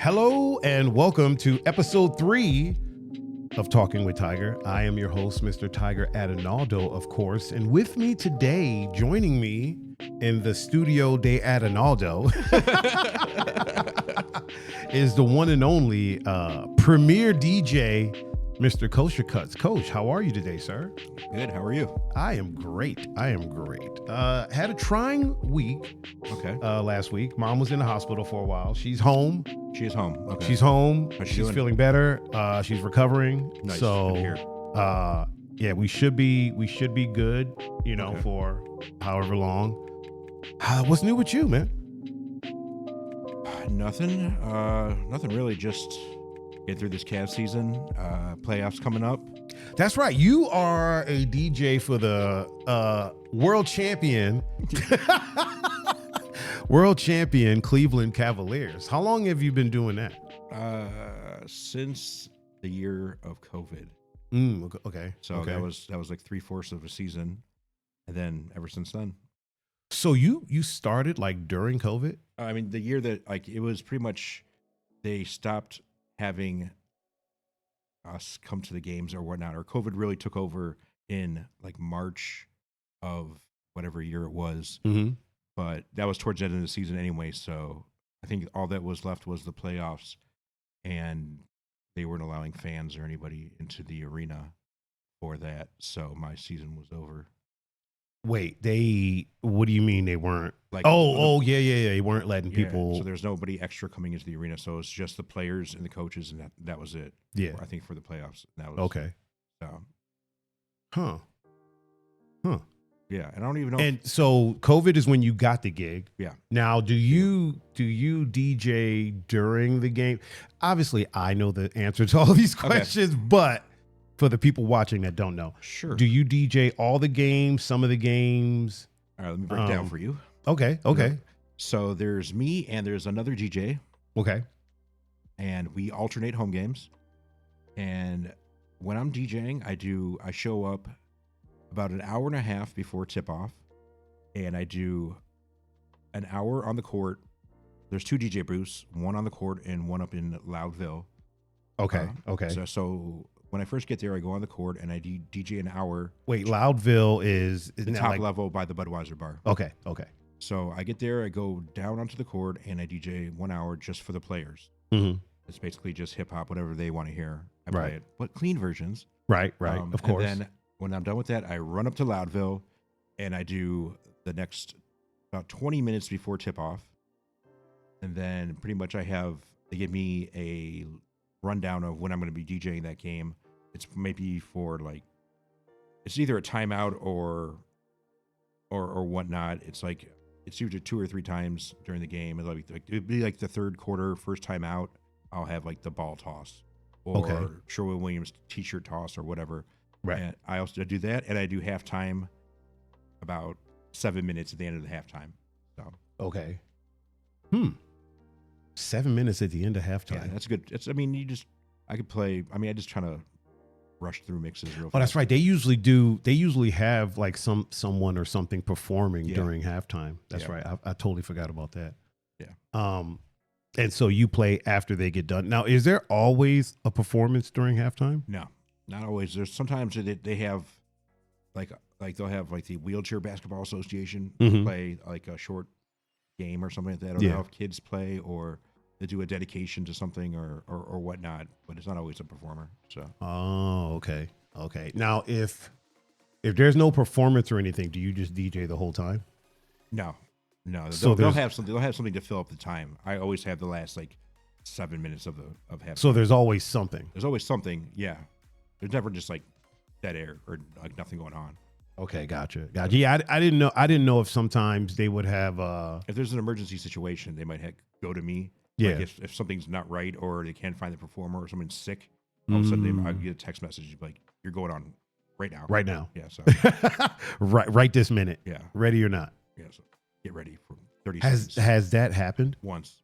Hello and welcome to episode 3 of Talking with Thaiger. I am your host, Mr. Thaiger Adinaldo, of course. And with me today, joining me in the studio de Adinaldo is the one and only premier DJ, Mr. KosherKuts. Coach, how are you today, sir? Good. How are you? I am great. Had a trying week. Okay. Last week. Mom was in the hospital for a while. She's home. She is home. Okay. She's home. How's she She's doing? feeling better. She's recovering. Nice. So, Good to hear. yeah, we should be good, Okay. for however long. What's new with you, man? Nothing. Nothing really. Just get through this Cavs season. Playoffs coming up. That's right. You are a DJ for the world champion Cleveland Cavaliers. How long have you been doing that? Since the year of COVID. Okay. So okay. that was like 3/4 of a season, and then ever since then. So you started like during COVID? I mean, the year that it was pretty much they stopped having us come to the games or whatnot, or COVID really took over in like March of whatever year it was. Mm-hmm. But that was towards the end of the season anyway. So I think all that was left was the playoffs, and they weren't allowing fans or anybody into the arena for that. So my season was over. Wait, what do you mean they weren't? Yeah. They weren't letting Yeah, people. So there's nobody extra coming into the arena. So it's just the players and the coaches, and that was it. Yeah. I think for the playoffs. That was Okay. So, Huh. yeah, and I don't even know. And so COVID is when you got the gig. Yeah. Now, do you DJ during the game? Obviously, I know the answer to all these questions, but for the people watching that don't know, Sure. do you DJ all the games, some of the games? All right, let me break down for you. Okay. So there's me and there's another DJ, Okay. and we alternate home games. And when I'm DJing, I show up about an hour and a half before tip off, and I do an hour on the court. There's 2 DJ booths, one on the court and one up in Loudville. Okay. So when I first get there, I go on the court and I DJ an hour. Wait, Loudville is The top level by the Budweiser bar. Okay. So I get there, I go down onto the court, and I DJ 1 hour just for the players. Mm-hmm. It's basically just hip hop, whatever they want to hear. I Right. play it, but clean versions. Right. Of course. And then when I'm done with that, I run up to Loudville, and I do the next about 20 minutes before tip off. And then pretty much they give me a rundown of when I'm going to be DJing that game. It's maybe for it's either a timeout or whatnot. It's usually 2 or 3 times during the game. It'd be like the third quarter, first time out. I'll have like the ball toss or Sherwin Williams t-shirt toss or whatever. Right. And I also do that, and I do halftime about 7 minutes at the end of the halftime. So Okay. 7 minutes at the end of halftime. yeah, that's good. I could play. I mean, I just trying to rush through mixes real fast. Oh, that's right. They usually have like someone or something performing during halftime. That's Yeah. right. I totally forgot about that. Yeah. And so you play after they get done. Now, is there always a performance during halftime? No, not always. There's sometimes they have like they'll have like the Wheelchair Basketball Association Mhm. play like a short game or something like that. I don't Yeah. know if kids play or they do a dedication to something or whatnot, but it's not always a performer. So Oh, okay. Now, if there's no performance or anything, do you just DJ the whole time? no. So They'll have something. They'll have something to fill up the time. I always have the last 7 minutes of half. So there's always something. There's always something. Yeah. There's never just dead air or nothing going on. Okay, gotcha. Yeah, I didn't know if sometimes they would have. If there's an emergency situation, they might go to me. Yeah. If something's not right or they can't find the performer or someone's sick, all of a sudden I get a text message like, "You're going on right now." Right now. Yeah. So right this minute. yeah. Ready or not. Yeah. So get ready for 30 seconds. Has that happened? Once.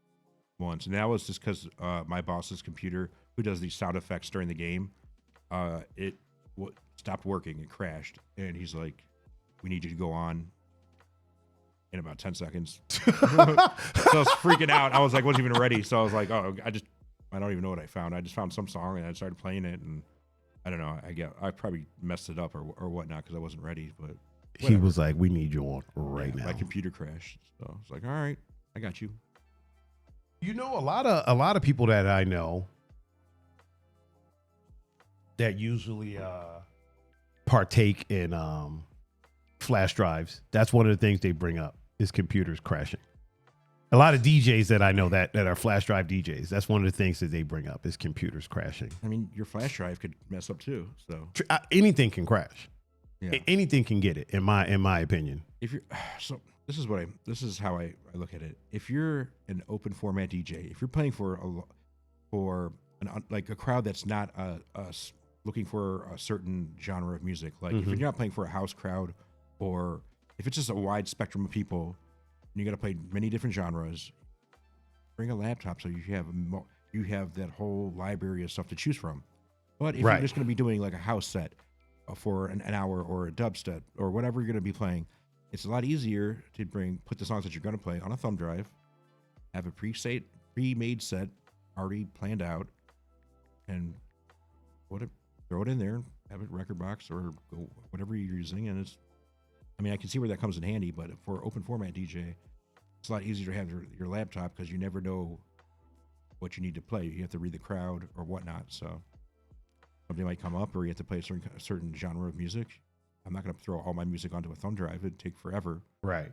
And that was just because my boss's computer, who does these sound effects during the game, it stopped working. It crashed, and he's like, "We need you to go on in about 10 seconds. So I was freaking out. I was like, wasn't even ready. So I was like, oh, I don't even know what I found. I just found some song and I started playing it, and I don't know. I probably messed it up or whatnot because I wasn't ready. But he was like, "We need you on right now." My computer crashed, so I was like, "All right, I got you." You know, a lot of people that I know that usually partake in flash drives. That's one of the things they bring up is computers crashing. A lot of DJs that I know that are flash drive DJs, that's one of the things that they bring up is computers crashing. I mean, your flash drive could mess up too. So anything can crash. Yeah. Anything can get it, in my opinion. If you're this is how I look at it. If you're an open format DJ, if you're playing for like a crowd that's not looking for a certain genre of music, like if you're not playing for a house crowd, or if it's just a wide spectrum of people, and you got to play many different genres, bring a laptop so you have that whole library of stuff to choose from. But if you're just going to be doing like a house set for an hour or a dubstep or whatever you're going to be playing, it's a lot easier to put the songs that you're going to play on a thumb drive, have a pre-made set already planned out, and throw it in there, have a record box or whatever you're using, and I can see where that comes in handy, but for open format DJ, it's a lot easier to have your laptop because you never know what you need to play. You have to read the crowd or whatnot, so something might come up, or you have to play a certain genre of music. I'm not going to throw all my music onto a thumb drive. It'd take forever. Right.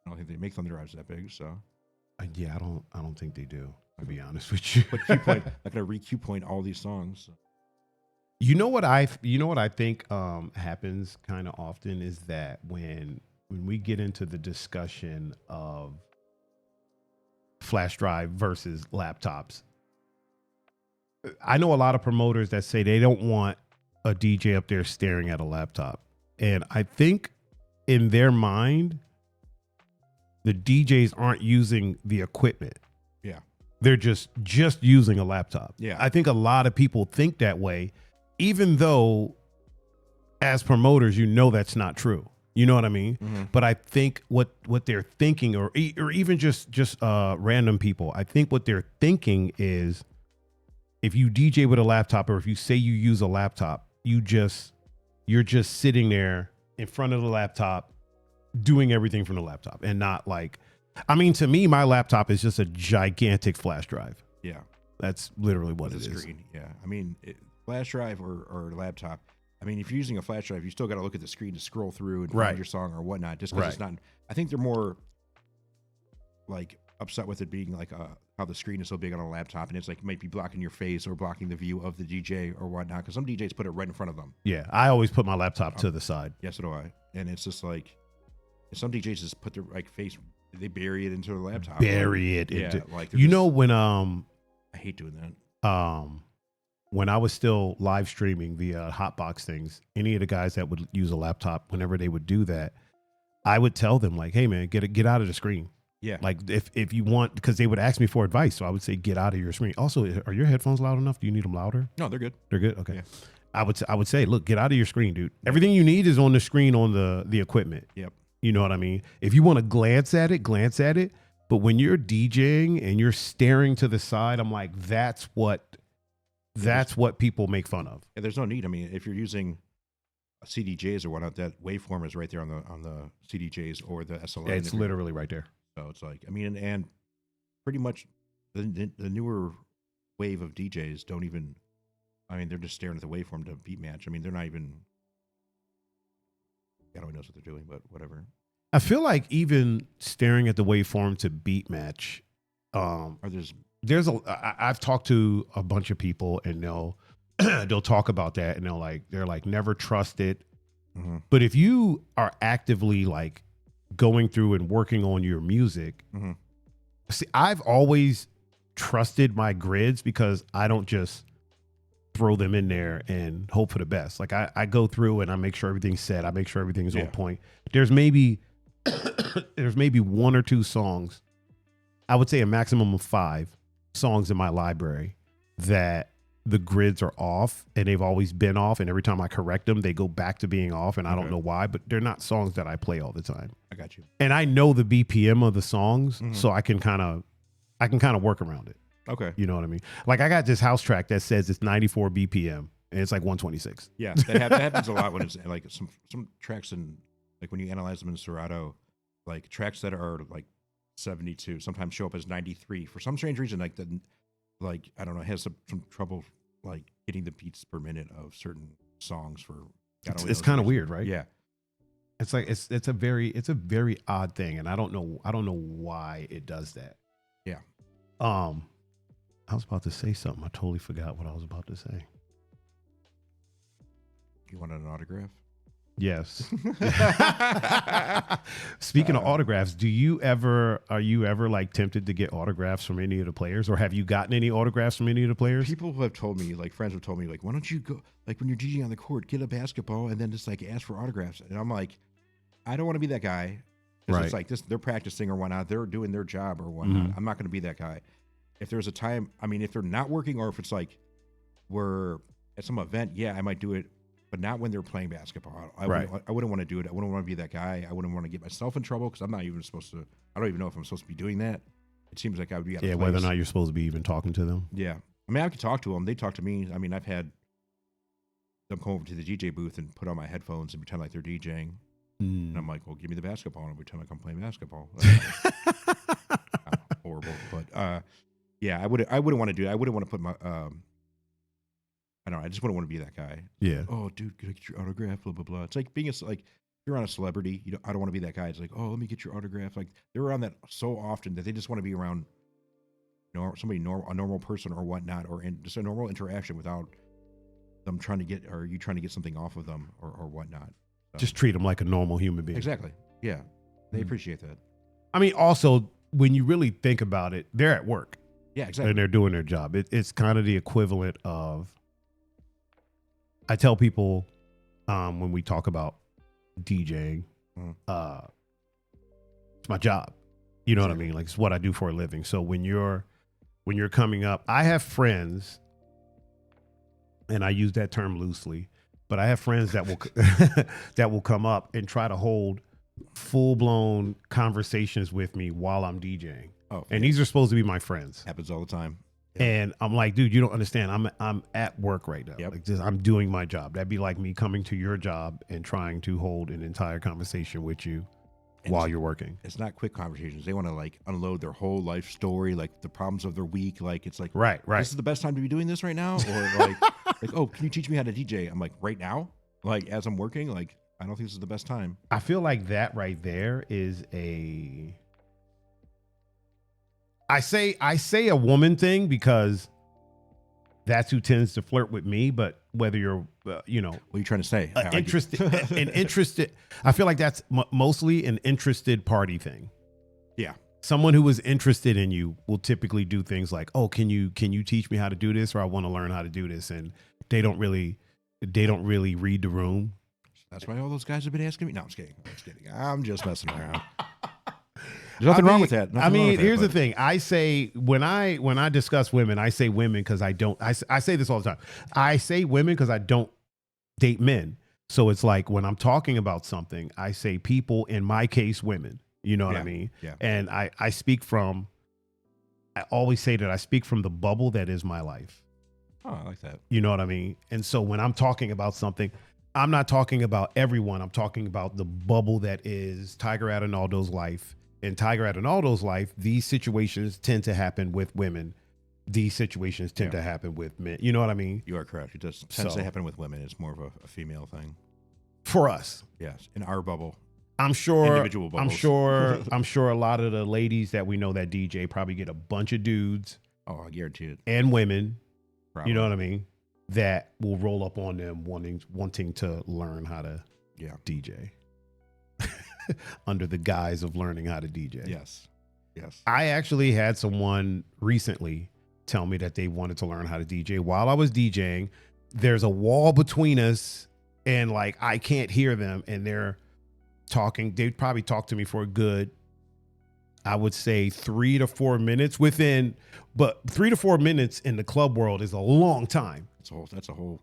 I don't think they make thumb drives that big, so. Yeah, I don't think they do, to be honest with you. But I'm going to re-cue point all these songs. So. You know what I think happens kind of often is that when we get into the discussion of flash drive versus laptops, I know a lot of promoters that say they don't want a DJ up there staring at a laptop. And I think in their mind, the DJs aren't using the equipment. Yeah. They're just using a laptop. Yeah. I think a lot of people think that way, even though as promoters, that's not true. You know what I mean? Mm-hmm. But I think what they're thinking, or even just random people, I think what they're thinking is, if you DJ with a laptop, or if you say you use a laptop, you're just sitting there in front of the laptop doing everything from the laptop, and not like, to me, my laptop is just a gigantic flash drive. Yeah. That's literally what it is. Screen. Yeah. Flash drive or laptop. If you're using a flash drive, you still got to look at the screen to scroll through and find your song or whatnot, just because it's not, I think they're more like upset with it being like how the screen is so big on a laptop, and it's like might be blocking your face or blocking the view of the DJ or whatnot, because some DJs put it right in front of them. Yeah, I always put my laptop to the side. Yes, so do I. And it's just like, some DJs just put their face, they bury it into the laptop. When I hate doing that. When I was still live streaming the hotbox things, any of the guys that would use a laptop, whenever they would do that, I would tell them like, "Hey man, get out of the screen." Yeah. Like if you want, because they would ask me for advice, so I would say, "Get out of your screen." Also, are your headphones loud enough? Do you need them louder? No, they're good. They're good. Okay. Yeah. I would say, look, get out of your screen, dude. Everything you need is on the screen on the equipment. Yep. You know what I mean? If you want to glance at it. But when you're DJing and you're staring to the side, I'm like, that's what people make fun of. Yeah, there's no need. If you're using CDJs or whatnot, that waveform is right there on the CDJs or the SLI. Yeah, it's literally right there. So it's like, and pretty much the newer wave of DJs don't even, they're just staring at the waveform to beat match. They're not even, God only knows what they're doing, but whatever. I feel like even staring at the waveform to beat match, I've talked to a bunch of people, and they'll talk about that, and they're like never trust it. Mm-hmm. But if you are actively like going through and working on your music, mm-hmm. See, I've always trusted my grids because I don't just throw them in there and hope for the best. Like I go through and I make sure everything's set. I make sure everything's on point. There's maybe one or two songs, I would say a maximum of 5 songs in my library that the grids are off, and they've always been off, and every time I correct them, they go back to being off, and I don't know why, but they're not songs that I play all the time. I got you. And I know the BPM of the songs, so I can kind of work around it. Okay. You know what I mean? Like I got this house track that says it's 94 BPM, and it's like 126. Yeah, that happens a lot when it's like some tracks in, like when you analyze them in Serato, like tracks that are like 72 sometimes show up as 93 for some strange reason. Like I don't know, has some trouble like getting the beats per minute of certain songs for. It's kind of weird, right? Yeah, it's like it's a very odd thing, and I don't know why it does that. Yeah. I was about to say something. I totally forgot what I was about to say. You wanted an autograph? Yes. Speaking of autographs, are you ever like tempted to get autographs from any of the players, or have you gotten any autographs from any of the players? People have told me, like friends have told me, like, why don't you go, like when you're DJing on the court, get a basketball and then just like ask for autographs. And I'm like, I don't want to be that guy. Right. It's like this, they're practicing or whatnot, they're doing their job or whatnot. I'm not going to be that guy. If there's a time, I mean, if they're not working, or if it's like we're at some event, yeah, I might do it. But not when they're playing basketball. I wouldn't want to do it. I wouldn't want to be that guy. I wouldn't want to get myself in trouble because I'm not even supposed to. I don't even know if I'm supposed to be doing that. It seems like I would be out of place. Whether or not you're supposed to be even talking to them. Yeah. I mean, I could talk to them. They talk to me. I mean, I've had them come over to the DJ booth and put on my headphones and pretend like they're DJing. And I'm like, well, give me the basketball. And I pretend like I'm playing basketball. Horrible. But yeah, I wouldn't want to do that. I wouldn't want to put my I don't know. I just wouldn't want to be that guy. Yeah. Oh, dude, could I get your autograph? Blah blah blah. It's like being like you're on a celebrity. You know, I don't want to be that guy. It's like, oh, let me get your autograph. Like they're around that so often that they just want to be around, somebody a normal person or whatnot, or just a normal interaction without them trying to get, or you trying to get something off of them or whatnot. So. Just treat them like a normal human being. Exactly. Yeah, they appreciate that. I mean, also when you really think about it, they're at work. Yeah, exactly. And they're doing their job. It's kind of the equivalent of. I tell people when we talk about DJing, it's my job. You know what I mean? Like it's what I do for a living. So when you're coming up, I have friends, and I use that term loosely, but I have friends that will that will come up and try to hold full-blown conversations with me while I'm DJing. Oh, and these are supposed to be my friends. Happens all the time. And I'm like, dude, you don't understand. I'm at work right now. Yep. Like I'm doing my job. That'd be like me coming to your job and trying to hold an entire conversation with you while you're working. It's not quick conversations. They want to like unload their whole life story, like the problems of their week. Like it's like, right. This is the best time to be doing this right now, or like, oh, can you teach me how to DJ? I'm like, right now, like as I'm working, like I don't think this is the best time. I feel like that right there is a. I say a woman thing because that's who tends to flirt with me. But whether you're, what are you trying to say? Interested, I feel like that's mostly an interested party thing. Yeah, someone who is interested in you will typically do things like, "Oh, can you teach me how to do this?" Or "I want to learn how to do this," and they don't really read the room. That's why all those guys have been asking me. No, I'm just kidding. I'm just messing around. There's nothing wrong with that. Here's the thing. I say when I discuss women, I say women because I don't. I say this all the time. I say women because I don't date men. So it's like when I'm talking about something, I say people. In my case, women. You know what I mean? Yeah. And I speak from. I always say that I speak from the bubble that is my life. Oh, I like that. You know what I mean? And so when I'm talking about something, I'm not talking about everyone. I'm talking about the bubble that is Thaiger Adinaldo's life. In Thaiger Adinaldo's life, these situations tend to happen with women. These situations tend to happen with men. You know what I mean? You are correct. It does tends to happen with women. It's more of a female thing. For us. Yes. In our bubble. I'm sure. Individual bubbles. I'm sure a lot of the ladies that we know that DJ probably get a bunch of dudes. Oh, I guarantee it. And women. Probably. You know what I mean? That will roll up on them wanting to learn how to DJ. Under the guise of learning how to DJ. Yes. I actually had someone recently tell me that they wanted to learn how to DJ while I was DJing. There's a wall between us and like I can't hear them, and they're talking. They'd probably talk to me for a good, I would say 3 to 4 minutes within, but 3 to 4 minutes in the club world is a long time. That's a whole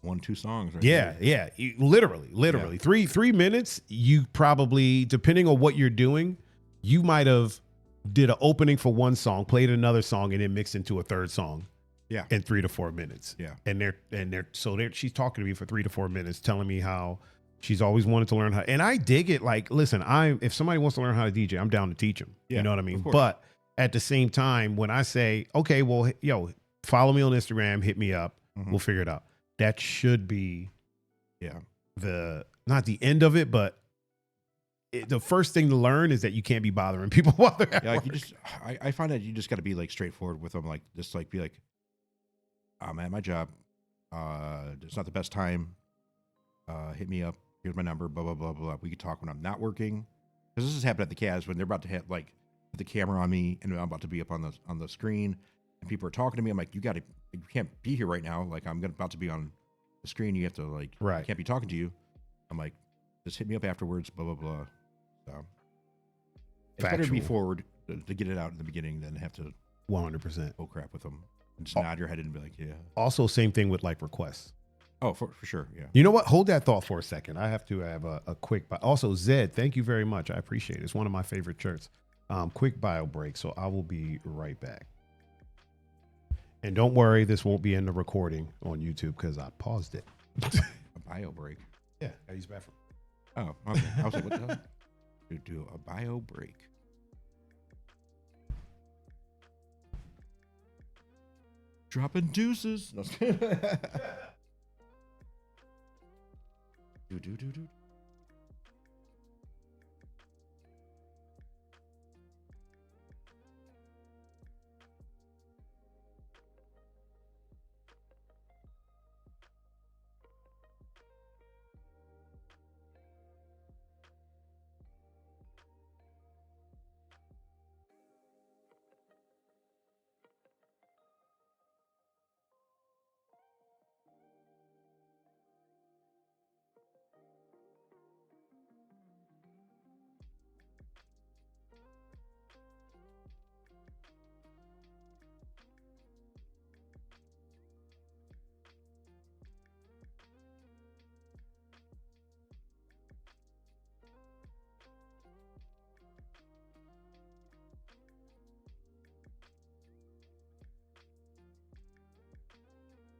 1-2 songs right Yeah, there. yeah. Literally. Yeah. 3 minutes, you probably, depending on what you're doing, you might have did an opening for one song, played another song, and then mixed into a third song. Yeah. In 3 to 4 minutes. Yeah. And she's talking to me for 3 to 4 minutes, telling me how she's always wanted to learn how. And I dig it. Like, listen, if somebody wants to learn how to DJ, I'm down to teach them. Yeah, you know what I mean? of course. But at the same time, when I say, okay, well, yo, follow me on Instagram, hit me up, we'll figure it out. That should be, not the end of it, but the first thing to learn is that you can't be bothering people while they're at work. I find that you just got to be like straightforward with them, like just like be like, I'm at my job. It's not the best time. Hit me up. Here's my number. Blah blah blah blah. We could talk when I'm not working. Because this has happened at the Cavs when they're about to have like put the camera on me and I'm about to be up on the screen and people are talking to me. I'm like, you can't be here right now. Like I'm about to be on the screen. You have to like, I can't be talking to you. I'm like, just hit me up afterwards. Blah blah blah. So it's better to be forward to get it out in the beginning than have to 100%. Oh crap with them. And just nod your head and be like, yeah. Also, same thing with like requests. Oh, for sure. Yeah. You know what? Hold that thought for a second. I have to have a quick, also Zed, thank you very much. I appreciate it. It's one of my favorite shirts. Quick bio break. So I will be right back. And don't worry, this won't be in the recording on YouTube because I paused it. A bio break. Yeah. I use the bathroom. Oh, okay. I was like, what the hell? Do a bio break. Dropping deuces. No. do.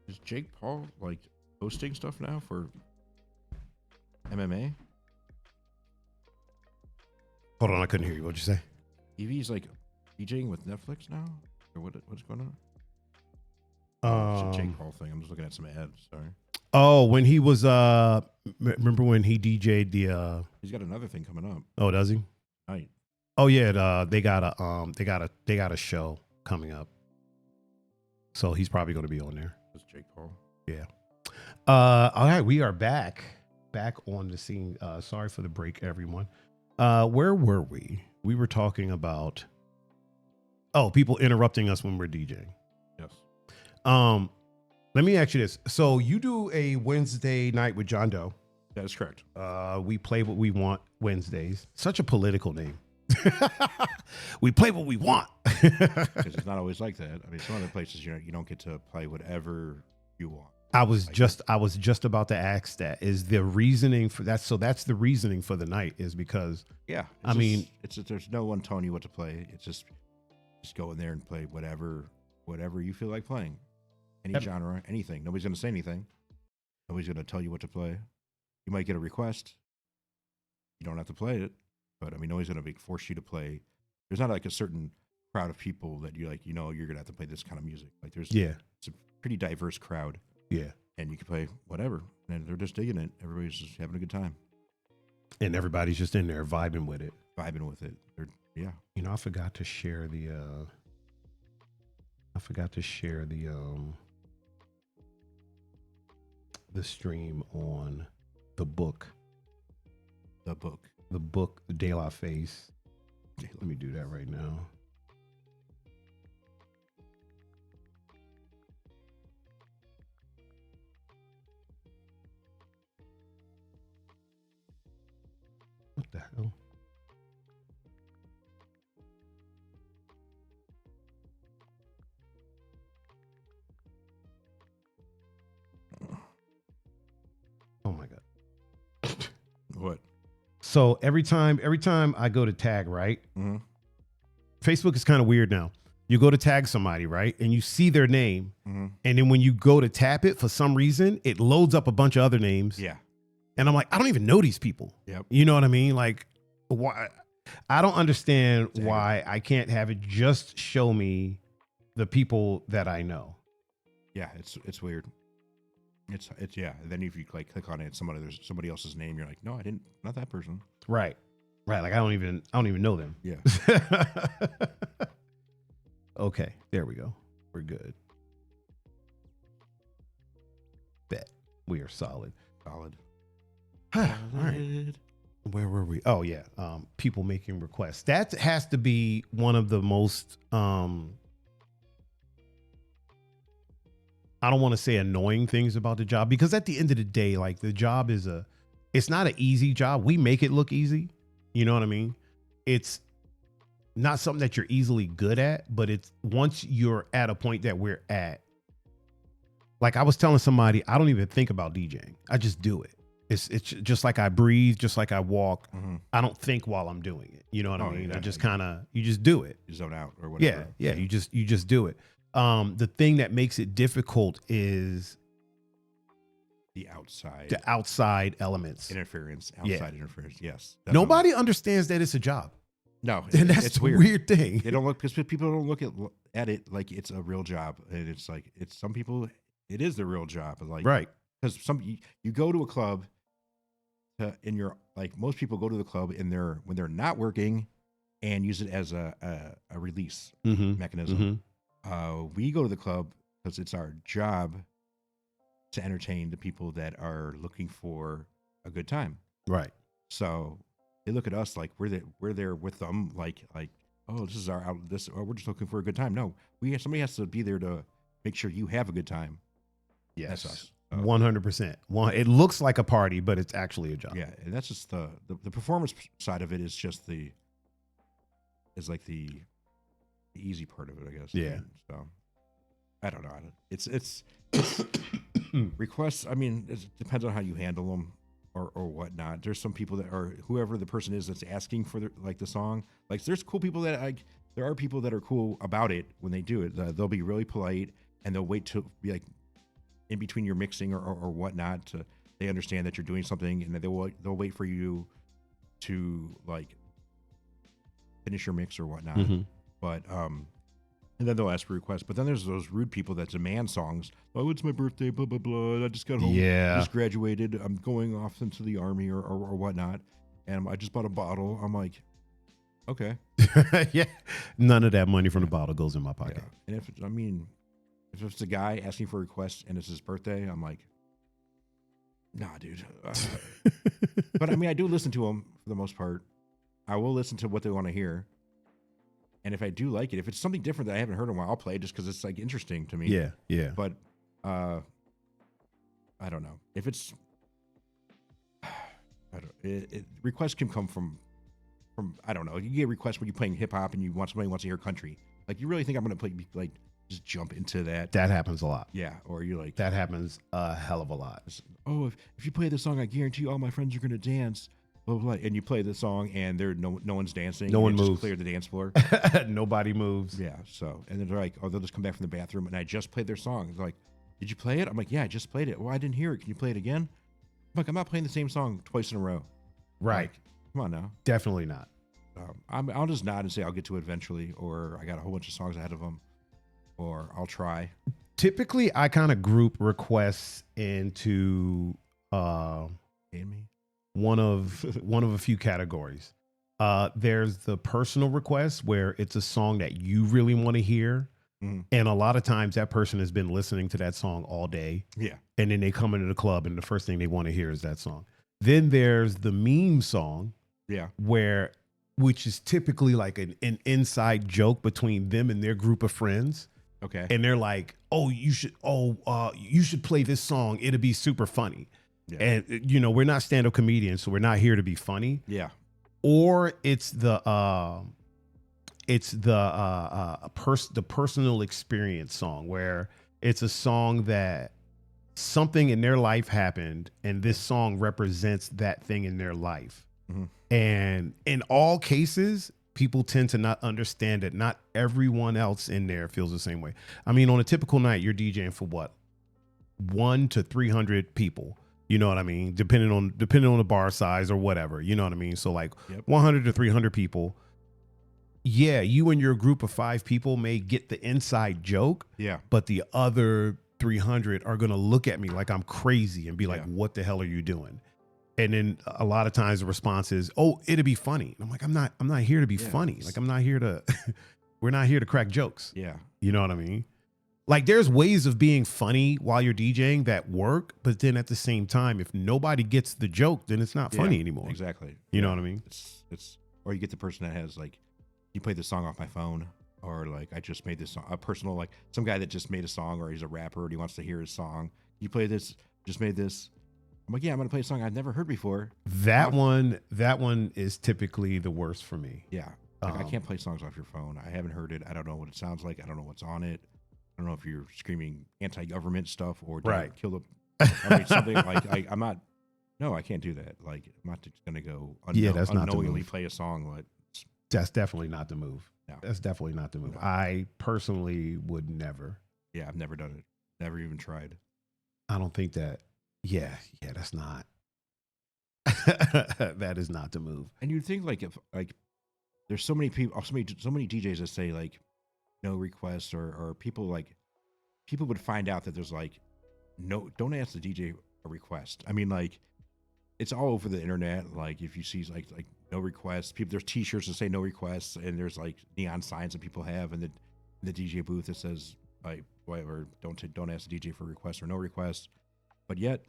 Is Jake Paul like hosting stuff now for MMA? Hold on, I couldn't hear you. What'd you say? Evie's like DJing with Netflix now, or what's going on? It's a Jake Paul thing. I'm just looking at some ads. Sorry. Oh, when he was remember when he DJ'd the He's got another thing coming up. Oh, does he? Right. Oh yeah, they got a show coming up. So he's probably going to be on there. That's Jake Paul. Yeah. All right, we are back on the scene. Sorry for the break, everyone. Where were we? We were talking about people interrupting us when we're DJing. Yes. Let me ask you this. So you do a Wednesday night with John Doe. That is correct. We play what we want Wednesdays. Such a political name. We play what we want. Because it's not always like that. I mean, some other places you don't get to play whatever you want. I was just about to ask that. Is the reasoning for that? So that's the reasoning for the night is because there's no one telling you what to play. It's just go in there and play whatever you feel like playing. Any genre, anything. Nobody's going to say anything. Nobody's going to tell you what to play. You might get a request. You don't have to play it, but I mean, nobody's going to force you to play. There's not like a certain crowd of people that you're going to have to play this kind of music. Like it's a pretty diverse crowd. Yeah. And you can play whatever. And they're just digging it. Everybody's just having a good time. And everybody's just in there vibing with it. Yeah. You know, I forgot to share the stream on the book. The book, De La Face. Let me do that right now. What the hell? So every time I go to tag, right? Mm-hmm. Facebook is kind of weird now. You go to tag somebody, right? And you see their name. Mm-hmm. And then when you go to tap it, for some reason, it loads up a bunch of other names. Yeah. And I'm like, I don't even know these people. Yep. You know what I mean? Like, why? I don't understand Tag why I can't have it just show me the people that I know. Yeah, it's weird. It's yeah. And then if you like click on it, there's somebody else's name. You're like, no, I didn't. Not that person. Right. Like I don't even know them. Yeah. Okay, there we go. We're good. Bet we are solid. Solid. All right. Where were we? Oh yeah. People making requests. That has to be one of the most I don't want to say annoying things about the job, because at the end of the day, like the job it's not an easy job. We make it look easy. You know what I mean? It's not something that you're easily good at, but it's once you're at a point that we're at, like I was telling somebody, I don't even think about DJing. I just do it. It's just like I breathe, just like I walk. Mm-hmm. I don't think while I'm doing it. You know what I mean? Yeah. I just you just do it. You zone out or whatever. Yeah. You just do it. The thing that makes it difficult is the outside elements. interference. Interference. Yes. Definitely. Nobody understands that it's a job. No, And that's it's the weird. weird thing. They don't look, because people don't look at it like it's a real job, and it's like some people it is the real job. Like Right. Because you go to a club, in your like most people go to the club when they're not working, and use it as a release mechanism. We go to the club because it's our job to entertain the people that are looking for a good time. Right. So they look at us like we're there with them, like oh, this is we're just looking for a good time. No, somebody has to be there to make sure you have a good time. Yes. That's us. 100%. It looks like a party, but it's actually a job. Yeah, and that's just the performance side of it is just the easy part of it, I guess. Yeah. So I don't know. It's requests. I mean, it depends on how you handle them or whatnot. There's some people that are whoever the person is that's asking for the song. Like there's cool people there are people that are cool about it when they do it. They'll be really polite and they'll wait to be like in between your mixing or whatnot they understand that you're doing something, and they'll wait for you to like finish your mix or whatnot. But and then they'll ask for requests. But then there's those rude people that demand songs. Oh, it's my birthday, blah blah blah. I just got home. Yeah. Just graduated. I'm going off into the army or whatnot, and I just bought a bottle. I'm like, okay. Yeah. None of that money from the bottle goes in my pocket. Yeah. And if it's a guy asking for a request and it's his birthday, I'm like, nah, dude. But I mean, I do listen to them for the most part. I will listen to what they want to hear. And if I do like it, if it's something different that I haven't heard in a while, I'll play it just because it's like interesting to me. Yeah, yeah. But I don't know. If it's, requests can come from I don't know. You get requests when you're playing hip hop and somebody wants to hear country. Like, you really think I'm going to play like just jump into that? That happens a lot. Yeah, or you're like that happens a hell of a lot. Oh, if you play this song, I guarantee you all my friends are going to dance. Blah, blah, blah. And you play the song and no one's dancing. No one moves. Just clear the dance floor. Nobody moves. Yeah. So, and then they're like, oh, they'll just come back from the bathroom and I just played their song. They're like, did you play it? I'm like, yeah, I just played it. Well, I didn't hear it. Can you play it again? I'm like, I'm not playing the same song twice in a row. Right. Like, come on now. Definitely not. I'll just nod and say I'll get to it eventually, or I got a whole bunch of songs ahead of them, or I'll try. Typically, I kind of group requests into one of a few categories. There's the personal request where it's a song that you really want to hear. And a lot of times that person has been listening to that song all day. Yeah. And then they come into the club and the first thing they want to hear is that song. Then there's the meme song. Yeah. Which is typically like an inside joke between them and their group of friends. Okay. And they're like, oh, you should play this song. It'll be super funny. Yeah. And we're not stand-up comedians, so we're not here to be funny. Yeah. Or it's the personal experience song, where it's a song that something in their life happened and this song represents that thing in their life. And in all cases, people tend to not understand that not everyone else in there feels the same way. I mean, on a typical night, you're DJing for what? 1 to 300 people. You know what I mean? Depending on the bar size or whatever. You know what I mean? So like 100 to 300 people. Yeah, you and your group of 5 people may get the inside joke. Yeah. But the other 300 are going to look at me like I'm crazy and be like, what the hell are you doing? And then a lot of times the response is, oh, it'll be funny. And I'm like, I'm not here to be funny. Like, I'm not here to, we're not here to crack jokes. Yeah. You know what I mean? Like, there's ways of being funny while you're DJing that work. But then at the same time, if nobody gets the joke, then it's not funny anymore. Exactly. You know what I mean? It's, or you get the person that has like, you play the song off my phone, or like, I just made this song, a personal, like some guy that just made a song, or he's a rapper and he wants to hear his song. You play this, just made this. I'm like, yeah, I'm going to play a song I've never heard before. That one is typically the worst for me. Yeah. Like, I can't play songs off your phone. I haven't heard it. I don't know what it sounds like. I don't know what's on it. I don't know if you're screaming anti-government stuff or kill the, I mean, something like, I'm not, no, I can't do that. Like, I'm not just going to go that's not unknowingly play a song. That's definitely not the move. No. That's definitely not the move. No. I personally would never. Yeah, I've never done it. Never even tried. I don't think that. Yeah, that's not. That is not the move. And you'd think like if like there's so many people, so many DJs that say like no requests, or people would find out that there's like no, don't ask the DJ a request. I mean, like it's all over the internet. Like if you see like no requests, there's T-shirts that say no requests, and there's like neon signs that people have in the DJ booth that says like whatever, don't ask the DJ for a request or no request. But yet,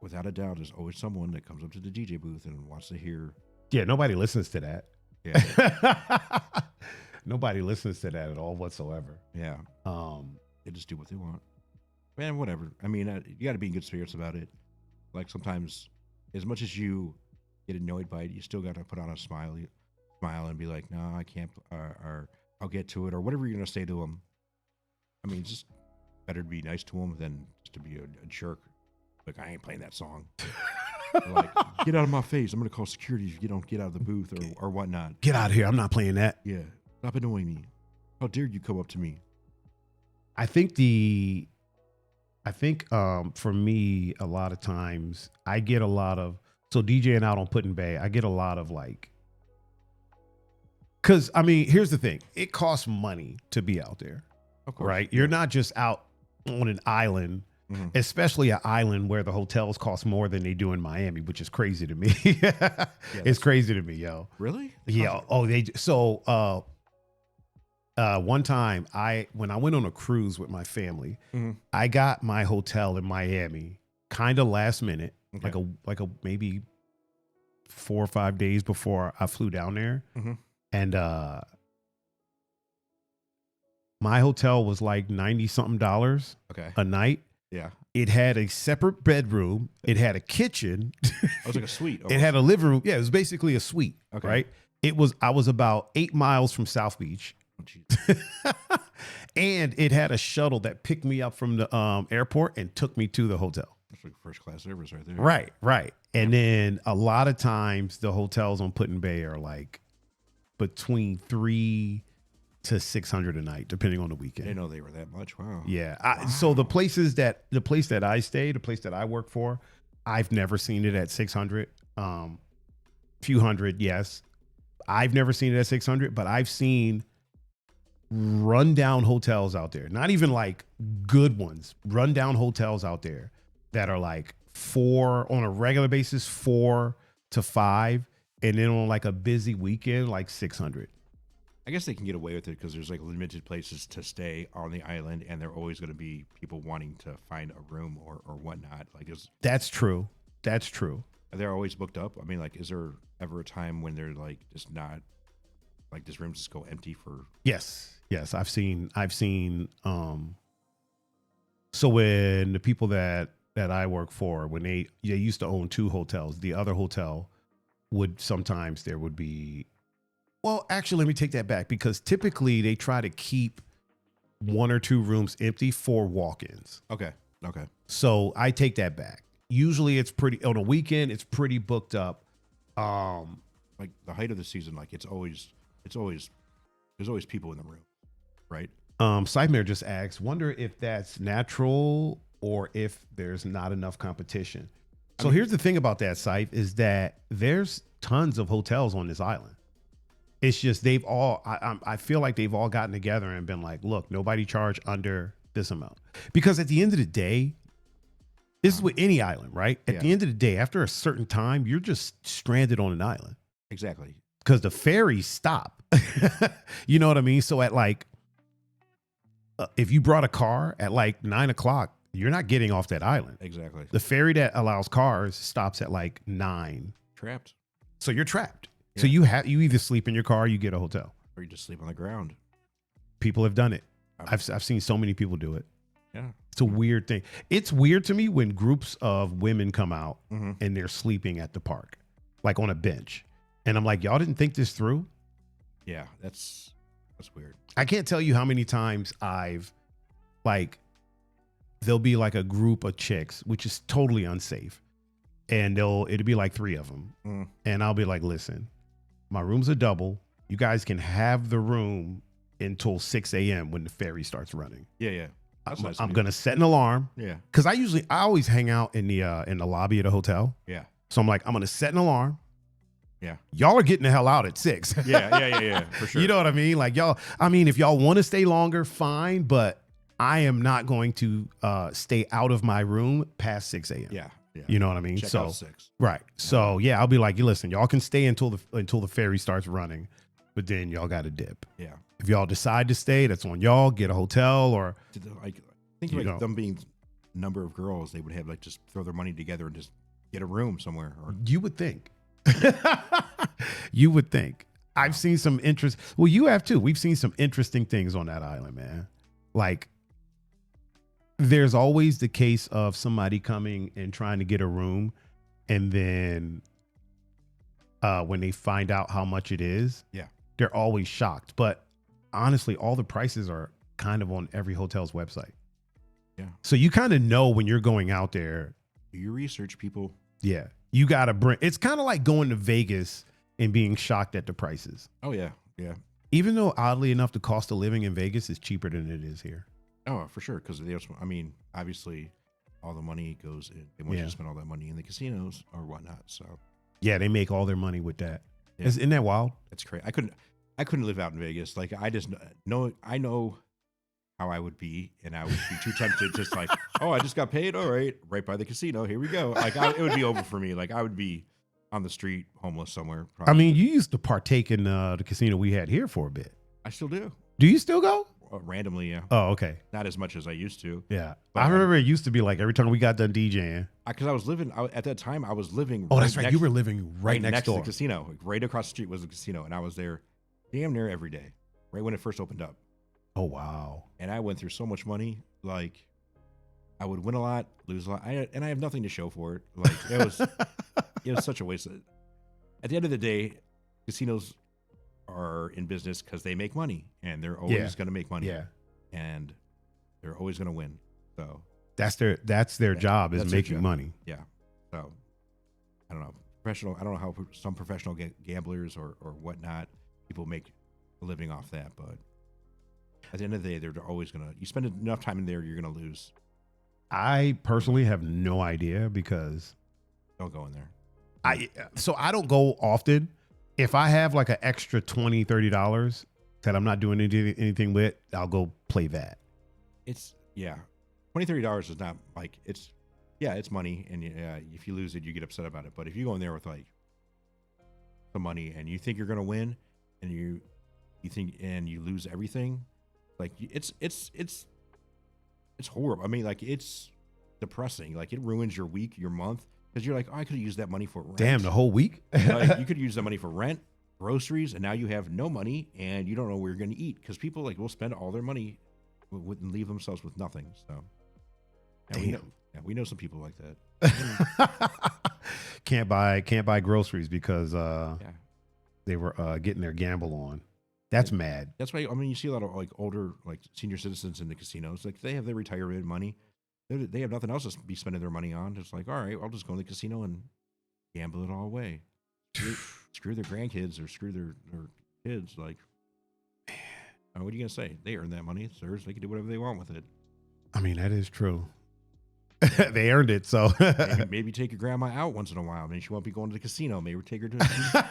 without a doubt, there's always someone that comes up to the DJ booth and wants to hear. Yeah, nobody listens to that. Yeah. Nobody listens to that at all whatsoever. Yeah. They just do what they want. Man, whatever. I mean, you got to be in good spirits about it. Like sometimes, as much as you get annoyed by it, you still got to put on a smile and be like, no, I can't, or I'll get to it, or whatever you're going to say to them. I mean, just better to be nice to them than just to be a jerk. Like, I ain't playing that song. Like, get out of my face. I'm going to call security if you don't get out of the booth or whatnot. Get out of here. I'm not playing that. Yeah. Stop annoying me. How dare you come up to me? I think for me, a lot of times I get a lot of, so DJing out on Put in Bay, I get a lot of like, because I mean, here's the thing. It costs money to be out there. Of course. Right? You're not just out on an island, especially an island where the hotels cost more than they do in Miami, which is crazy to me. It's crazy to me, yo. Really? Yeah. Oh, so one time when I went on a cruise with my family, I got my hotel in Miami kind of last minute, like a maybe 4 or 5 days before I flew down there. And my hotel was like $90-something a night. Yeah. It had a separate bedroom. It had a kitchen. It was like a suite. It had a living room. Yeah, it was basically a suite. Okay. Right. I was about 8 miles from South Beach. Oh, and it had a shuttle that picked me up from the airport and took me to the hotel. That's like first class service right there. Right. And then a lot of times the hotels on Put in Bay are like between $300 to $600 a night, depending on the weekend. I didn't know they were that much. Wow. Yeah. Wow. So the place that I stay, the place that I work for, I've never seen it at 600. Few hundred, yes. I've never seen it at 600, but I've seen rundown hotels out there. Not even like good ones. Rundown hotels out there that are like on a regular basis, 4 to 5, and then on like a busy weekend, like 600. I guess they can get away with it because there's like limited places to stay on the island, and there are always going to be people wanting to find a room or whatnot. Like, that's true. They're always booked up. I mean, like, is there ever a time when they're like just not, like, this room just go empty for? Yes. I've seen. So when the people that I work for, when they used to own 2 hotels, the other hotel would sometimes there would be. Well, actually, let me take that back, because typically they try to keep 1 or 2 rooms empty for walk-ins. Okay. So I take that back. Usually it's on a weekend, it's pretty booked up. Um, Like the height of the season, like it's always there's always people in the room, right? Sightmare just asks, wonder if that's natural or if there's not enough competition. I So mean- here's the thing about that site is that there's tons of hotels on this island. It's just they've all, I feel like they've all gotten together and been like, look, nobody charge under this amount. Because at the end of the day, this is with any island, right? At the Yeah. end of the day, after a certain time, you're just stranded on an island Exactly. because the ferries stop. You know what I mean? So at like, if you brought a car at like 9 o'clock, you're not getting off that island. Exactly. The ferry that allows cars stops at like 9. Trapped. So you're trapped. Yeah. So you either sleep in your car or you get a hotel. Or you just sleep on the ground. People have done it. I've seen so many people do it. Yeah. It's a weird thing. It's weird to me when groups of women come out Mm-hmm. and they're sleeping at the park, like on a bench. And I'm like, y'all didn't think this through? Yeah. That's weird. I can't tell you how many times there'll be like a group of chicks, which is totally unsafe. And it'll be like 3 of them. Mm. And I'll be like, listen, my room's a double. You guys can have the room until 6 a.m. when the ferry starts running. Yeah. Yeah. That's nice of I'm you. going to set an alarm. Yeah. Because I always hang out in the lobby of the hotel. Yeah. So I'm like, I'm going to set an alarm. Yeah. Y'all are getting the hell out at 6. Yeah. For sure. You know what I mean? Like if y'all want to stay longer, fine. But I am not going to stay out of my room past 6 a.m. Yeah. Yeah. You know what I mean? Check out 6. Right. So yeah, I'll be like, listen, y'all can stay until the ferry starts running, but then y'all got to dip. Yeah. If y'all decide to stay, that's on y'all. Get a hotel or Like, think You like know. them being number of girls, they would have like just throw their money together and just get a room somewhere. Or you would think. You would think. I've seen some interest. Well, you have too. We've seen some interesting things on that island, man. Like, there's always the case of somebody coming and trying to get a room, and then when they find out how much it is, Yeah. they're always shocked. But honestly, all the prices are kind of on every hotel's website. Yeah. So you kind of know when you're going out there. Do your research, people. Yeah. You got to bring, it's kind of like going to Vegas and being shocked at the prices. Oh yeah. Yeah. Even though oddly enough, the cost of living in Vegas is cheaper than it is here. Oh, for sure. Because I mean, obviously, all the money goes in. They want you to spend all that money in the casinos or whatnot. So Yeah, they make all their money with that. Yeah. Isn't that wild? it's crazy. I couldn't live out in Vegas. Like I just know how I would be, and I would be too tempted. Just like, oh, I just got paid. All right by the casino. Here we go. Like it would be over for me. Like I would be on the street, homeless somewhere. I mean, you used to partake in the casino we had here for a bit. I still do. Do you still go? Randomly, yeah. Oh, okay. Not as much as I used to. Yeah. But, I remember it used to be like every time we got done DJing. Because I was living at that time. I was living. Oh, that's right. next- You were living right next to door. the casino. Like, right across the street was the casino, and I was there damn near every day. Right when it first opened up, Oh, wow. and I went through so much money. Like I would win a lot, lose a lot, and I have nothing to show for it. Like it was such a waste. At the end of the day, casinos are in business because they make money, and they're always going to make money. Yeah. And they're always going to win. So That's their job is that's their making job. money. yeah. So I don't know. I don't know how some professional gamblers or whatnot, people make a living off that. But at the end of the day, they're always going to, you spend enough time in there, you're going to lose. I personally have no idea because Don't go in there. I don't go often. If I have like an extra $20, $30 that I'm not doing anything with, I'll go play that. It's, yeah. $20, $30 is not like, it's money. And if you lose it, you get upset about it. But if you go in there with like some money and you think you're going to win and you think, and you lose everything, like it's horrible. I mean, like it's depressing. Like it ruins your week, your month. Because you're like, oh, I could have used that money for rent. Damn, the whole week? Like, you could use that money for rent, groceries, and now you have no money and you don't know where you're going to eat. Because people like will spend all their money and leave themselves with nothing. So Damn. we know some people like that. Can't buy groceries because they were getting their gamble on. That's mad. That's why, I mean, you see a lot of like older, like senior citizens in the casinos. Like they have their retirement money. They have nothing else to be spending their money on. It's like, all right, I'll just go in the casino and gamble it all away. screw their grandkids or screw their kids. Like, what are you gonna say? They earn that money. It's theirs. They can do whatever they want with it. I mean, that is true. They earned it, so maybe take your grandma out once in a while. I mean, she won't be going to the casino. Maybe take her to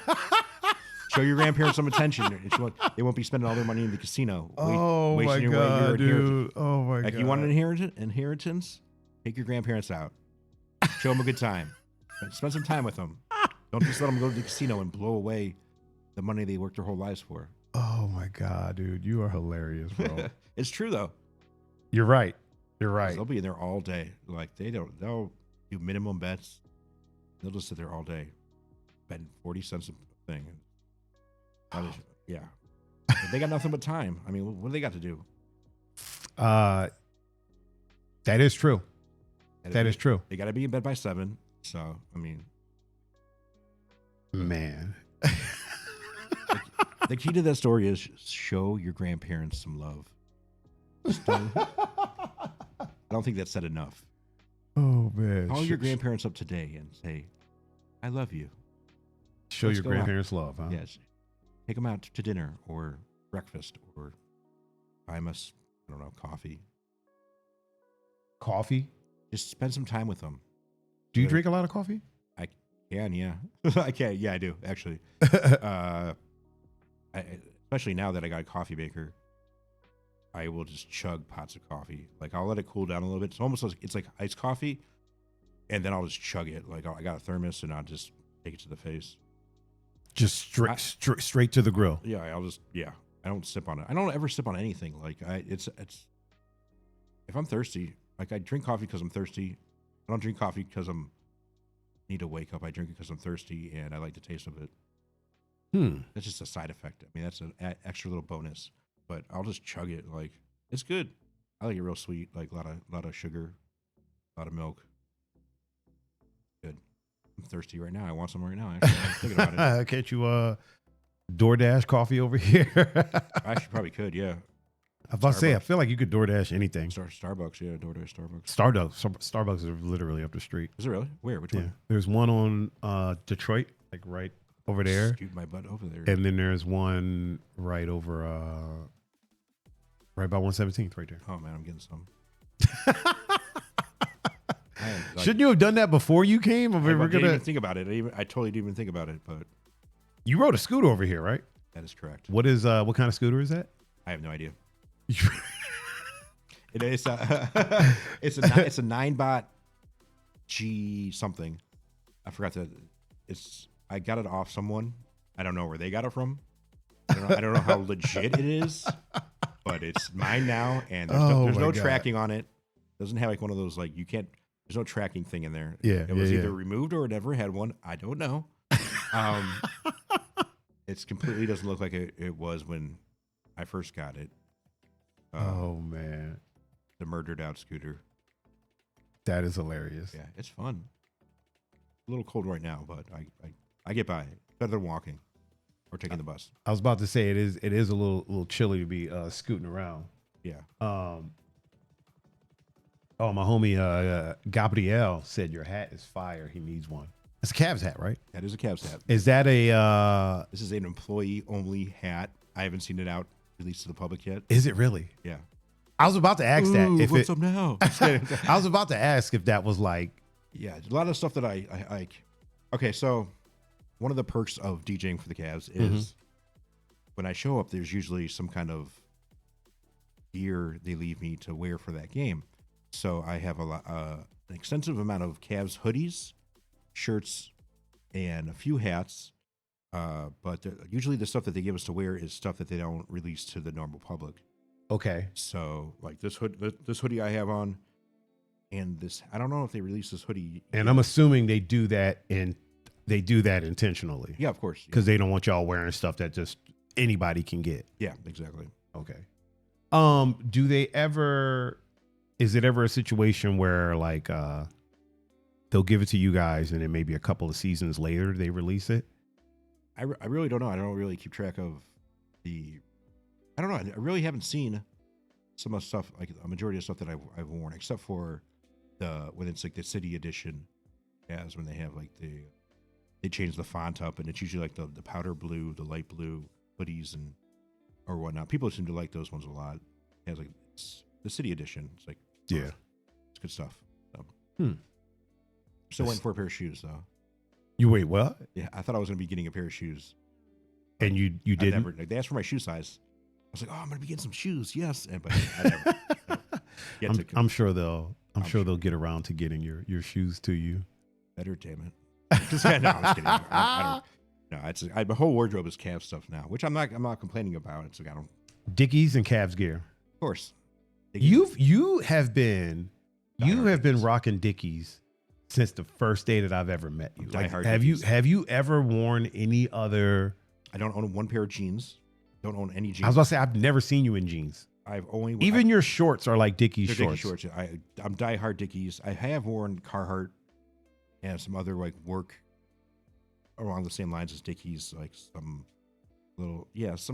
show your grandparents some attention. And they won't be spending all their money in the casino. Oh my god, dude! Oh my god! Like, you want an inheritance? Take your grandparents out. Show them a good time. Spend some time with them. Don't just let them go to the casino and blow away the money they worked their whole lives for. Oh my god, dude! You are hilarious, bro. It's true though. You're right. You're right. They'll be in there all day. Like, they'll do minimum bets. They'll just sit there all day, betting 40 cents a thing. Yeah. They got nothing but time. I mean, what do they got to do? That is true. That is true. They got to be in bed by 7. So, I mean, man. The key to that story is show your grandparents some love. I don't think that's said enough. Oh man! Call your grandparents up today and say, "I love you." Show your grandparents love, huh? Yes. Take them out to dinner or breakfast or buy them I don't know, coffee. Coffee? Just spend some time with them. Do you drink a lot of coffee? I can, yeah. I can, yeah, I do actually. Especially now that I got a coffee maker. I will just chug pots of coffee. Like, I'll let it cool down a little bit. It's almost like, it's like iced coffee, and then I'll just chug it. Like, I got a thermos, and I'll just take it to the face. Just straight to the grill. Yeah, I don't sip on it. I don't ever sip on anything. Like, it's if I'm thirsty, like, I drink coffee because I'm thirsty. I don't drink coffee because need to wake up. I drink it because I'm thirsty, and I like the taste of it. That's just a side effect. I mean, that's an extra little bonus. But I'll just chug it. Like, it's good. I like it real sweet. Like, a lot of sugar, a lot of milk. Good. I'm thirsty right now. I want some right now. Actually, I'm thinking about it. Can't you DoorDash coffee over here? I actually probably could. Yeah. I was about to say, I feel like you could DoorDash anything. Starbucks, yeah. DoorDash Starbucks. Starbucks is literally up the street. Is it really? Where? Which one? There's one on Detroit, like right over there. Scoot my butt over there. And then there's one right over right by 117th right there. Oh man, I'm getting some. Shouldn't you have done that before you came? I didn't even think about it. I totally didn't even think about it, but you rode a scooter over here, right? That is correct. What kind of scooter is that? I have no idea. It's a 9-bot G something. I forgot I got it off someone. I don't know where they got it from. I don't know how legit it is, but it's mine now, and there's no tracking on it. Doesn't have like one of those, like, there's no tracking thing in there. Yeah, it was either removed or it never had one. I don't know. It's completely doesn't look like it was when I first got it. Oh man, the murdered out scooter. That is hilarious. Yeah, it's fun. A little cold right now, but I get by. Better than walking or taking the bus. I was about to say it is a little chilly to be scooting around. Yeah. Oh, my homie Gabriel said your hat is fire. He needs one. It's a Cavs hat, right? That is a Cavs hat. Is that a? This is an employee-only hat. I haven't seen it out released to the public yet. Is it really? Yeah. I was about to ask that. What's up now? I was about to ask if that was like. Yeah, a lot of stuff that I like. Okay, so one of the perks of DJing for the Cavs is when I show up, there's usually some kind of gear they leave me to wear for that game. So I have an extensive amount of Cavs hoodies, shirts, and a few hats. But usually the stuff that they give us to wear is stuff that they don't release to the normal public. Okay. So like this hoodie I have on, and this, I don't know if they released this hoodie. And I'm assuming they do that intentionally. Yeah, of course. Because they don't want y'all wearing stuff that just anybody can get. Yeah, exactly. Okay. Is it ever a situation where like they'll give it to you guys and then maybe a couple of seasons later they release it? I really don't know. I don't really keep track of I don't know. I really haven't seen some of the stuff, like a majority of stuff that I've worn, except for when it's like the city edition, as when they have like the they change the font up, and it's usually like the powder blue, the light blue hoodies and or whatnot. People seem to like those ones a lot. It has like it's the city edition. It's like Yeah. it's good stuff. So. Hmm. Still waiting for a pair of shoes though. You wait, what? Yeah, I thought I was gonna be getting a pair of shoes. And you I didn't? never, like, they asked for my shoe size. I was like, oh, I'm gonna be getting some shoes, yes. But I never. I'm sure they'll get around to getting your shoes to you. Better, damn it. No, I'm just kidding. I don't. No, it's my whole wardrobe is Cavs stuff now, which I'm not complaining about. It's like I don't. Dickies and Cavs gear. Of course. You have been Dickies. rocking Dickies since the first day that I've ever met you. Like, Dickies. have you ever worn any other? I don't own one pair of jeans. Don't own any jeans. I was about to say I've never seen you in jeans. I've only even your shorts are like Dickies shorts. Dickies shorts. I'm diehard Dickies. I have worn Carhartt and some other like work along the same lines as Dickies, like some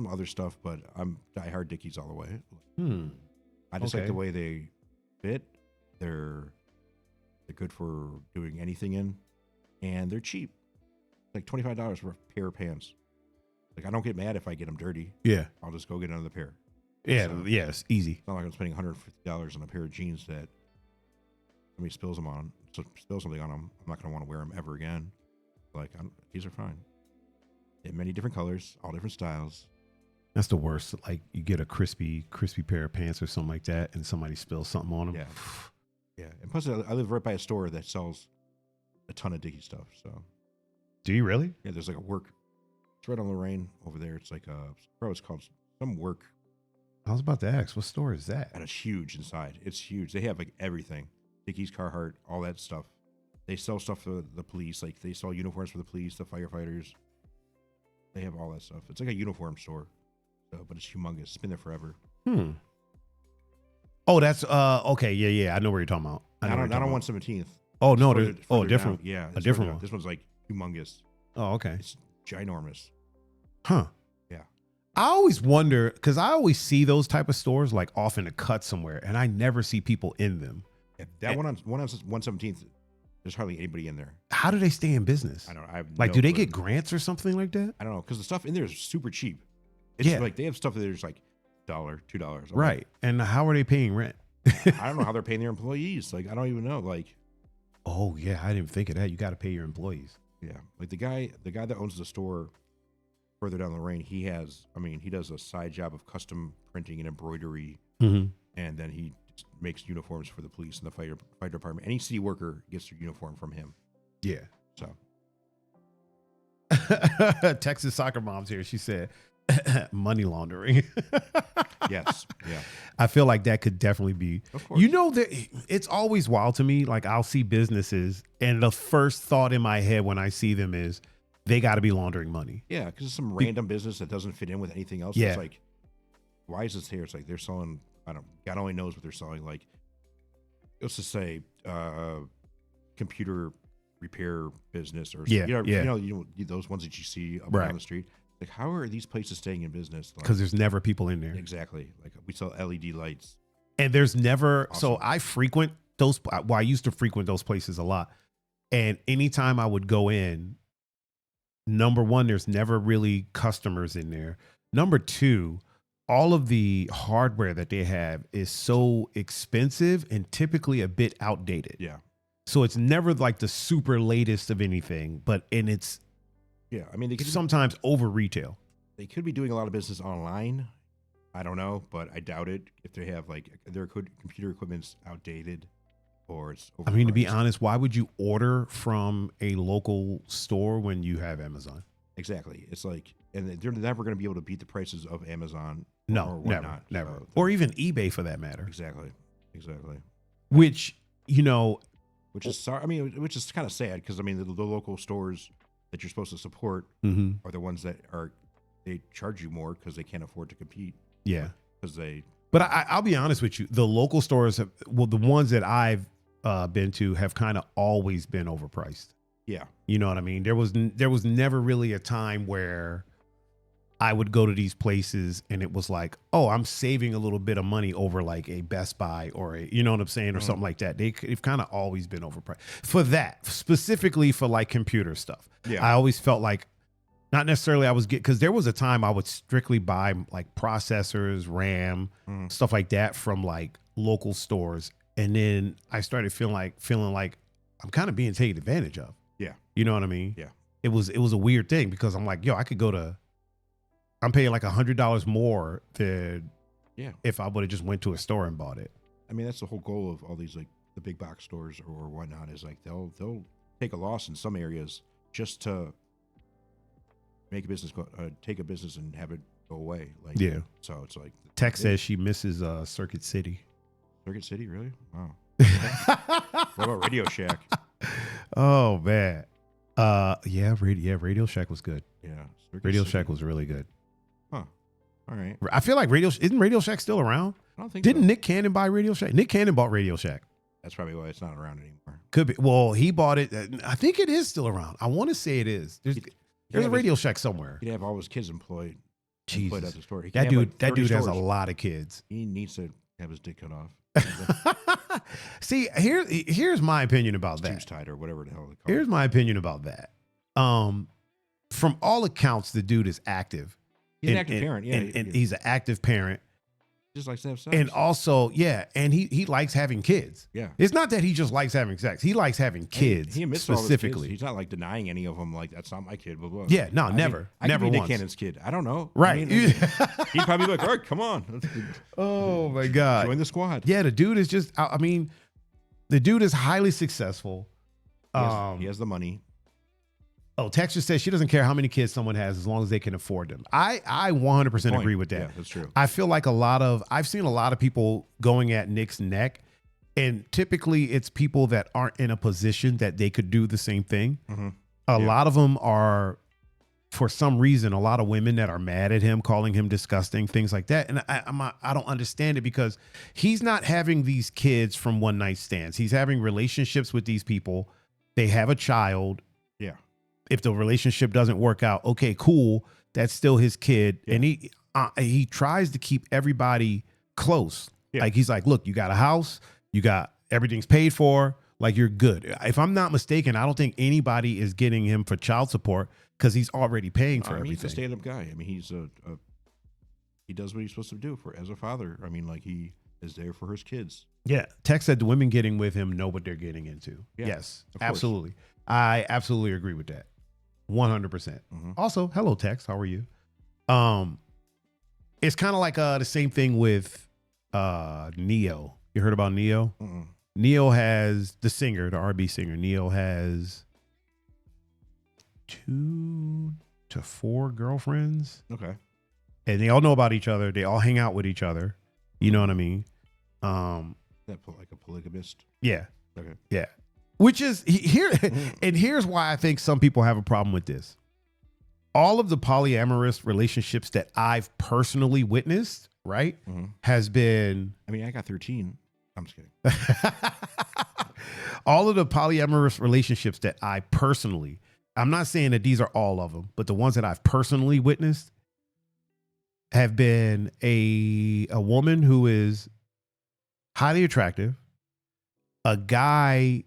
other stuff. But I'm diehard Dickies all the way. I just like the way they fit. They're good for doing anything in, and they're cheap. Like $25 for a pair of pants. Like I don't get mad if I get them dirty. Yeah, I'll just go get another pair. Yeah, yeah, it's easy. It's not like I'm spending $150 on a pair of jeans that somebody spills something on them. I'm not going to want to wear them ever again. Like these are fine. They have many different colors, all different styles. That's the worst. Like you get a crispy pair of pants or something like that, and somebody spills something on them. Yeah, yeah. And plus, I live right by a store that sells a ton of Dickies stuff. So, do you really? Yeah, there's like a work. It's right on Lorraine over there. It's like it's called some work. I was about to ask, what store is that? And it's huge inside. It's huge. They have like everything. Dickies, Carhartt, all that stuff. They sell stuff for the police. Like they sell uniforms for the police, the firefighters. They have all that stuff. It's like a uniform store. So, but it's humongous. It's been there forever. Oh, that's okay. Yeah. I know where you're talking about. Not on 117th. Oh no, Different. different. Yeah, a different one. This one's like humongous. Oh, okay. It's ginormous. Huh. Yeah. I always wonder, because I always see those type of stores like off in a cut somewhere, and I never see people in them. Yeah, that one on 117th, there's hardly anybody in there. How do they stay in business? I don't know. Like, do they get grants or something like that? I don't know, because the stuff in there is super cheap. It's like they have stuff that is like $1, $2. Right. And how are they paying rent? I don't know how they're paying their employees. Like, I don't even know. Like, oh yeah, I didn't think of that. You got to pay your employees. Yeah, like the guy that owns the store further down Lorraine, he does a side job of custom printing and embroidery, and then he makes uniforms for the police and the fire department. Any city worker gets their uniform from him. Yeah. So, Texas soccer mom's here. She said, money laundering. Yes. Yeah. I feel like that could definitely be. Of course. You know, that it's always wild to me. Like I'll see businesses, and the first thought in my head when I see them is they got to be laundering money. Yeah, because it's some random business that doesn't fit in with anything else. Yeah. It's like, why is this here? It's like they're selling. God only knows what they're selling. Like, let's just say, computer repair business or you know those ones that you see up right down the street. Like, how are these places staying in business? Because there's never people in there. Exactly. Like we sell LED lights, and there's never. Awesome. So I frequent those. Well, I used to frequent those places a lot, and anytime I would go in, number one, there's never really customers in there. Number two, all of the hardware that they have is so expensive and typically a bit outdated. Yeah. So it's never like the super latest of anything, it's. Yeah, I mean, they could sometimes over retail. They could be doing a lot of business online. I don't know, but I doubt it. If they have like their computer equipment's outdated, or it's overpriced. I mean, to be honest, why would you order from a local store when you have Amazon? Exactly. It's like, and they're never going to be able to beat the prices of Amazon. No, never, so, or even eBay for that matter. Exactly. Which is sorry. I mean, which is kind of sad because I mean the local stores that you're supposed to support are the ones that they charge you more because they can't afford to compete. Yeah. But I'll be honest with you. The local stores, the ones that I've been to have kind of always been overpriced. Yeah. You know what I mean? There was never really a time where I would go to these places and it was like, oh, I'm saving a little bit of money over like a Best Buy or a, you know what I'm saying, or something like that. They've kind of always been overpriced for that, specifically for like computer stuff. Yeah. I always felt like, not necessarily I was because there was a time I would strictly buy like processors, RAM, stuff like that from like local stores. And then I started feeling like I'm kind of being taken advantage of. Yeah. You know what I mean? Yeah. It was a weird thing because I'm like, yo, I'm paying like $100 more than if I would have just went to a store and bought it. I mean, that's the whole goal of all these like the big box stores or whatnot is like they'll take a loss in some areas just to make a business take a business and have it go away. Like so it's like Tech says she misses Circuit City. Circuit City, really? Wow. What about Radio Shack? Oh man. Radio Shack was good. Yeah. Radio Shack was really good. Huh. All right. I feel like isn't Radio Shack still around? I don't think Didn't so. Nick Cannon buy Radio Shack? Nick Cannon bought Radio Shack. That's probably why it's not around anymore. Could be. Well, he bought it. I think it is still around. I want to say it is. There's a Radio Shack somewhere. He'd have all his kids employed Jesus. at the store. That dude has a lot of kids. He needs to have his dick cut off. See, here's my opinion about that. Tubes tied or whatever the hell they call Here's my opinion about that. From all accounts, the dude is active. He's an active parent, yeah. And he's an active parent. Just likes to have sex. And also, and he likes having kids. Yeah. It's not that he just likes having sex. He likes having kids he admits specifically. All his kids. He's not like denying any of them. Like, that's not my kid. Blah, blah. Yeah, no, never. I never could be once. Nick Cannon's kid. I don't know. Right. I mean, he'd probably be like, all right, come on. Oh, my God. Join the squad. Yeah, the dude is just, I mean, the dude is highly successful. He has the money. Oh, Texas says she doesn't care how many kids someone has as long as they can afford them. I 100% agree with that. Yeah, that's true. I feel like I've seen a lot of people going at Nick's neck, and typically it's people that aren't in a position that they could do the same thing. Mm-hmm. A lot of them are, for some reason, a lot of women that are mad at him, calling him disgusting, things like that. And I don't understand it because he's not having these kids from one night stands. He's having relationships with these people. They have a child. Yeah. If the relationship doesn't work out, okay, cool. That's still his kid. Yeah. And he tries to keep everybody close. Yeah. Like he's like, look, you got a house, everything's paid for, like you're good. If I'm not mistaken, I don't think anybody is getting him for child support because he's already paying for everything. He's a stand-up guy. I mean, he does what he's supposed to do as a father. I mean, like he is there for his kids. Yeah. Tex said the women getting with him know what they're getting into. Yeah, yes, absolutely. I absolutely agree with that. 100%. Mm-hmm. Also, hello, Tex. How are you? It's kind of like the same thing with Neo. You heard about Neo? Mm-mm. Neo has the singer, the R&B singer. Neo has 2 to 4 girlfriends. Okay. And they all know about each other. They all hang out with each other. You know what I mean? That like a polygamist. Yeah. Okay. Yeah. Which is here, and here's why I think some people have a problem with this. All of the polyamorous relationships that I've personally witnessed, right, has been. I mean, I got 13. I'm just kidding. All of the polyamorous relationships that I'm not saying that these are all of them, but the ones that I've personally witnessed have been a woman who is highly attractive, a guy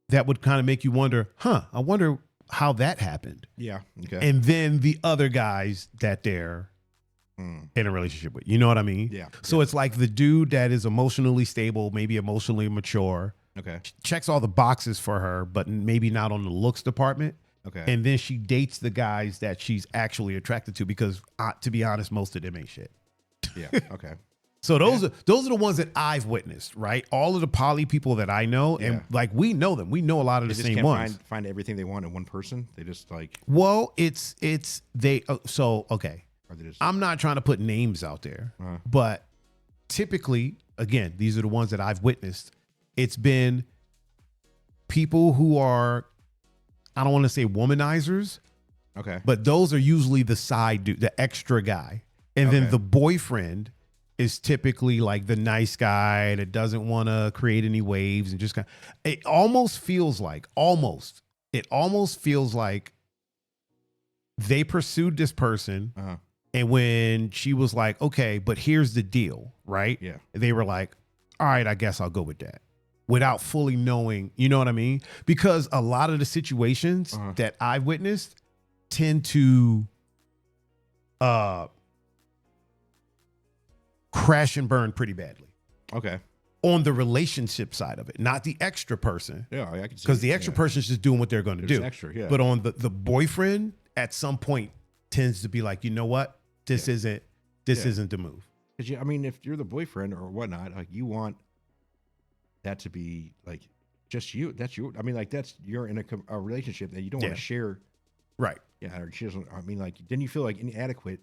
that would kind of make you wonder, I wonder how that happened. Yeah. Okay. And then the other guys that they're in a relationship with. You know what I mean? Yeah. So it's like the dude that is emotionally stable, maybe emotionally mature. Okay. Checks all the boxes for her, but maybe not on the looks department. Okay. And then she dates the guys that she's actually attracted to because, to be honest, most of them ain't shit. Yeah. Okay. So those are the ones that I've witnessed, right? All of the poly people that I know, and like we know them. We know a lot of the same ones. Find everything they want in one person. They just like. Well, so okay. I'm not trying to put names out there, but typically, again, these are the ones that I've witnessed. It's been people who are, I don't want to say womanizers, okay, but those are usually the side dude, the extra guy, and then the boyfriend is typically like the nice guy that doesn't want to create any waves and just kind of, it almost feels like they pursued this person. Uh-huh. And when she was like, okay, but here's the deal, right? Yeah. They were like, all right, I guess I'll go with that without fully knowing, you know what I mean? Because a lot of the situations that I've witnessed tend to crash and burn pretty badly. Okay. On the relationship side of it, not the extra person. Yeah, I can see. Because the extra person's just doing what they're going to do. Extra, yeah. But on the boyfriend, at some point, tends to be like, you know what? This isn't the move. Because I mean, if you're the boyfriend or whatnot, like you want that to be like just you. That's you. I mean, like you're in a relationship that you don't want to share. Right. Yeah. Or she doesn't. I mean, like, then you feel like inadequate.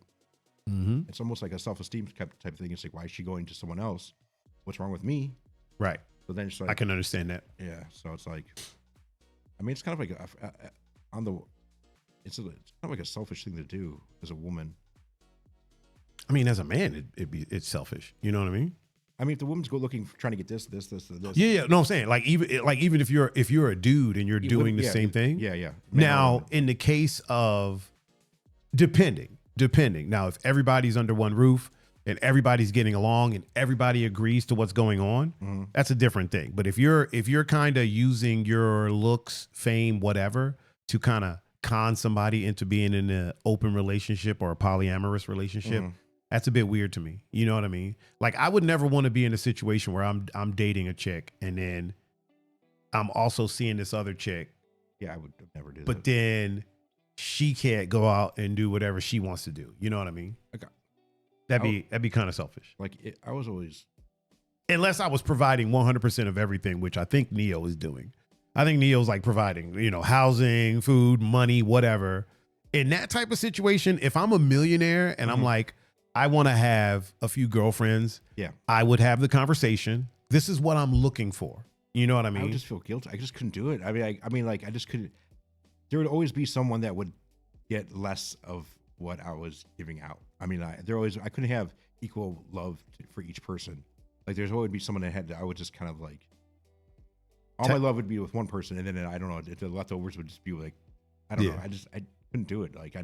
Mm-hmm. It's almost like a self-esteem type of thing. It's like, why is she going to someone else? What's wrong with me? Right. So then it's like, I can understand that. Yeah. So it's like, I mean, it's kind of like it's kind of like a selfish thing to do as a woman. I mean, as a man, it's selfish. You know what I mean? I mean, if the woman's trying to get this. Yeah. No, I'm saying like even if you're a dude and you're doing the same thing. Yeah. Now, in the case of depending. Now, if everybody's under one roof and everybody's getting along and everybody agrees to what's going on, that's a different thing. But if you're kind of using your looks, fame, whatever to kind of con somebody into being in an open relationship or a polyamorous relationship, that's a bit weird to me. You know what I mean? Like, I would never want to be in a situation where I'm dating a chick and then I'm also seeing this other chick. Yeah, I would never do that. But then she can't go out and do whatever she wants to do. You know what I mean? Okay. That'd be kind of selfish. Like, I was always, unless I was providing 100% of everything, which I think Neo is doing. I think Neo's like providing, housing, food, money, whatever. In that type of situation, if I'm a millionaire and I'm like, I want to have a few girlfriends. Yeah. I would have the conversation. This is what I'm looking for. You know what I mean? I would just feel guilty. I just couldn't do it. I mean, like, I just couldn't. There would always be someone that would get less of what I was giving out. I mean, I couldn't have equal love for each person. Like, there's always be someone that I would just kind of like, all my love would be with one person. And then I don't know, the leftovers would just be like, I don't know. I couldn't do it. Like,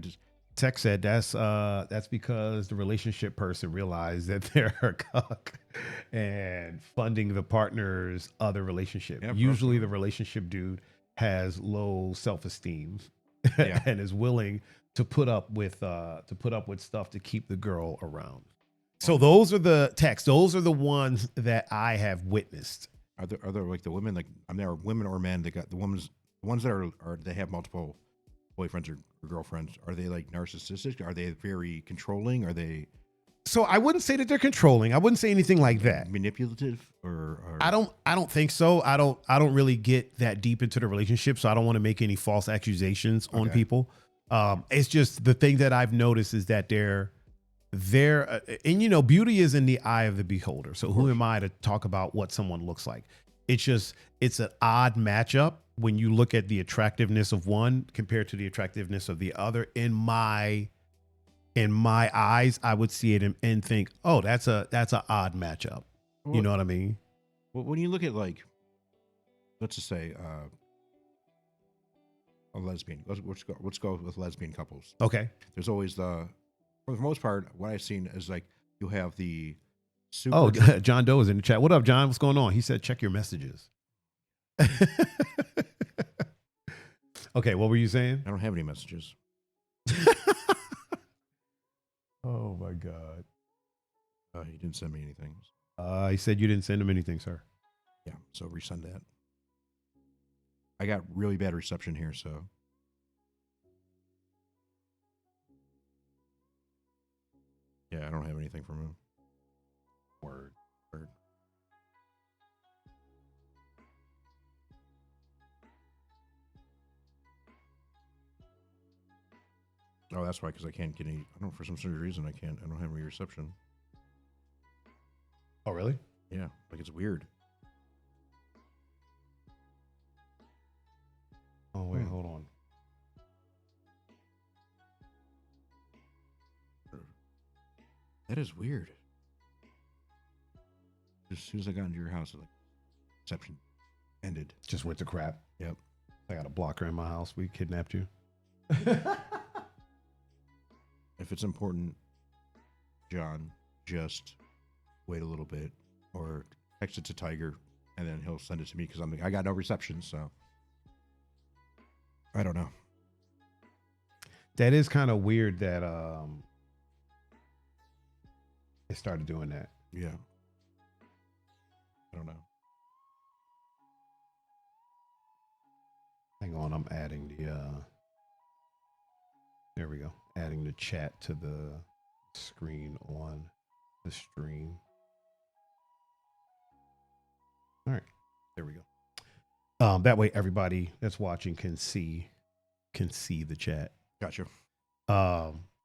Tech said that's because the relationship person realized that they're a cuck and funding the partner's other relationship. Yeah, usually the relationship dude has low self-esteem and is willing to put up with stuff to keep the girl around. So those are the texts. Those are the ones that I have witnessed. Are there like the women, like, I mean, are women or men that got the ones that are they have multiple boyfriends or girlfriends? Are they like narcissistic? Are they very controlling? Are they? So I wouldn't say that they're controlling. I wouldn't say anything like that. Manipulative or I don't think so. I don't really get that deep into the relationship, so I don't want to make any false accusations on people. It's just the thing that I've noticed is that they're and beauty is in the eye of the beholder. So who am I to talk about what someone looks like? It's an odd matchup when you look at the attractiveness of one compared to the attractiveness of the other. In my eyes, I would see it and think, oh, that's an odd matchup. You know what I mean? Well, when you look at, like, let's just say a lesbian. Let's go with lesbian couples. Okay. There's always for the most part, what I've seen is like you have the super. Oh, John Doe is in the chat. What up, John? What's going on? He said, check your messages. Okay, what were you saying? I don't have any messages. Oh my God. He didn't send me anything. He said you didn't send him anything, sir. Yeah, so resend that. I got really bad reception here, so. Yeah, I don't have anything from him. Word. Oh, that's why, because I can't get any. I don't, for some sort of reason, I don't have any reception. Oh, really? Yeah, like it's weird. Oh, wait, hold on. That is weird. As soon as I got into your house, like, reception ended. Just went to crap. Yep. I got a blocker in my house. We kidnapped you. if it's important, John, just wait a little bit or text it to Tiger and then he'll send it to me because I got no reception. So I don't know. That is kind of weird that they started doing that. Yeah. I don't know. Hang on, I'm adding the there we go. Adding the chat to the screen on the stream. All right. There we go. That way everybody that's watching can see the chat. Gotcha.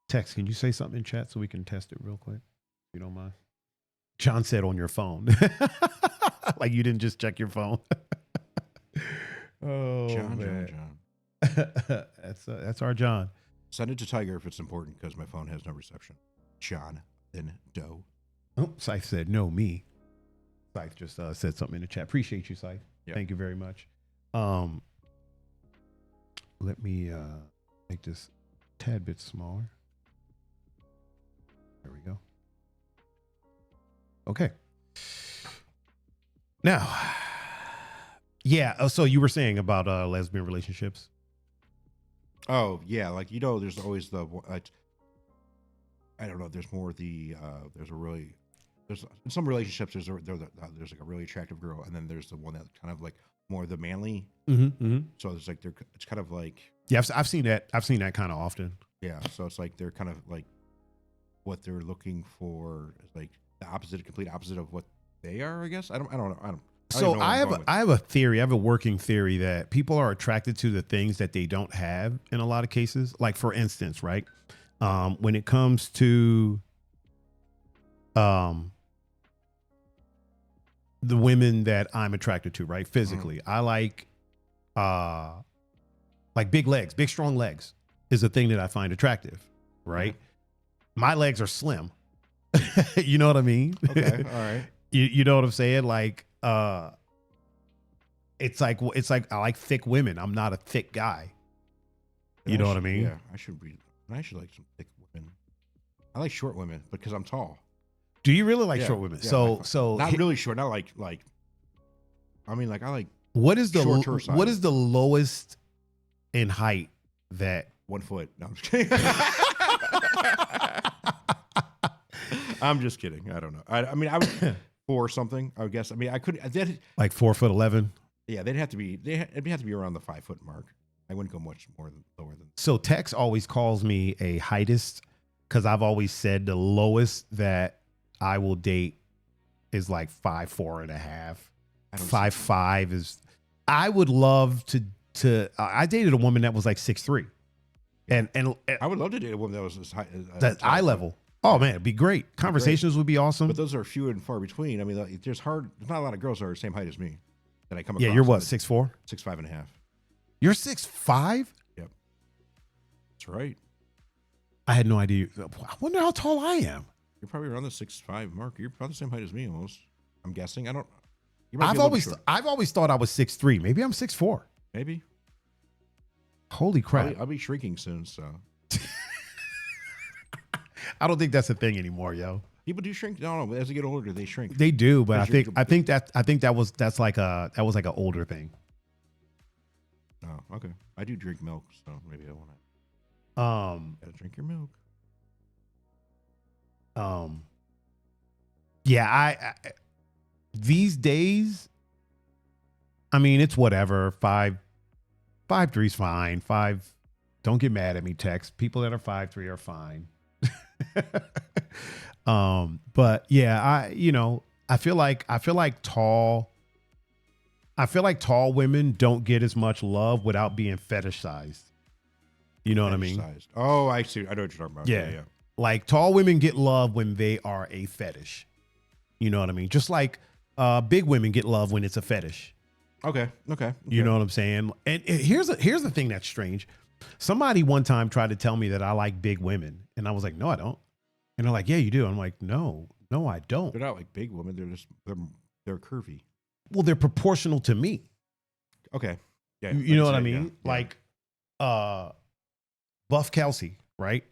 Tex, can you say something in chat so we can test it real quick? If you don't mind. John said on your phone. Like you didn't just check your phone. Oh, John. That's our John. Send it to Tiger if it's important because my phone has no reception. John, then Doe. Oh, Scythe said no, me. Scythe just said something in the chat. Appreciate you, Scythe. Yep. Thank you very much. Let me make this a tad bit smaller. There we go. Okay. Now, yeah. So you were saying about lesbian relationships. Oh yeah, like there's always the I don't know. There's more the there's in some relationships there's like a really attractive girl, and then there's the one that kind of like more the manly. So it's like it's kind of like I've seen that. I've seen that kind of often. Yeah, so it's like they're kind of like what they're looking for is like the complete opposite of what they are. I guess I don't know. So I have a theory. I have a working theory that people are attracted to the things that they don't have in a lot of cases. Like for instance, right? When it comes to the women that I'm attracted to, right? Physically, I like big legs, big strong legs is a thing that I find attractive, right? My legs are slim. You know what I mean? Okay, all right. You know what I'm saying? Like it's like I like thick women. I'm not a thick guy. You know what I mean? Yeah, I should like some thick women. I like short women because I'm tall. Do you really like short women? Yeah, So not really short. Not like. I mean, like I like. What is the lowest in height that 1 foot? No, I'm just kidding. I'm just kidding. I don't know. I mean, I would 4 something. I would guess. I mean, I could like 4'11". Yeah, it'd have to be around the 5 foot mark. I wouldn't go much more lower than. So Tex always calls me a heightist because I've always said the lowest that I will date is like 5'4.5". 5'5" is. I would love to. I dated a woman that was like 6'3", and I would love to date a woman that was as high that eye level. Oh man, it'd be great. Conversations would be awesome. But those are few and far between. I mean, there's not a lot of girls that are the same height as me that I come across. Yeah, you're what, 6'4"? 6'5.5". You're 6'5"? Yep. That's right. I had no idea. I wonder how tall I am. You're probably around the 6'5" mark. You're probably the same height as me almost. I'm guessing. I've always thought I was 6'3". Maybe I'm 6'4". Maybe. Holy crap. I'll be shrinking soon, so. I don't think that's a thing anymore, yo. People do shrink. No, as they get older, they shrink. They do, but I think that was like an older thing. Oh, okay. I do drink milk, so maybe I want to. Gotta drink your milk. Yeah, I these days, I mean, it's whatever. 5'3" fine. 5. Don't get mad at me, Tex. People that are 5'3" are fine. But yeah, I feel like tall women don't get as much love without being fetishized. You know what I mean? Oh, I see. I know what you're talking about. Yeah. Like tall women get love when they are a fetish. You know what I mean? Just like big women get love when it's a fetish. Okay. You know what I'm saying? And here's the thing that's strange. Somebody one time tried to tell me that I like big women, and I was like, no, I don't. And they're like, yeah, you do. I'm like, no, I don't. They're not like big women. They're curvy. Well, they're proportional to me. Okay. Yeah. You know what I mean? Yeah. Like, Buff Kelsey, right?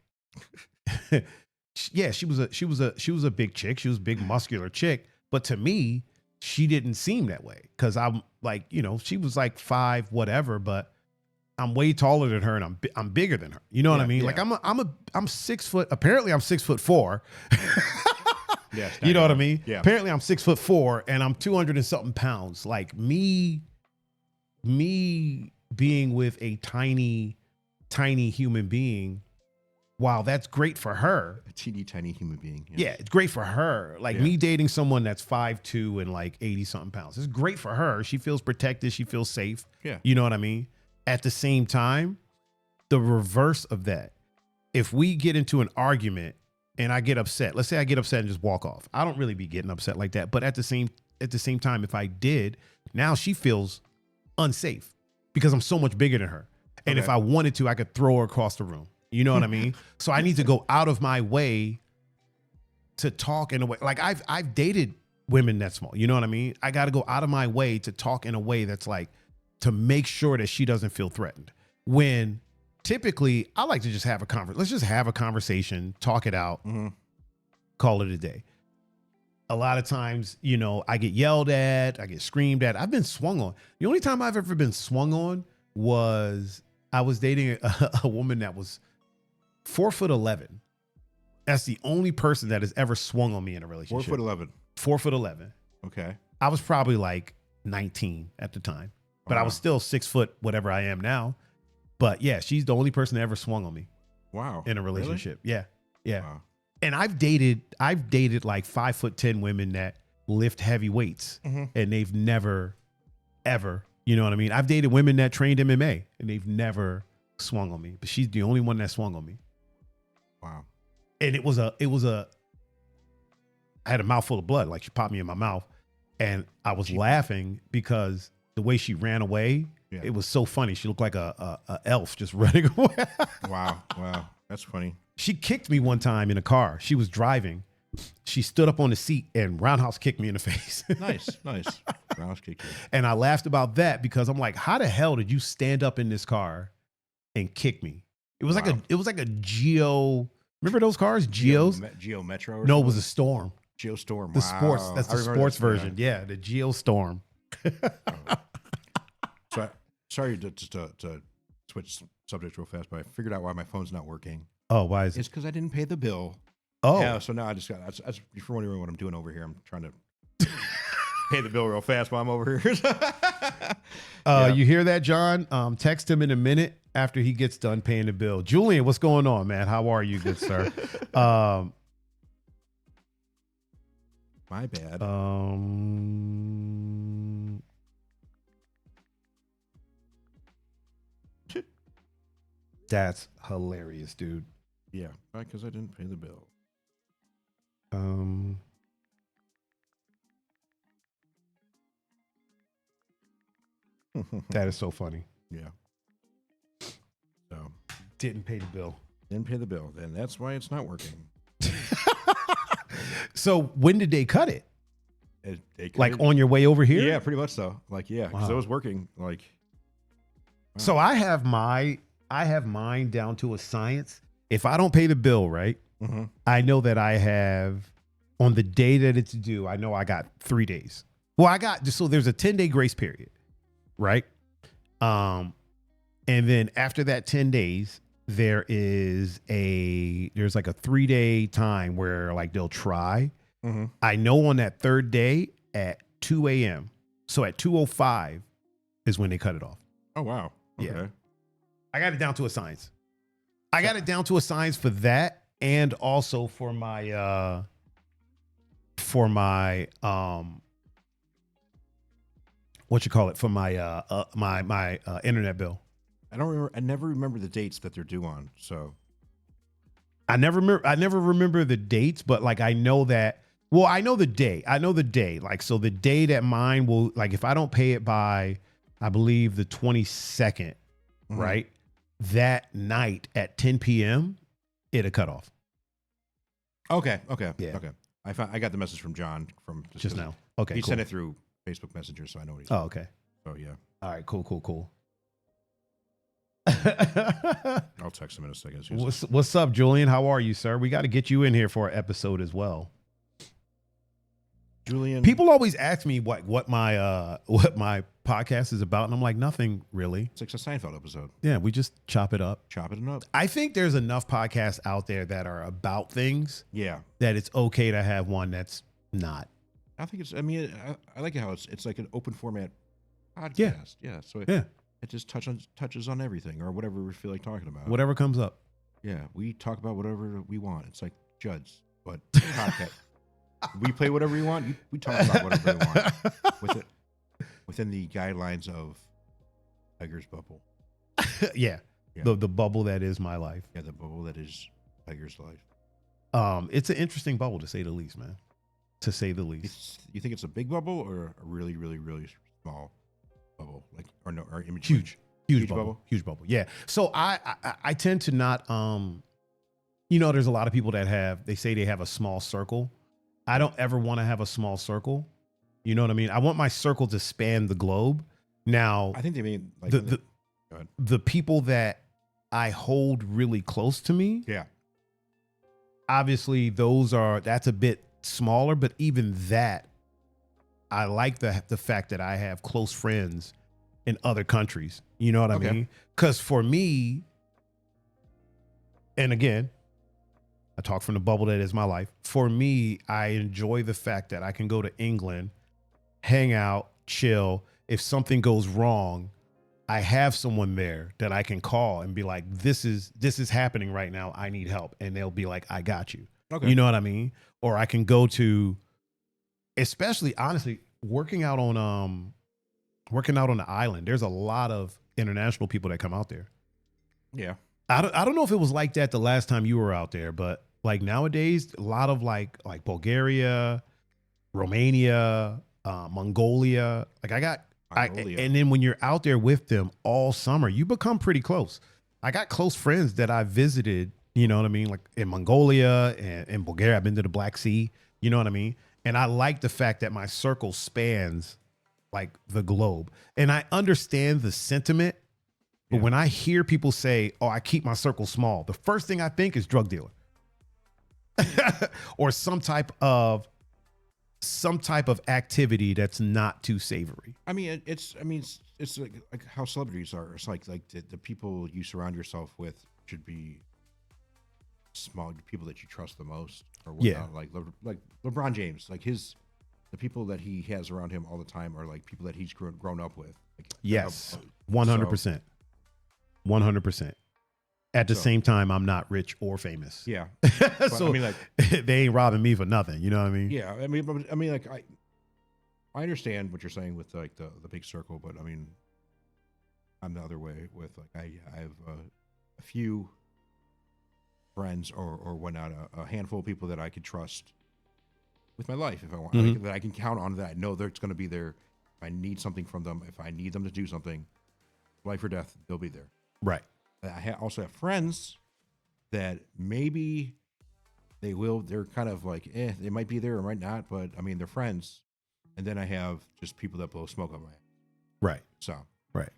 yeah, she was a big chick. She was a big muscular chick. But to me, she didn't seem that way because I'm like, she was like 5 whatever, but I'm way taller than her and I'm bigger than her. You know what I mean? Yeah. Like I'm 6 foot. Apparently, I'm 6'4". Yeah, You know what I mean? Yeah. Apparently, I'm 6'4" and I'm 200 and something pounds. Like me being with a tiny human being. Wow, that's great for her. A teeny tiny human being. Yes. Yeah, it's great for her. Like me dating someone that's 5'2" and like 80 something pounds. It's great for her. She feels protected. She feels safe. Yeah. You know what I mean? At the same time, the reverse of that, if we get into an argument and I get upset, let's say I get upset and just walk off. I don't really be getting upset like that. But at the same time, if I did, now she feels unsafe because I'm so much bigger than her. And if I wanted to, I could throw her across the room. You know what I mean? So I need to go out of my way to talk in a way. Like I've dated women that small. You know what I mean? I got to go out of my way to talk in a way that's like to make sure that she doesn't feel threatened. When typically I like to just have a conversation. Let's just have a conversation, talk it out, call it a day. A lot of times, I get yelled at, I get screamed at. I've been swung on. The only time I've ever been swung on was I was dating a woman that was 4'11". That's the only person that has ever swung on me in a relationship. 4'11". 4'11". Okay. I was probably like 19 at the time, but I was still 6 foot, whatever I am now. But yeah, she's the only person that ever swung on me. Wow. In a relationship. Really? Yeah. Yeah. Wow. And I've dated like 5'10" women that lift heavy weights and they've never, ever, you know what I mean? I've dated women that trained MMA and they've never swung on me, but she's the only one that swung on me. Wow. And I had a mouthful of blood. Like she popped me in my mouth and I was laughing because the way she ran away, it was so funny. She looked like a elf just running away. Wow. That's funny. She kicked me one time in a car. She was driving. She stood up on the seat and roundhouse kicked me in the face. Nice. Roundhouse kick you. And I laughed about that because I'm like, how the hell did you stand up in this car and kick me? It was like a Geo. Remember those cars? Geos? Geo Metro? No, it was a Storm. Geo Storm. The sports. That's the sports version. Yeah, the Geo Storm. So sorry to switch subjects real fast, but I figured out why my phone's not working. Oh, why is it? It's because I didn't pay the bill. Oh. Yeah, so now I just got, that's if you're wondering what I'm doing over here, I'm trying to pay the bill real fast while I'm over here. You hear that, John? Text him in a minute after he gets done paying the bill. Julian, what's going on, man? How are you, good sir? My bad. That's hilarious, dude. Yeah, because I didn't pay the bill. That is so funny. Yeah. So didn't pay the bill. Didn't pay the bill. And that's why it's not working. So when did they cut it? Like on your way over here? Yeah, pretty much so. Like, yeah, because it was working. Like, wow. So I have mine down to a science. If I don't pay the bill, right, I know that I have, on the day that it's due, I know I got 3 days. Well, so there's a 10-day grace period, right? And then after that 10 days, there's like a 3-day time where like they'll try. I know on that third day at 2 a.m. So at 2:05 is when they cut it off. Oh, wow. Okay. Yeah. I got it down to a science. I got it down to a science for that, and also for my what you call it, for my my internet bill. I never remember the dates that they're due on. So I never remember the dates, but like I know that. Well, I know the day. Like, so the day that mine will, like, if I don't pay it by, I believe the 22nd, right? That night at 10 p.m., it'll cut off. Okay. Yeah. Okay. I got the message from John from just now. Okay. He cool. sent it through Facebook Messenger, so I know what he's Oh, okay. So yeah. All right. Cool. I'll text him in a second. What's up, Julian? How are you, sir? We got to get you in here for an episode as well. Julian, people always ask me what my podcast is about, and I'm like, nothing really. It's like a Seinfeld episode. Yeah, we just chop it up. I think there's enough podcasts out there that are about things. Yeah, that it's okay to have one that's not. I think it's. I mean, I like it how it's like an open format podcast. Yeah. So it just touches on everything or whatever we feel like talking about. Whatever comes up. Yeah, we talk about whatever we want. It's like Judd's, but podcast. We play whatever we want. We talk about whatever we want within the guidelines of Thaiger's bubble. Yeah. The bubble that is my life. Yeah, the bubble that is Thaiger's life. It's an interesting bubble to say the least, man. To say the least. You think it's a big bubble or a really, really, really small bubble? Like or in between? Huge bubble. Huge bubble. Yeah. So I tend to not there's a lot of people that they say they have a small circle. I don't ever want to have a small circle. You know what I mean? I want my circle to span the globe. Now, I think they mean like the people that I hold really close to me. Yeah. Obviously, that's a bit smaller, but even that, I like the fact that I have close friends in other countries. You know what I mean? Because for me, and again, I talk from the bubble that is my life. For me, I enjoy the fact that I can go to England, hang out, chill. If something goes wrong, I have someone there that I can call and be like, this is happening right now. I need help. And they'll be like, I got you. Okay. You know what I mean? Or I can go to, especially honestly, working out on the island. There's a lot of international people that come out there. Yeah. I don't know if it was like that the last time you were out there, but like nowadays, a lot of like Bulgaria, Romania, Mongolia. Like and then when you're out there with them all summer, you become pretty close. I got close friends that I visited, you know what I mean? Like in Mongolia and in Bulgaria, I've been to the Black Sea, you know what I mean? And I like the fact that my circle spans like the globe. And I understand the sentiment. But when I hear people say, oh, I keep my circle small, the first thing I think is drug dealer or some type of activity that's not too savory. I mean, it's like how celebrities are. It's like the people you surround yourself with should be small, people that you trust the most or whatnot. Like LeBron James, like the people that he has around him all the time are like people that he's grown up with. Like, yes, 100%. 100%. At the same time, I'm not rich or famous. Yeah. So I mean, like, they ain't robbing me for nothing. You know what I mean? Yeah. I mean, like I understand what you're saying with like the big circle, but I mean, I'm the other way with like I have a few friends or whatnot, a handful of people that I could trust with my life if I want, like, that I can count on, that I know they're going to be there. If I need something from them, if I need them to do something, life or death, they'll be there. Right. I also have friends that maybe they're kind of like, they might be there or might not, but I mean, they're friends. And then I have just people that blow smoke on my head. Right. So. Right.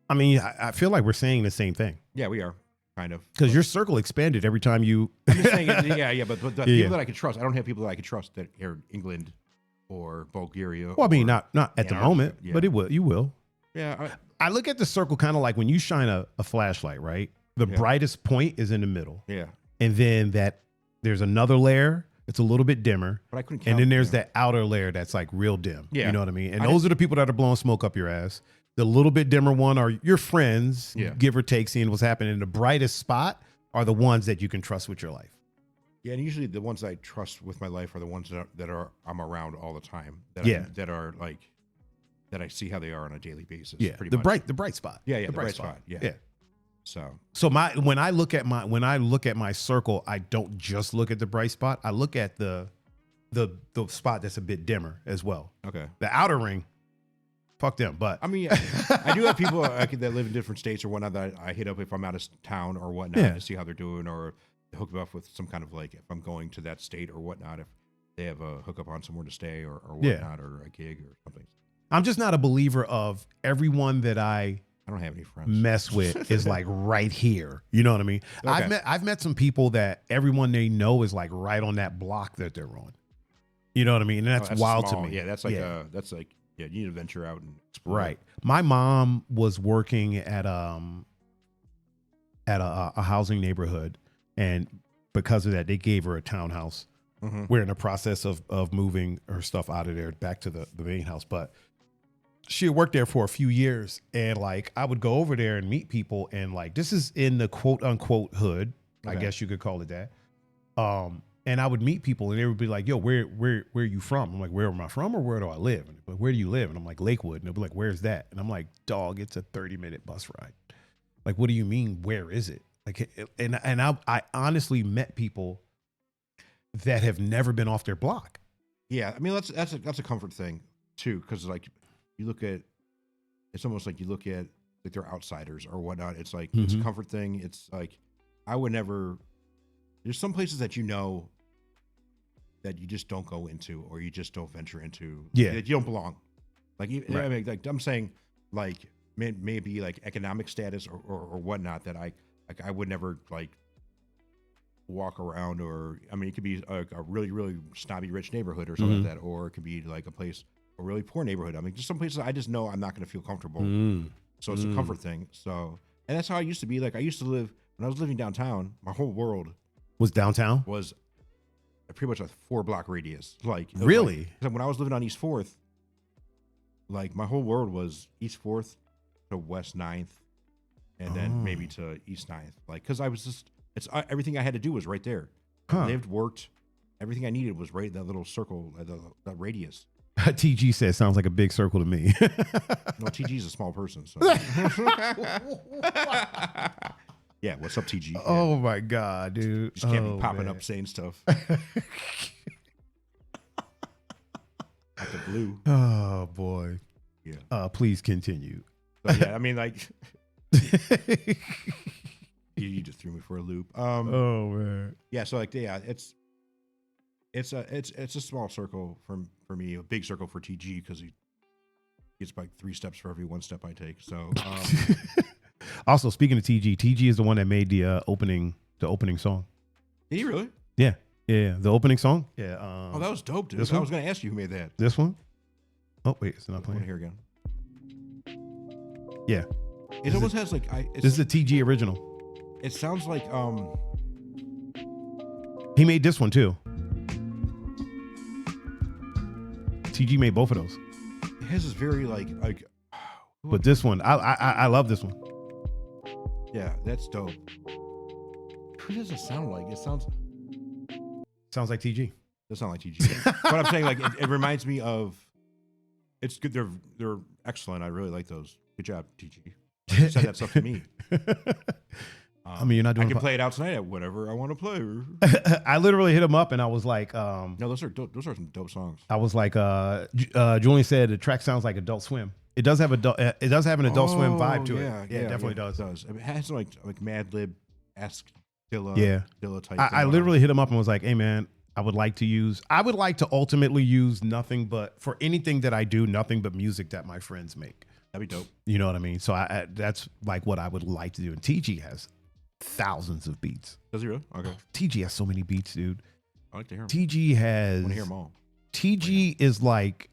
I mean, I feel like we're saying the same thing. Yeah, we are. Kind of. Because your circle expanded every time you. I'm just saying, yeah, but the people that I could trust, I don't have people that I could trust that are in England or Bulgaria. Well, I mean, not at the moment, but you will. Yeah. I look at the circle kind of like when you shine a flashlight, right? The brightest point is in the middle. Yeah. And then there's another layer. It's a little bit dimmer. But I couldn't count. And then there's that outer layer that's like real dim. Yeah. You know what I mean? And those are the people that are blowing smoke up your ass. The little bit dimmer one are your friends, give or take, seeing what's happening. And the brightest spot are the ones that you can trust with your life. Yeah, and usually the ones I trust with my life are the ones that I'm around all the time. That are like that I see how they are on a daily basis. Yeah, pretty the much. bright spot. Yeah, the bright spot. Yeah. So when I look at my circle, I don't just look at the bright spot. I look at the spot that's a bit dimmer as well. Okay. The outer ring, fuck them. But I mean, I do have people that live in different states or whatnot that I hit up if I'm out of town or whatnot to see how they're doing, or hook them up with some kind of like if I'm going to that state or whatnot, if they have a hookup on somewhere to stay or whatnot or a gig or something. I'm just not a believer of everyone that I I don't have any friends. mess with is like right here. You know what I mean? Okay. I've met some people that everyone they know is like right on that block that they're on. You know what I mean? And that's wild small. to me. Yeah, that's like you need to venture out and explore. Right. My mom was working at a housing neighborhood, and because of that, they gave her a townhouse. Mm-hmm. We're in the process of moving her stuff out of there back to the main house, but she had worked there for a few years, and like I would go over there and meet people, and like this is in the quote unquote hood, I guess you could call it that. And I would meet people, and they would be like, "Yo, where are you from?" I'm like, "Where am I from, or where do I live?" And they're like, "Where do you live?" And I'm like, "Lakewood." And they'll be like, "Where's that?" And I'm like, "Dog, it's a 30-minute bus ride." Like, what do you mean? Where is it? Like, and I honestly met people that have never been off their block. Yeah, I mean that's a comfort thing too, because like you look at, it's almost like you look at like they're outsiders or whatnot. It's like it's a comfort thing. It's like I would never. There's some places that you know that you just don't go into, or you just don't venture into. Yeah, that you don't belong. Like, right. I mean, like I'm saying, like maybe like economic status or whatnot that I would never like walk around, or I mean, it could be a really really snobby rich neighborhood or something like that, or it could be like a really poor neighborhood. I mean, just some places I just know I'm not going to feel comfortable. So it's a comfort thing. So, and that's how I used to be. Like I used to live when I was living downtown. My whole world was downtown. Was pretty much a 4-block radius. Like really, like, when I was living on East 4th, like my whole world was East 4th to West 9th, and then maybe to East 9th. Like because I was just everything I had to do was right there. I lived, worked, everything I needed was right in that little circle, that radius. TG says sounds like a big circle to me. No, TG is a small person. So. Yeah, what's up, TG? Yeah. Oh my God, dude! Just can't be popping up saying stuff. Like the blue. Oh boy. Yeah. Please continue. So, yeah, I mean, like, you just threw me for a loop. Oh man. Yeah. So like, yeah, it's a small circle for me, a big circle for TG because he gets like 3 steps for every 1 step I take. So. Also, speaking of TG is the one that made the opening song. Did he really? Yeah, the opening song. Yeah. Oh, that was dope, dude. I was going to ask you who made that. This one? Oh wait, it's not playing. Here again. Yeah. It almost has like this is a TG original. It sounds like he made this one too. TG made both of those. His is very like. But this one, I love this one. Yeah, that's dope. Who does it sound like? It sounds like TG. Does sound like TG. But I'm saying like it reminds me of. It's good. They're excellent. I really like those. Good job, TG. You said that stuff to me. I mean, you're not doing. I can play it out tonight at whatever I want to play. I literally hit him up and I was like, no, those are dope. Those are some dope songs. I was like, Julian said the track sounds like Adult Swim. It does have an Adult Swim vibe to it. Yeah, it definitely does. It does. It has like Mad Lib-esque Dilla. Yeah. Dilla type. I literally hit him up and was like, hey man, I would like to ultimately use nothing but for anything that I do, nothing but music that my friends make. That'd be dope. You know what I mean? So that's like what I would like to do. And TG has thousands of beats. Does he really? Okay. TG has so many beats, dude. I like to hear him. TG has. I want to hear them all. TG is like.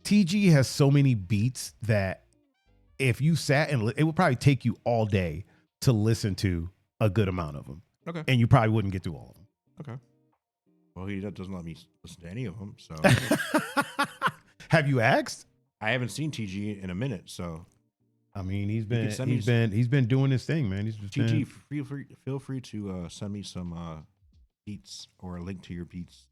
TG has so many beats that if you sat and it would probably take you all day to listen to a good amount of them. Okay. And you probably wouldn't get through all of them. Okay. Well, he doesn't let me listen to any of them. So. Have you asked? I haven't seen TG in a minute, so. I mean, he's been doing his thing, man. TG, feel free to send me some beats or a link to your beats.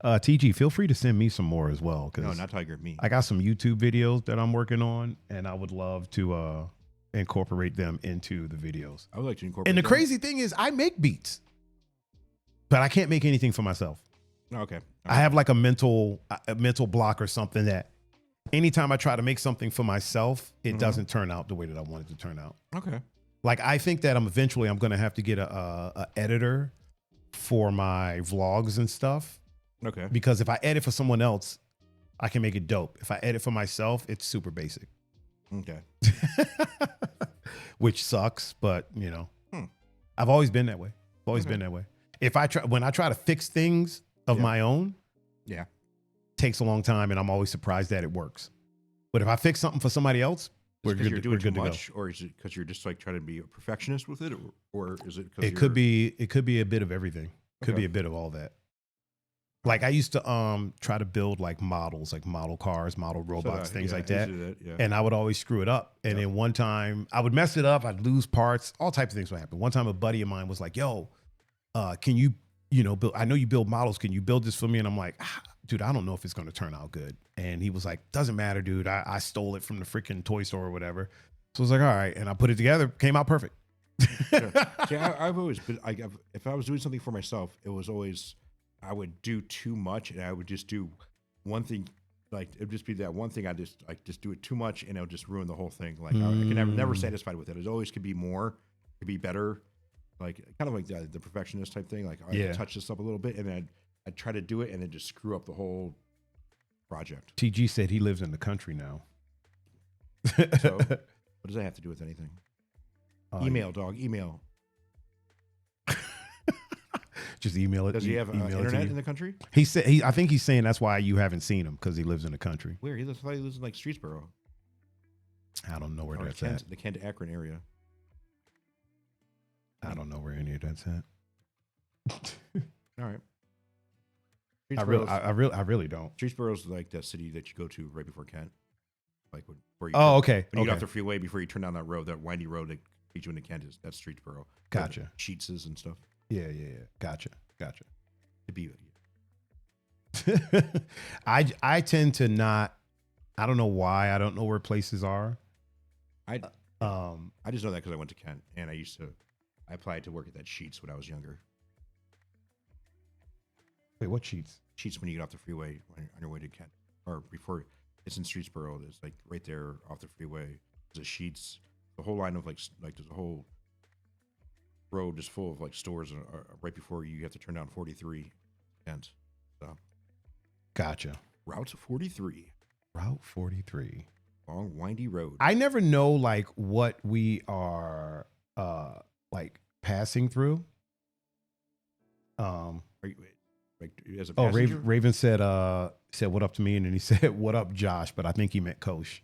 TG, feel free to send me some more as well. No, not Thaiger, me. I got some YouTube videos that I'm working on, and I would love to incorporate them into the videos. I would like to incorporate. And the them. crazy thing is, I make beats, but I can't make anything for myself. Okay. I have like a mental block or something that anytime I try to make something for myself, it doesn't turn out the way that I want it to turn out. Okay. Like I think that I'm going to have to get a editor for my vlogs and stuff. Okay. Because if I edit for someone else, I can make it dope. If I edit for myself, it's super basic. Okay. Which sucks, but Hmm. I've always been that way. Always Okay. been that way. When I try to fix things of Yeah. my own, Yeah. takes a long time, and I'm always surprised that it works. But if I fix something for somebody else, we're Because good. you're We're doing too good to go. much, or is it because you're just like trying to be a perfectionist with it, or is it because It could be a bit of everything. Could Okay. be a bit of all that. Like I used to try to build like models, like model cars, model robots, things like that. Yeah. And I would always screw it up. And then one time I would mess it up, I'd lose parts, all types of things would happen. One time a buddy of mine was like, yo, can you, build, I know you build models, can you build this for me? And I'm like, dude, I don't know if it's going to turn out good. And he was like, doesn't matter, dude. I stole it from the freaking toy store or whatever. So I was like, all right. And I put it together, came out perfect. Sure. See, I've always been, if I was doing something for myself, it was always, I would do too much, and I would just do one thing. Like it would just be that one thing. I just do it too much, and it would just ruin the whole thing. Like I can never satisfied with it. It always could be more, could be better. Like kind of like the perfectionist type thing. Like I touch this up a little bit, and then I'd try to do it, and then just screw up the whole project. TG said he lives in the country now. So what does that have to do with anything? Email, dog. Email. Just email it. Does he have internet in the country? He said I think he's saying that's why you haven't seen him, because he lives in the country. Where he lives in like Streetsboro. I don't know where that's at. The Kent Akron area. I don't know where any of that's at. All right. I really don't. Streetsboro's like that city that you go to right before Kent. Like where you okay. When you get off the freeway before you turn down that road, that windy road that leads you into Kent, that's Streetsboro. Gotcha. Sheetses and stuff. Yeah. Gotcha. To be with you. I tend to not. I don't know why. I don't know where places are. I just know that because I went to Kent, and I applied to work at that Sheets when I was younger. Wait, what Sheets? Sheets when you get off the freeway on your way to Kent, or before. It's in Streetsboro. It's like right there off the freeway. There's a Sheets. The whole line of like there's a whole road just full of like stores right before you have to turn down 43 Kent. So gotcha. Route 43. Route 43. Long windy road. I never know like what we are like passing through. Are you like as a passenger? Raven said what up to me, and then he said what up Josh, but I think he meant Kosh.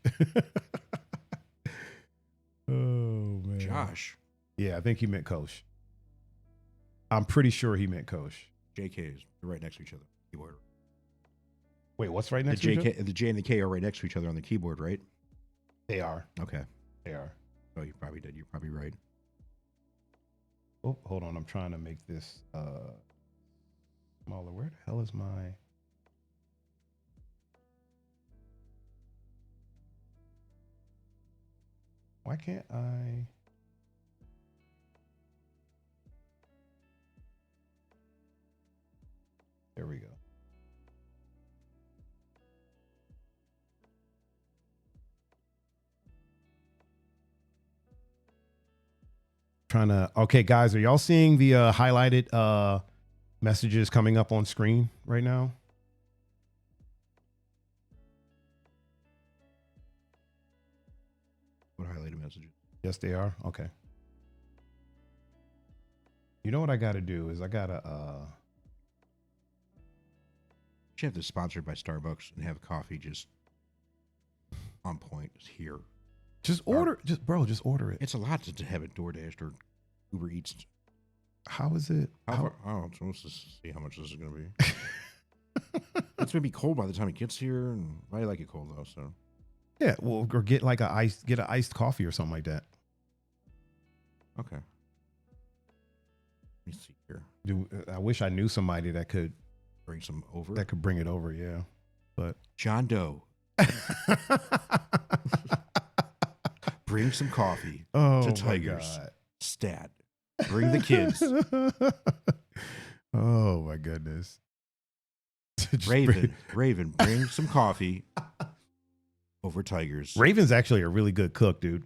Oh man. Josh. Yeah, I think he meant Kosh. I'm pretty sure he meant Kosh. JKs are right next to each other. Keyboard. Wait, what's right next to each other? The J and the K are right next to each other on the keyboard, right? They are. Okay. They are. Oh, you probably did. You're probably right. Oh, hold on. I'm trying to make this smaller. Where the hell is my... Why can't I... There we go. Okay, guys, are y'all seeing the highlighted messages coming up on screen right now? What highlighted messages? Yes, they are. Okay. You know what I got to do is I got to should have this sponsored by Starbucks and have coffee just on point here. Just order, just order it. It's a lot to have it DoorDashed or Uber Eats. How is it? I'm supposed to see how much this is going to be. It's going to be cold by the time it gets here, and I like it cold though. So yeah, well, or get like an iced coffee or something like that. Okay. Let me see here. I wish I knew somebody that could bring some over. That could bring it over, yeah. But John Doe. Bring some coffee to Tigers. Stat. Bring the kids. Oh my goodness. Raven, bring some coffee over Tigers. Raven's actually a really good cook, dude.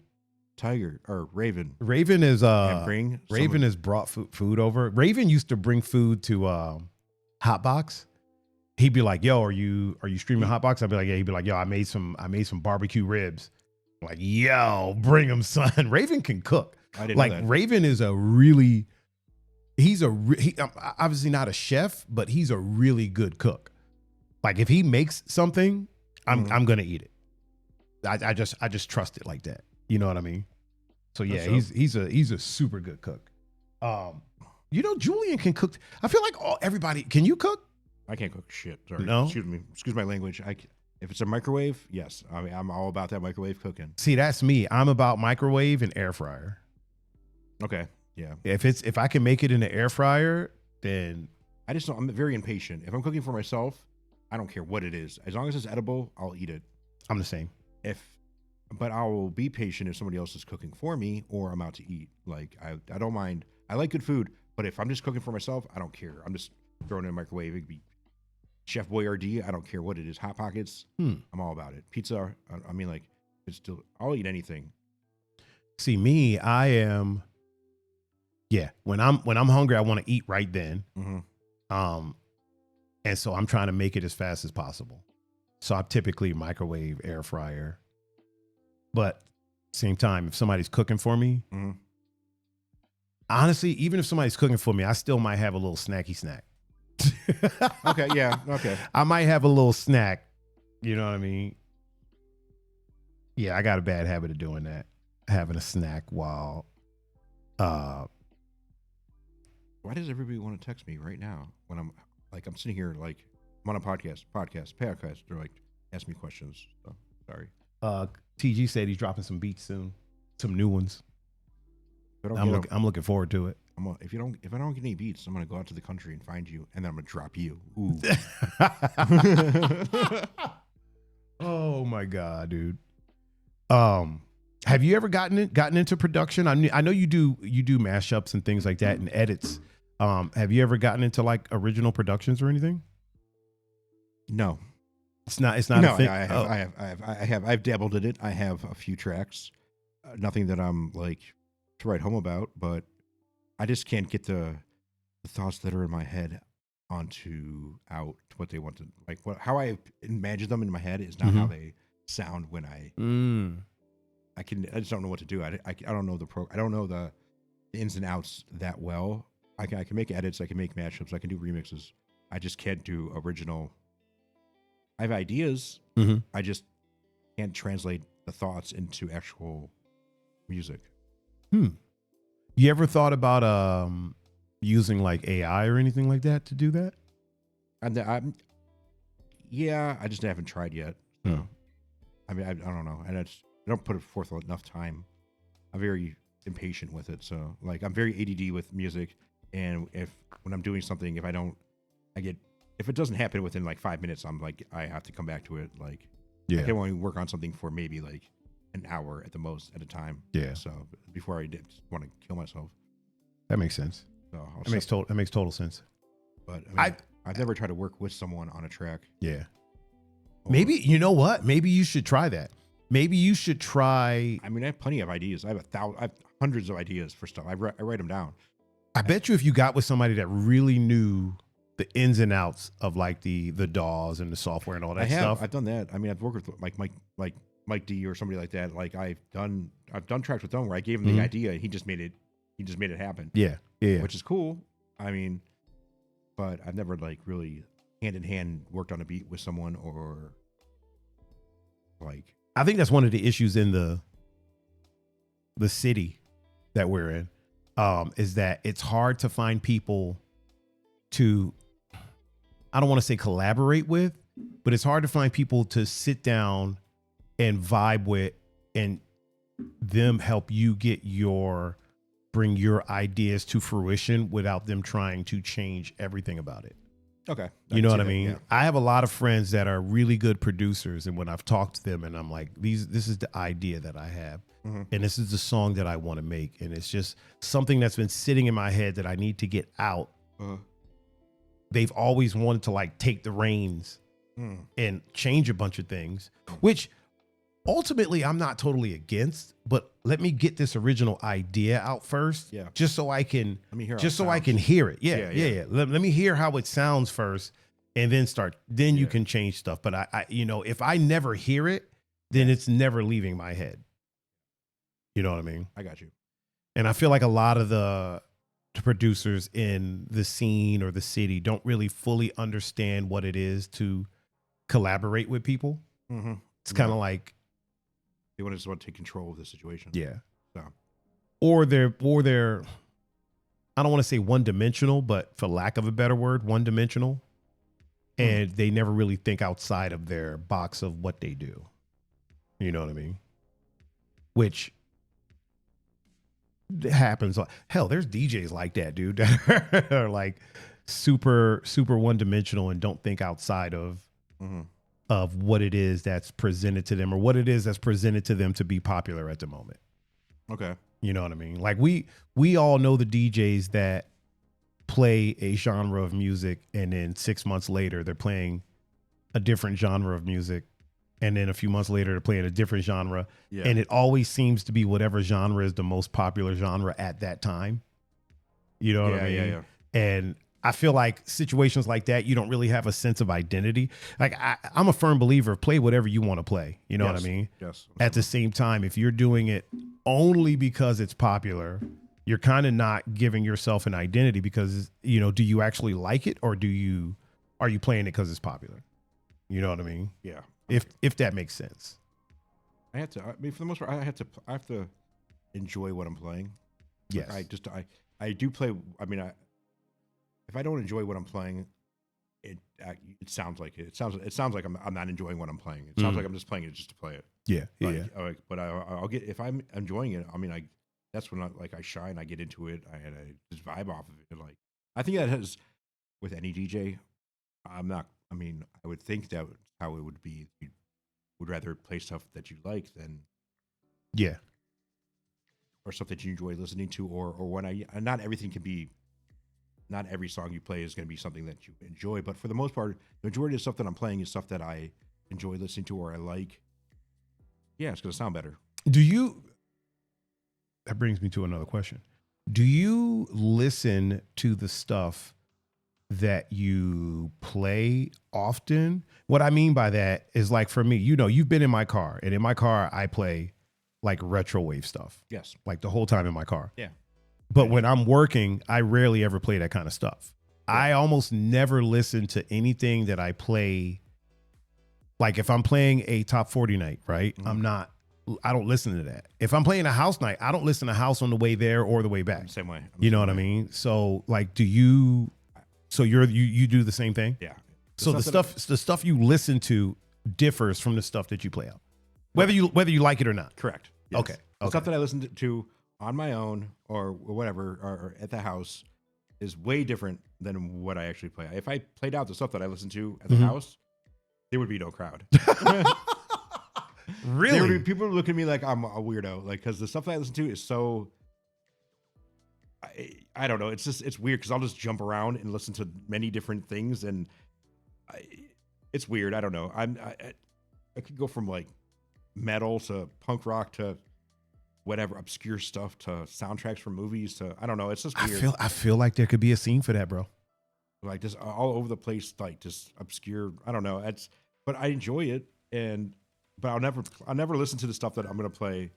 Raven. Raven is Raven has brought food over. Raven used to bring food to Hotbox. He'd be like, "Yo, are you streaming Hotbox?" I'd be like, "Yeah." He'd be like, "Yo, I made some barbecue ribs." Like, yo, bring him, son. Raven can cook. I didn't Like, know that. Raven is obviously not a chef, but he's a really good cook. Like, if he makes something, I'm gonna eat it. I just trust it like that. You know what I mean? So yeah, he's a super good cook. Julian can cook. I feel like everybody can. You cook? I can't cook shit. Sorry. No? Excuse my language. If it's a microwave, yes. I mean, I'm all about that microwave cooking. See, that's me. I'm about microwave and air fryer. Okay. Yeah. If I can make it in the air fryer, then I just don't. I'm very impatient. If I'm cooking for myself, I don't care what it is. As long as it's edible, I'll eat it. I'm the same. But I will be patient if somebody else is cooking for me or I'm out to eat. Like I don't mind. I like good food, but if I'm just cooking for myself, I don't care. I'm just throwing it in the microwave. It could be Chef Boyardee. I don't care what it is. Hot Pockets. I'm all about it. Pizza. I mean, like, it's still. I'll eat anything. See, me, I am. Yeah, when I'm hungry, I want to eat right then. Mm-hmm. And so I'm trying to make it as fast as possible. So I'm typically microwave, air fryer. But same time, if somebody's cooking for me, honestly, even if somebody's cooking for me, I still might have a little snacky snack. Okay, yeah, okay. I might have a little snack. You know what I mean? Yeah, I got a bad habit of doing that. Having a snack while Why does everybody want to text me right now when I'm sitting here like I'm on a podcast. They're like, ask me questions. So, sorry. TG said he's dropping some beats soon, some new ones. I'm looking forward to it. If I don't get any beats, I'm gonna go out to the country and find you, and then I'm gonna drop you. Ooh. Oh my god, dude. Have you ever gotten into production? I know you do mashups and things like that and edits. Have you ever gotten into like original productions or anything? No. It's not No, a thing. I have. I've dabbled in it. I have a few tracks. Nothing that I'm like to write home about, but I just can't get the thoughts that are in my head onto out to what they want to like. How I imagine them in my head is not how they sound when I just don't know what to do. I don't know I don't know the ins and outs that well. I can make edits. I can make mashups. I can do remixes. I just can't do original. I have ideas. I just can't translate the thoughts into actual music. You ever thought about using like AI or anything like that to do that? Yeah, I just haven't tried yet. So. I mean, I don't know, and I don't put it forth enough time. I'm very impatient with it, so like I'm very ADD with music, and when I'm doing something, if it doesn't happen within like 5 minutes, I'm like, I have to come back to it. Like, I can only work on something for maybe like an hour at the most at a time. Yeah. So before I want to kill myself. That makes sense. So that makes total sense. But I mean, I've never tried to work with someone on a track. Yeah. Maybe, you know what? Maybe you should try that. Maybe you should try. I mean, I have plenty of ideas. I have hundreds of ideas for stuff. I write them down. I bet you if you got with somebody that really knew the ins and outs of like the DAWs and the software and all that stuff. I've done that. I mean, I've worked with like Mike D or somebody like that. Like I've done tracks with them where I gave him the idea and he just made it happen. Yeah. Which is cool. I mean, but I've never like really hand in hand worked on a beat with someone or like. I think that's one of the issues in the city that we're in, is that it's hard to find people to, I don't want to say collaborate with, but it's hard to find people to sit down and vibe with and them help you bring your ideas to fruition without them trying to change everything about it. Okay. You know what I mean? Yeah. I have a lot of friends that are really good producers, and when I've talked to them and I'm like, this is the idea that I have, and this is the song that I want to make, and it's just something that's been sitting in my head that I need to get out. They've always wanted to like take the reins and change a bunch of things, which ultimately I'm not totally against, but let me get this original idea out first. Yeah. Just so I can I can hear it. Yeah. Let me hear how it sounds first and then you can change stuff. But I if I never hear it, then it's never leaving my head. You know what I mean? I got you. And I feel like a lot of the producers in the scene or the city don't really fully understand what it is to collaborate with people. Mm-hmm. It's kind of like they just want to take control of the situation. Yeah. So. Or they're I don't want to say one dimensional, but for lack of a better word, one dimensional. And they never really think outside of their box of what they do. You know what I mean? Which happens. Hell, there's DJs like that, dude, that are like super, super one dimensional and don't think outside of what it is that's presented to them or what it is that's presented to them to be popular at the moment. Okay. You know what I mean? Like we all know the DJs that play a genre of music and then 6 months later they're playing a different genre of music. And then a few months later they're playing a different genre. Yeah. And it always seems to be whatever genre is the most popular genre at that time. You know what I mean? Yeah. And I feel like situations like that, you don't really have a sense of identity. Like I'm a firm believer of play whatever you want to play. You know what I mean? Yes. At the same time, if you're doing it only because it's popular, you're kind of not giving yourself an identity because, you know, do you actually like it or are you playing it because it's popular? You know what I mean? Yeah. If that makes sense. For the most part, I have to enjoy what I'm playing. Yes. I do play. I mean, if I don't enjoy what I'm playing, it sounds like it. It sounds like I'm not enjoying what I'm playing. It sounds like I'm just playing it just to play it. Yeah. But I'll get, if I'm enjoying it, I mean, that's when I shine. I get into it. I just vibe off of it. Like I think that has with any DJ. I would think that how it would be. You would rather play stuff that you like than or stuff that you enjoy listening to, or when not everything can be. Not every song you play is going to be something that you enjoy, but for the most part, the majority of stuff that I'm playing is stuff that I enjoy listening to or I like. Yeah, it's going to sound better. That brings me to another question. Do you listen to the stuff that you play often? What I mean by that is like for me, you know, you've been in my car, and in my car, I play like retro wave stuff. Yes. Like the whole time in my car. Yeah. But when I'm working, I rarely ever play that kind of stuff. Yeah. I almost never listen to anything that I play. Like if I'm playing a top 40 night, right? I don't listen to that. If I'm playing a house night, I don't listen to house on the way there or the way back. Same way. You know what I mean? So like, you do the same thing? Yeah. So the stuff you listen to differs from the stuff that you play out, whether you like it or not. Correct. Yes. Okay. The stuff that I listen to on my own or whatever, or at the house is way different than what I actually play. If I played out the stuff that I listen to at the house, there would be no crowd. Really? People would look at me like I'm a weirdo, like, cause the stuff that I listen to is so, I don't know. It's weird. Cause I'll just jump around and listen to many different things. And it's weird. I don't know. I could go from like metal to punk rock to whatever obscure stuff to soundtracks from movies to, I don't know. It's just weird. I feel like there could be a scene for that, bro. Like just all over the place, like just obscure. I don't know. But I enjoy it, but I'll never listen to the stuff that I'm gonna play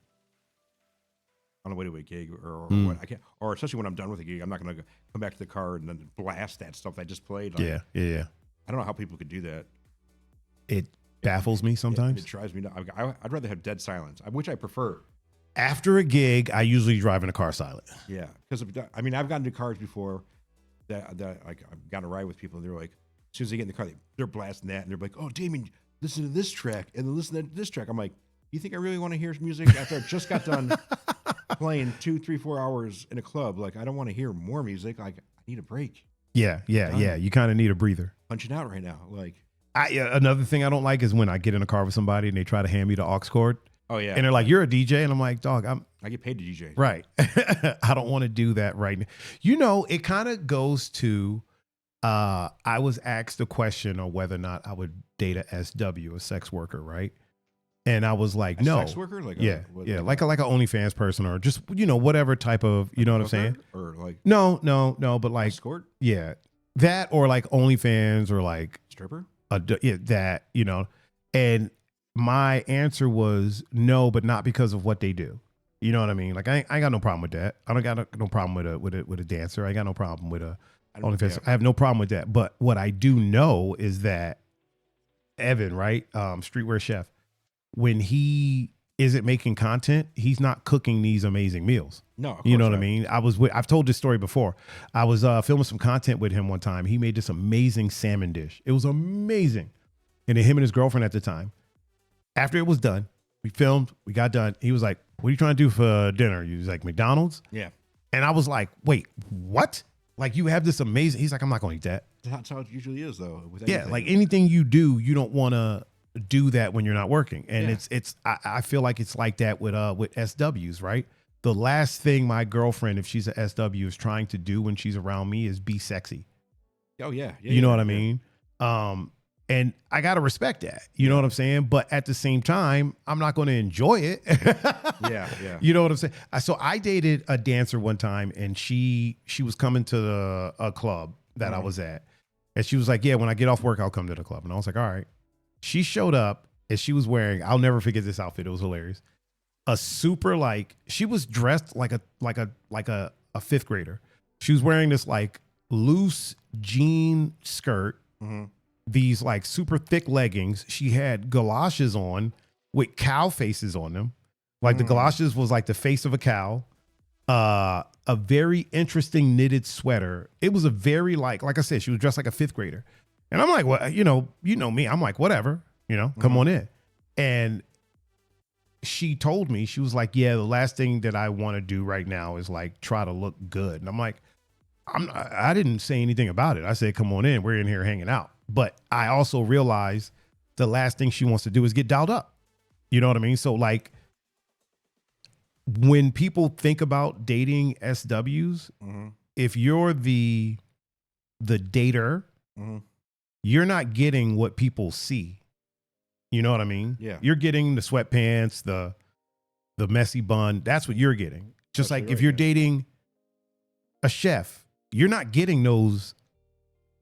on the way to a gig or what I can't, or especially when I'm done with a gig. I'm not gonna come back to the car and then blast that stuff I just played. Like, yeah. I don't know how people could do that. It baffles me sometimes. It drives me nuts. I'd rather have dead silence, which I prefer. After a gig, I usually drive in a car silent. Yeah, because I mean, I've gotten into cars before that like I've gotten a ride with people, and they're like, as soon as they get in the car, they're blasting that, and they're like, "Oh, Damien, listen to this track, and then listen to this track." I'm like, "You think I really want to hear music after I just got done playing 2, 3, 4 hours in a club? Like, I don't want to hear more music. Like, I need a break." Yeah. You kind of need a breather. Punching out right now, like. Another thing I don't like is when I get in a car with somebody and they try to hand me the aux cord. Oh yeah, and they're like, "You're a DJ," and I'm like, "Dog, I get paid to DJ." Right. I don't want to do that right now. You know, it kind of goes to. I was asked a question on whether or not I would date a SW, a sex worker, right? And I was like, no. Sex worker, like like an OnlyFans person, or just whatever type of, you know what I'm saying? Or like no, but like escort, that, or like OnlyFans, or like stripper, that, and my answer was no, but not because of what they do. You know what I mean? Like I ain't got no problem with that. I don't got no problem with a dancer. I got no problem with a OnlyFans. Yeah. I have no problem with that. But what I do know is that Evan, right, streetwear chef, when he isn't making content, he's not cooking these amazing meals. No, of You know course what I not. mean? I've told this story before. I was filming some content with him one time. He made this amazing salmon dish. It was amazing. And then him and his girlfriend at the time, after it was done, we filmed, we got done. He was like, "What are you trying to do for dinner?" He was like, "McDonald's?" Yeah. And I was like, "Wait, what? Like you have this amazing..." He's like, "I'm not going to eat that." That's how it usually is, though. With Yeah, anything. like anything you do, you don't want to do that when you're not working. And Yeah. I feel like it's like that with SWs, right? The last thing my girlfriend, if she's a SW, is trying to do when she's around me is be sexy. Oh yeah. You know what I mean? And I gotta respect that. You know what I'm saying? But at the same time, I'm not going to enjoy it. Yeah. You know what I'm saying? So I dated a dancer one time, and she was coming to a club that I was at, and she was like, "Yeah, when I get off work, I'll come to the club." And I was like, "All right." She showed up, and she was wearing, I'll never forget this outfit. It was hilarious. A super, like, she was dressed like a fifth grader. She was wearing this like loose jean skirt, these like super thick leggings. She had galoshes on with cow faces on them. Like the galoshes was like the face of a cow. A very interesting knitted sweater. It was a very like I said, she was dressed like a fifth grader. And I'm like, well, you know me. I'm like, whatever, come on in. And she told me, she was like, yeah, the last thing that I want to do right now is like try to look good. And I'm like, I didn't say anything about it. I said, come on in. We're in here hanging out. But I also realized the last thing she wants to do is get dialed up. You know what I mean? So like when people think about dating SWs, if you're the dater, you're not getting what people see. You know what I mean? Yeah. You're getting the sweatpants, the messy bun. That's what you're getting. Just like if you're dating a chef, you're not getting those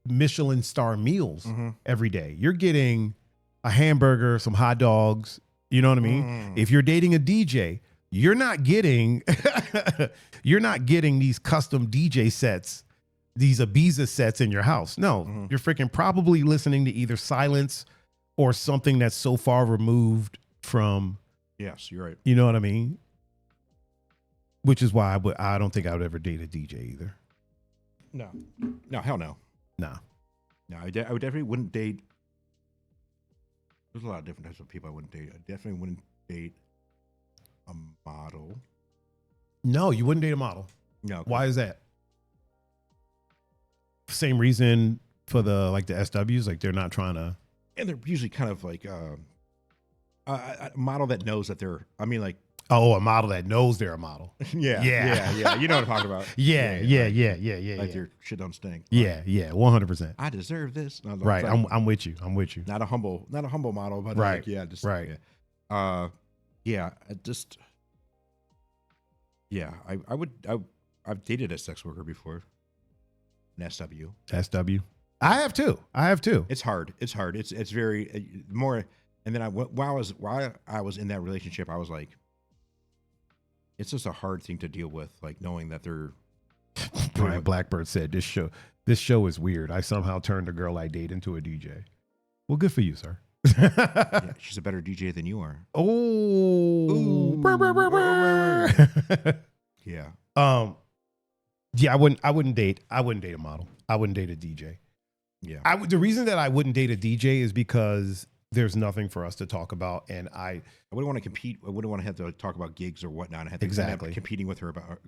Michelin star meals every day. You're getting a hamburger, some hot dogs. You know what I mean? If you're dating a DJ, you're not getting these custom DJ sets, these Ibiza sets in your house. No, you're freaking probably listening to either silence or something that's so far removed from. Yes, you're right. You know what I mean? Which is why I don't think I would ever date a DJ either. No, hell no. Nah. No, I would definitely wouldn't date. There's a lot of different types of people I wouldn't date. I definitely wouldn't date a model. No, you wouldn't date a model. No. Why is that? Same reason for the SWs, like they're not trying to. And they're usually kind of like a model that knows that they're. I mean, like. Oh, a model that knows they're a model. Yeah. You know what I'm talking about. Yeah. Like their shit don't stink. Yeah, 100%. I deserve this. No, Right, I'm with you. Not a humble model, but right, like, yeah, just right. Yeah, I've dated a sex worker before. An SW. SW. I have too. It's hard. It's very more. And then while I was in that relationship, I was like, it's just a hard thing to deal with, like knowing that they're. Brian Blackbird said this show is weird. I somehow turned a girl I date into a DJ. Well, good for you, sir. Yeah, she's a better DJ than you are. Oh. Yeah. Yeah, I wouldn't date a model. I wouldn't date a DJ. Yeah. The reason that I wouldn't date a DJ is because there's nothing for us to talk about, and I wouldn't want to compete. I wouldn't want to have to talk about gigs or whatnot. I have to exactly end up competing with her about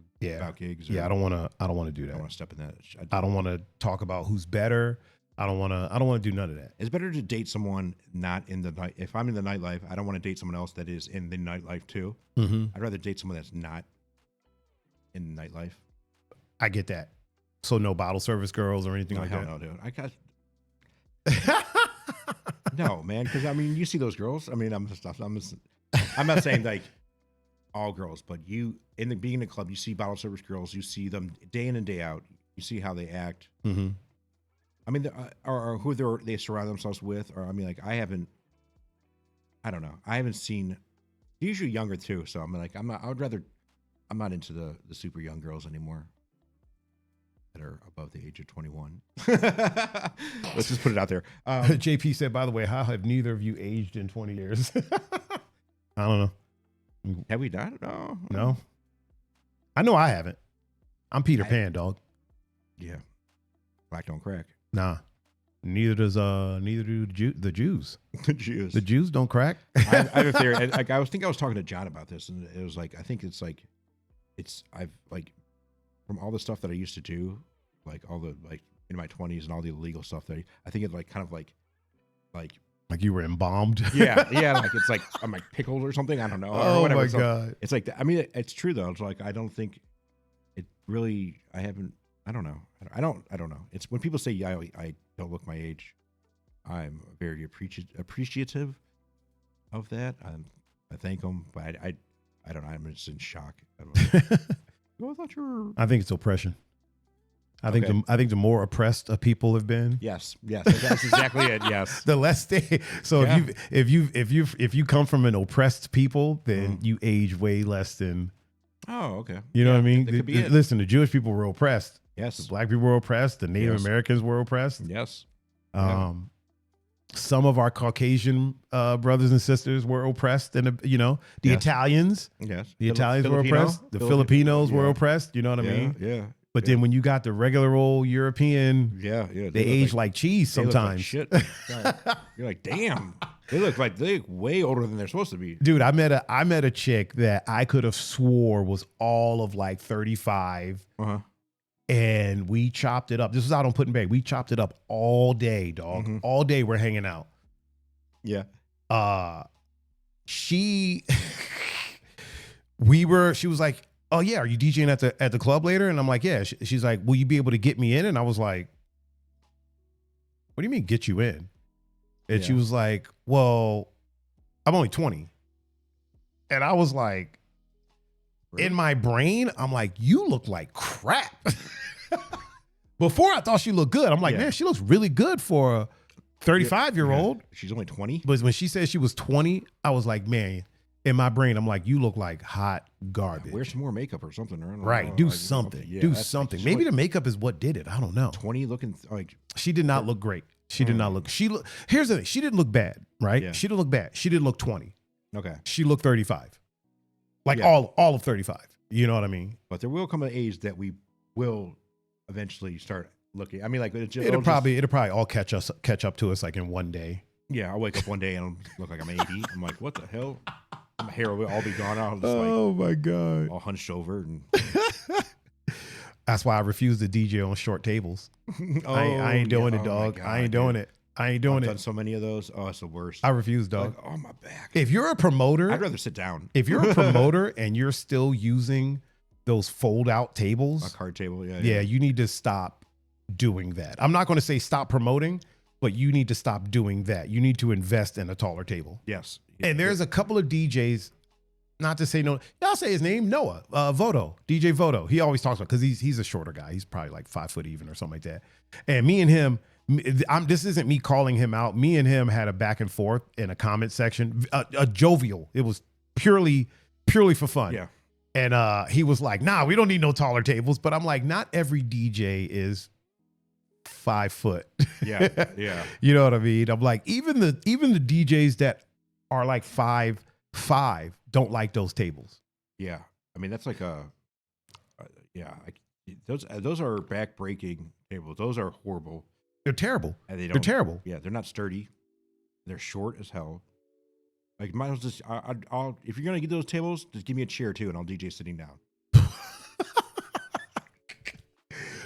gigs. I don't want to do that. I don't want to step in that. I don't want to talk about who's better. I don't want to do none of that. It's better to date someone not in the night. If I'm in the nightlife, I don't want to date someone else that is in the nightlife too. I'd rather date someone that's not in the nightlife. I get that. So no bottle service girls or anything like that. No, dude. I got. No, man, because I mean, you see those girls. I mean, I'm not saying like all girls, but you being in the club, you see bottle service girls. You see them day in and day out. You see how they act. I mean, or who they surround themselves with. Or I mean, like I don't know. I haven't seen. They're usually younger too, so I'm like, I would rather I'm not into the super young girls anymore that are above the age of 21. Let's just put it out there. JP said, by the way, how have neither of you aged in 20 years? I don't know. Have we not? No. No. I know I haven't. I'm Peter Pan, dog. Yeah. Black don't crack. Nah. Neither do the Jews. The Jews. The Jews don't crack. I have a theory. Like I was talking to John about this, and it was like I think I've like from all the stuff that I used to do, like all the like in my 20s and all the illegal stuff that I think it like kind of like you were embalmed. yeah, like it's like I'm like pickled or something. I don't know. Oh or whatever. my So God. it's like I mean it's true though. It's like I don't think it really. I don't know. I don't know. It's when people say I don't look my age. I'm very appreciative of that. I thank them, but I don't know. I'm just in shock. I thought you were. I think it's oppression. I think the more oppressed people have been. Yes, that's exactly it. Yes, the less they. So Yeah. if you come from an oppressed people, then you age way less than. Oh, okay. You know what I mean? That could be it. Listen, the Jewish people were oppressed. Yes. The black people were oppressed. The Native Yes. Americans were oppressed. Yes. Some of our Caucasian brothers and sisters were oppressed, and the Yes. Italians. Yes. The Italians were Filipino? oppressed. The Filipinos were Yeah. oppressed. You know what I mean? Yeah. But then when you got the regular old European, Yeah. they age like cheese they look like sometimes. shit. You're like, damn. They look way older than they're supposed to be. Dude, I met a chick that I could have swore was all of like 35. And we chopped it up. This was out on Put in Bay. We chopped it up all day, dog. All day we're hanging out. Yeah. She was like, "Oh yeah, are you DJing at the club later?" And I'm like, "Yeah." She's like, "Will you be able to get me in?" And I was like, "What do you mean get you in?" And she was like, "Well, I'm only 20." And I was like, in my brain, I'm like, "You look like crap." Before I thought she looked good. I'm like, man, she looks really good for a 35-year-old. She's only 20. But when she said she was 20, I was like, man, in my brain, I'm like, you look like hot garbage. Wear some more makeup or something. Right. Do something. Yeah, do something. Maybe the makeup is what did it. I don't know. 20 looking like. She did not look great. She did not look. Here's the thing. She didn't look bad, right? Yeah. She didn't look bad. She didn't look 20. Okay. She looked 35. Like all of 35. You know what I mean? But there will come an age that we will eventually start looking. I mean, like it'll probably all catch up to us like in one day. Yeah, I'll wake up one day and I'll look like I'm 80. I'm like, what the hell? My hair will all be gone out. Just my God. All hunched over. And that's why I refuse to DJ on short tables. I ain't doing it, dog. God, I ain't doing it. I ain't doing I've it. done so many of those. Oh, it's the worst. I refuse, dog. Like, oh, my back. If you're a promoter, I'd rather sit down. If you're a promoter and you're still using those fold-out tables, A card table, yeah, you need to stop doing that. I'm not going to say stop promoting, but you need to stop doing that. You need to invest in a taller table. Yes. And there's a couple of DJs, not to say no, I'll say his name, Noah, Voto, DJ Voto. He always talks about, because he's a shorter guy. He's probably like 5 foot even or something like that. And me and him, this isn't me calling him out. Me and him had a back and forth in a comment section, a jovial. It was purely for fun. Yeah. And he was like, nah, we don't need no taller tables. But I'm like, not every DJ is 5 foot. Yeah. Yeah. You know what I mean? I'm like, even the DJs that are like 5'5" don't like those tables. Yeah. I mean, that's like those are back breaking tables. Those are horrible. They're terrible. And They're terrible. Yeah, they're not sturdy. They're short as hell. Like, might as well just, I'll if you're gonna get those tables, just give me a chair too, and I'll DJ sitting down.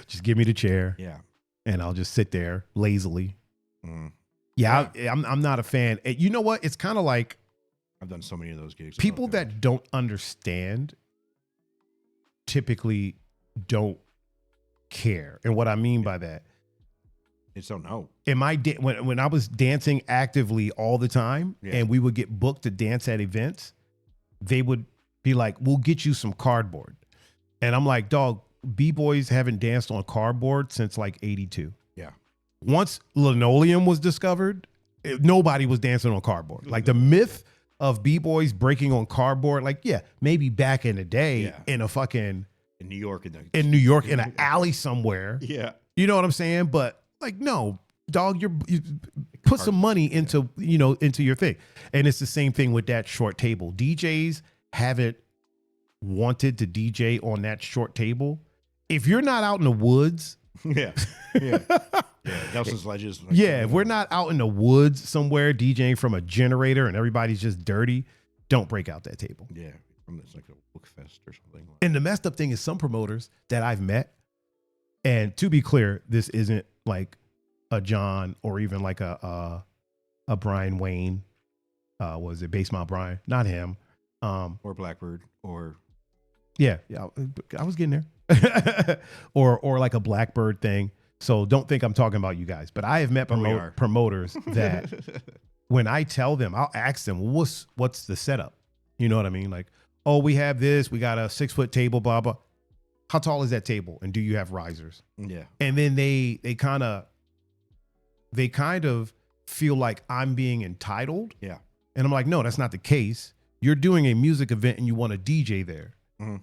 Just give me the chair. Yeah, and I'll just sit there lazily. Mm. Yeah, I'm not a fan. You know what? It's kind of like I've done so many of those gigs. People that don't understand typically don't care, and what I mean by that. They just don't know. When I was dancing actively all the time, and we would get booked to dance at events, they would be like, "We'll get you some cardboard," and I'm like, "Dog, B-boys haven't danced on cardboard since like '82." Yeah. Once linoleum was discovered, nobody was dancing on cardboard. Like the myth of b-boys breaking on cardboard. Like, yeah, maybe back in the day in a fucking in New York, in an alley somewhere. Yeah. You know what I'm saying? But like, no, dog, you put some money into, into your thing. And it's the same thing with that short table. DJs haven't wanted to DJ on that short table. If you're not out in the woods. Yeah. Nelson's Ledges. Like, if we're not out in the woods somewhere DJing from a generator and everybody's just dirty, don't break out that table. Yeah. From this, like a book fest or something. And the messed up thing is some promoters that I've met, and to be clear, this isn't like a John or even like a Brian Wayne. Was it Bass Mount Brian? Not him. Or Blackbird or. Yeah. I was getting there. or like a Blackbird thing. So don't think I'm talking about you guys, but I have met promoters that when I tell them, I'll ask them, what's the setup? You know what I mean? Like, oh, we have this, we got a 6-foot table, blah, blah. How tall is that table? And do you have risers? Yeah. And then they kind of feel like I'm being entitled. Yeah. And I'm like, no, that's not the case. You're doing a music event and you want to DJ there. Mm-hmm.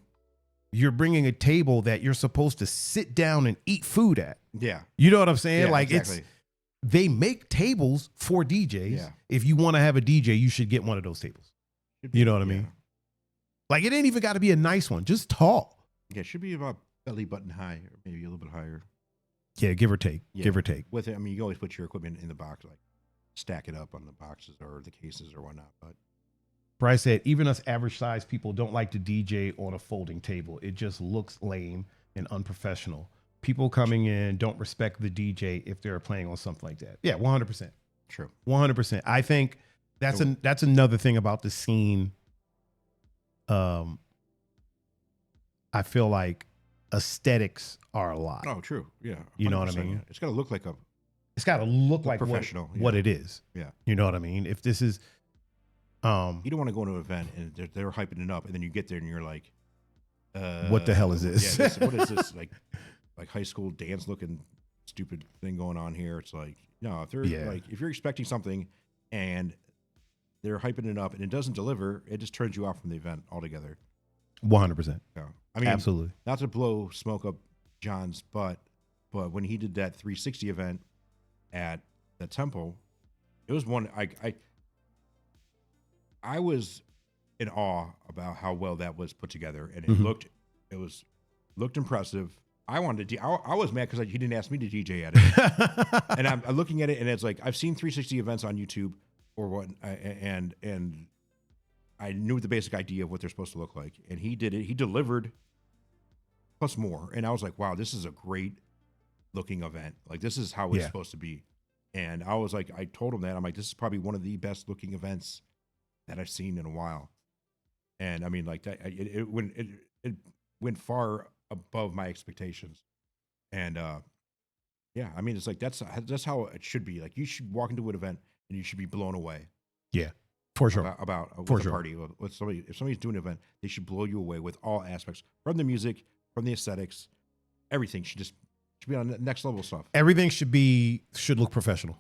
You're bringing a table that you're supposed to sit down and eat food at. Yeah. You know what I'm saying? Yeah, like exactly. They make tables for DJs. Yeah. If you want to have a DJ, you should get one of those tables. You know what I mean? Like, it ain't even got to be a nice one, just tall. Yeah, it should be about belly button high or maybe a little bit higher. Yeah, give or take. Yeah. Give or take. With it, I mean, you always put your equipment in the box, like stack it up on the boxes or the cases or whatnot. But Bryce said, even us average size people don't like to DJ on a folding table. It just looks lame and unprofessional. People coming in don't respect the DJ if they're playing on something like that. Yeah, 100%. True. 100%. I think that's another thing about the scene. I feel like aesthetics are a lot. Oh, true. Yeah. You know what I mean? Yeah. It's got to look like professional. What it is. Yeah. You know what I mean? If this is, you don't want to go to an event and they're hyping it up, and then you get there and you're like, what the hell is this? Yeah, what is this? Like high school dance looking stupid thing going on here? It's like, no, if they're if you're expecting something and they're hyping it up and it doesn't deliver, it just turns you off from the event altogether. 100%. Yeah. I mean, absolutely. Not to blow smoke up John's butt, but when he did that 360 event at the temple, it was one I was in awe about how well that was put together, and it looked impressive. I wanted to. I was mad because he didn't ask me to DJ at it, and I'm looking at it, and it's like I've seen 360 events on YouTube or what, and I knew the basic idea of what they're supposed to look like, and he did it. He delivered, plus more, and I was like, wow, this is a great looking event. Like, this is how it's supposed to be. And I was like, I told him that. I'm like, this is probably one of the best looking events that I've seen in a while. And I mean, like that, it went far above my expectations. And yeah, I mean, it's like that's how it should be. Like, you should walk into an event and you should be blown away. Yeah, for sure. About a party with somebody. If somebody's doing an event, they should blow you away with all aspects, from the music, from the aesthetics, everything should be on the next level stuff. Everything should look professional.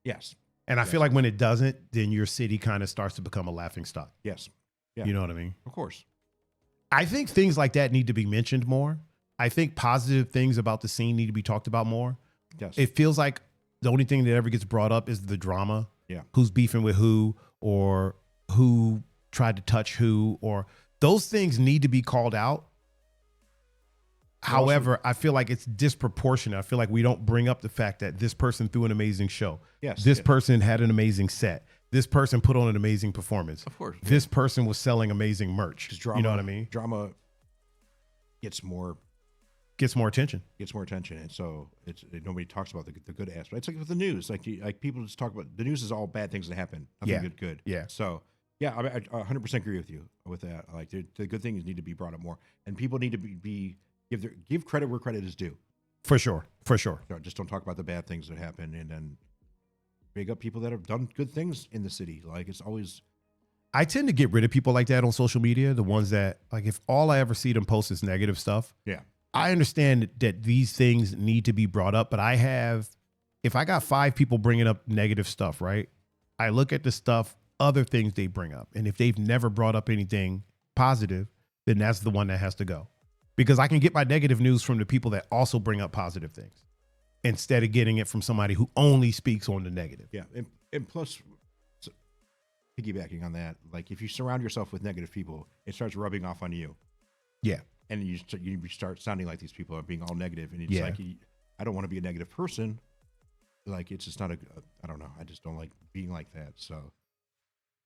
Yes. And I feel like when it doesn't, then your city kind of starts to become a laughing stock. Yes. Yeah. You know what I mean? Of course. I think things like that need to be mentioned more. I think positive things about the scene need to be talked about more. Yes. It feels like the only thing that ever gets brought up is the drama. Yeah. Who's beefing with who, or who tried to touch who, or those things need to be called out. However, I feel like it's disproportionate. I feel like we don't bring up the fact that this person threw an amazing show. Yes. This person had an amazing set. This person put on an amazing performance. Of course. This person was selling amazing merch. Drama, you know what I mean? Drama gets more attention. And so nobody talks about the good aspect. It's like with the news. Like people just talk about the news is all bad things that happen. Nothing good. Yeah. So yeah, I 100% agree with you with that. Like the good things need to be brought up more, and people need to be give credit where credit is due. For sure. So just don't talk about the bad things that happen, and then big up people that have done good things in the city. Like, it's always. I tend to get rid of people like that on social media. The ones that, like, if all I ever see them post is negative stuff. Yeah. I understand that these things need to be brought up, but if I got 5 people bringing up negative stuff, right? I look at the stuff other things they bring up. And if they've never brought up anything positive, then that's the one that has to go. Because I can get my negative news from the people that also bring up positive things instead of getting it from somebody who only speaks on the negative. Yeah. And plus, piggybacking on that, like if you surround yourself with negative people, it starts rubbing off on you. Yeah. And you start sounding like these people are being all negative. And it's like, I don't want to be a negative person. Like, it's just not I don't know. I just don't like being like that. So,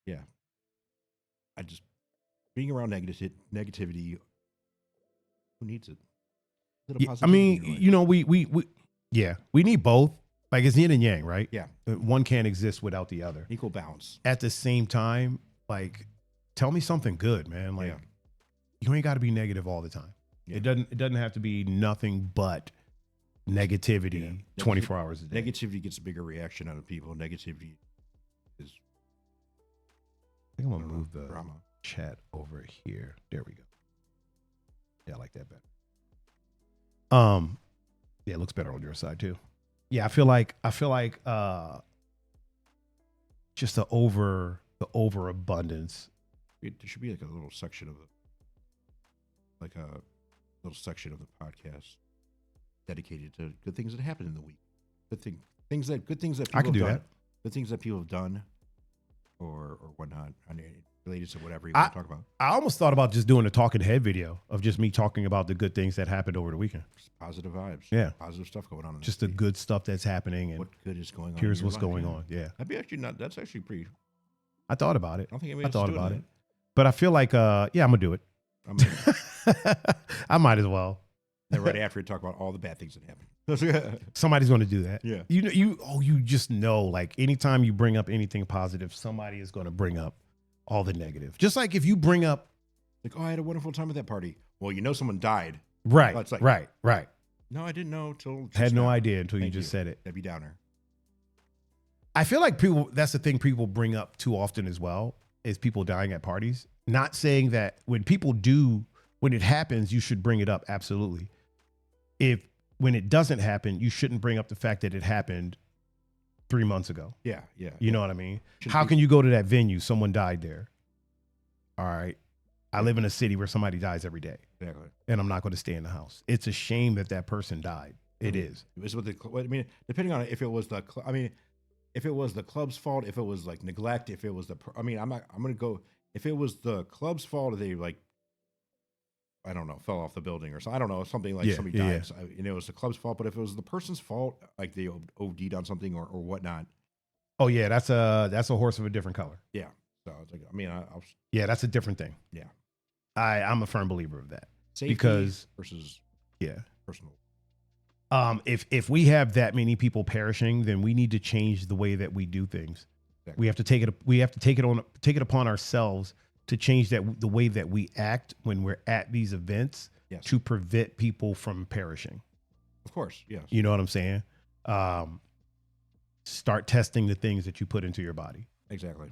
yeah. Being around negativity, who needs it? I mean, you know, we need both. Like, it's yin and yang, right? Yeah. One can't exist without the other. Equal balance. At the same time, like, tell me something good, man. Like, you ain't got to be negative all the time. Yeah. It doesn't have to be nothing but negativity 24 hours a day. Negativity gets a bigger reaction out of people. Negativity is. I think I'm gonna move the drama chat over here. There we go. Yeah, I like that better. Yeah, it looks better on your side too. Yeah, I feel like just the overabundance. There should be like a little section of the podcast dedicated to good things that happened in the week. Good things that people I can do have done, that. Good things that people have done, or whatnot. I mean, related to whatever you want to talk about. I almost thought about just doing a talking head video of just me talking about the good things that happened over the weekend. Just positive vibes. Yeah, positive stuff going on. Just the good stuff that's happening and what good is going on. Here's what's going on. Yeah, That's actually pretty. I thought about it. I don't think I thought about it, but I feel like I'm gonna do it. I might as well. And right after you talk about all the bad things that happen. Somebody's going to do that. Yeah. You just know, like, anytime you bring up anything positive, somebody is going to bring up all the negative. Just like if you bring up, like, I had a wonderful time at that party. Well, someone died. Right. It's like, right. No, I didn't know till. Had no idea until you just said it. Debbie Downer. I feel like that's the thing people bring up too often as well, is people dying at parties. Not saying that when it happens, you should bring it up. Absolutely. When it doesn't happen, you shouldn't bring up the fact that it happened 3 months ago. Yeah. You know what I mean? How can you go to that venue? Someone died there. All right. I live in a city where somebody dies every day. Exactly. And I'm not going to stay in the house. It's a shame that person died. It is. Depending on if it was the club's fault, if it was like neglect, if it was I'm going to go, if it was the club's fault, they like, I don't know, fell off the building or something. I don't know, something like somebody died. So, it was the club's fault. But if it was the person's fault, like they OD'd on something or whatnot. Oh yeah, that's a horse of a different color. Yeah. So it's like, that's a different thing. Yeah. I'm a firm believer of that. Safety because versus personal. If we have that many people perishing, then we need to change the way that we do things. Exactly. We have to take it upon ourselves to change the way that we act when we're at these events to prevent people from perishing. Of course, yes. You know what I'm saying? Start testing the things that you put into your body. Exactly.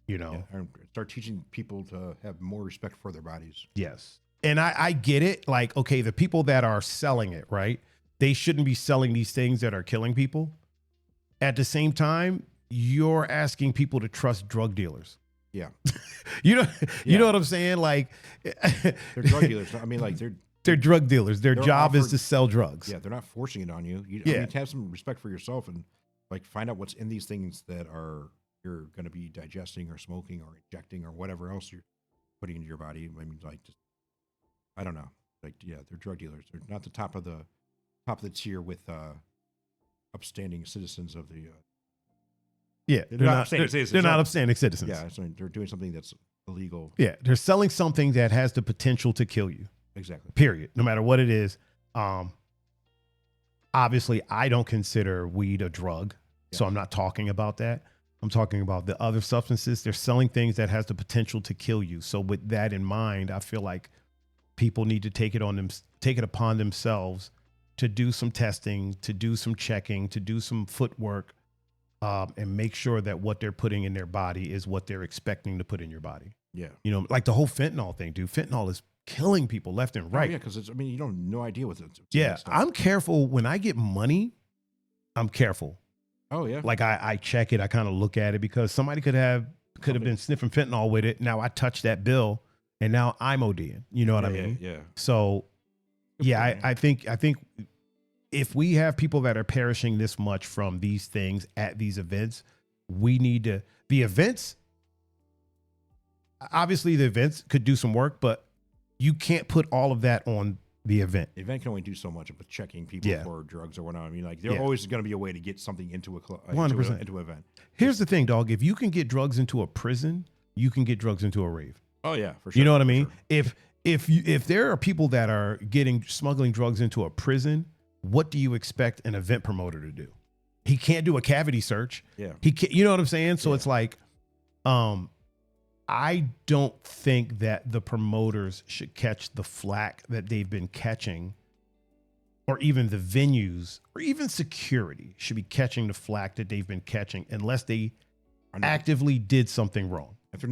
And start teaching people to have more respect for their bodies. Yes. And I get it. Like, okay, the people that are selling it, right? They shouldn't be selling these things that are killing people. At the same time, you're asking people to trust drug dealers. Yeah. You know what I'm saying? Like, they're drug dealers. I mean, like they're drug dealers. Their job is to sell drugs. Yeah. They're not forcing it on you. To have some respect for yourself and like find out what's in these things that you're going to be digesting or smoking or injecting or whatever else you're putting into your body. I mean, like, just, I don't know. Like, yeah, they're drug dealers. They're not the top of the tier with upstanding citizens of the. They're not upstanding citizens. Yeah, so they're doing something that's illegal. Yeah, they're selling something that has the potential to kill you. Exactly. Period. No matter what it is. Obviously, I don't consider weed a drug, so I'm not talking about that. I'm talking about the other substances. They're selling things that has the potential to kill you. So with that in mind, I feel like people need to take it upon themselves to do some testing, to do some checking, to do some footwork. And make sure that what they're putting in their body is what they're expecting to put in your body. Yeah. Like the whole fentanyl thing, dude. Fentanyl is killing people left and right. Oh, yeah, because you don't have no idea what it's. Yeah, I'm careful. When I get money, I'm careful. Oh, yeah. Like I check it. I kind of look at it because somebody could have could have been sniffing fentanyl with it. Now I touched that bill and now I'm ODing. You know what I mean? Yeah. So yeah, I think if we have people that are perishing this much from these things at these events, we need to, the events could do some work, but you can't put all of that on the event. The event can only do so much, but checking people for drugs or whatnot. I mean, like there's always going to be a way to get something into a club, 100%. into an event. Here's the thing, dog. If you can get drugs into a prison, you can get drugs into a rave. Oh yeah, for sure. You know what I mean? Sure. If there are people that are smuggling drugs into a prison, what do you expect an event promoter to do? He can't do a cavity search. Yeah. He can't, you know what I'm saying? So it's like, I don't think that the promoters should catch the flack that they've been catching, or even the venues or even security should be catching the flack that they've been catching unless they actively did something wrong. If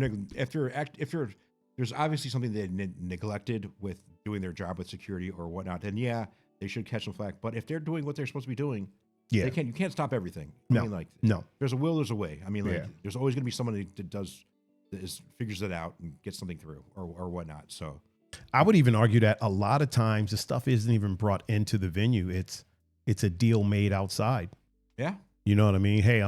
there's obviously something they neglected with doing their job with security or whatnot, then yeah, they should catch some flack. But if they're doing what they're supposed to be doing, you can't stop everything. I mean, like, there's a will, there's a way. I mean, like, there's always going to be someone that figures it out and gets something through or whatnot. So I would even argue that a lot of times the stuff isn't even brought into the venue. It's a deal made outside. Yeah. You know what I mean? Hey,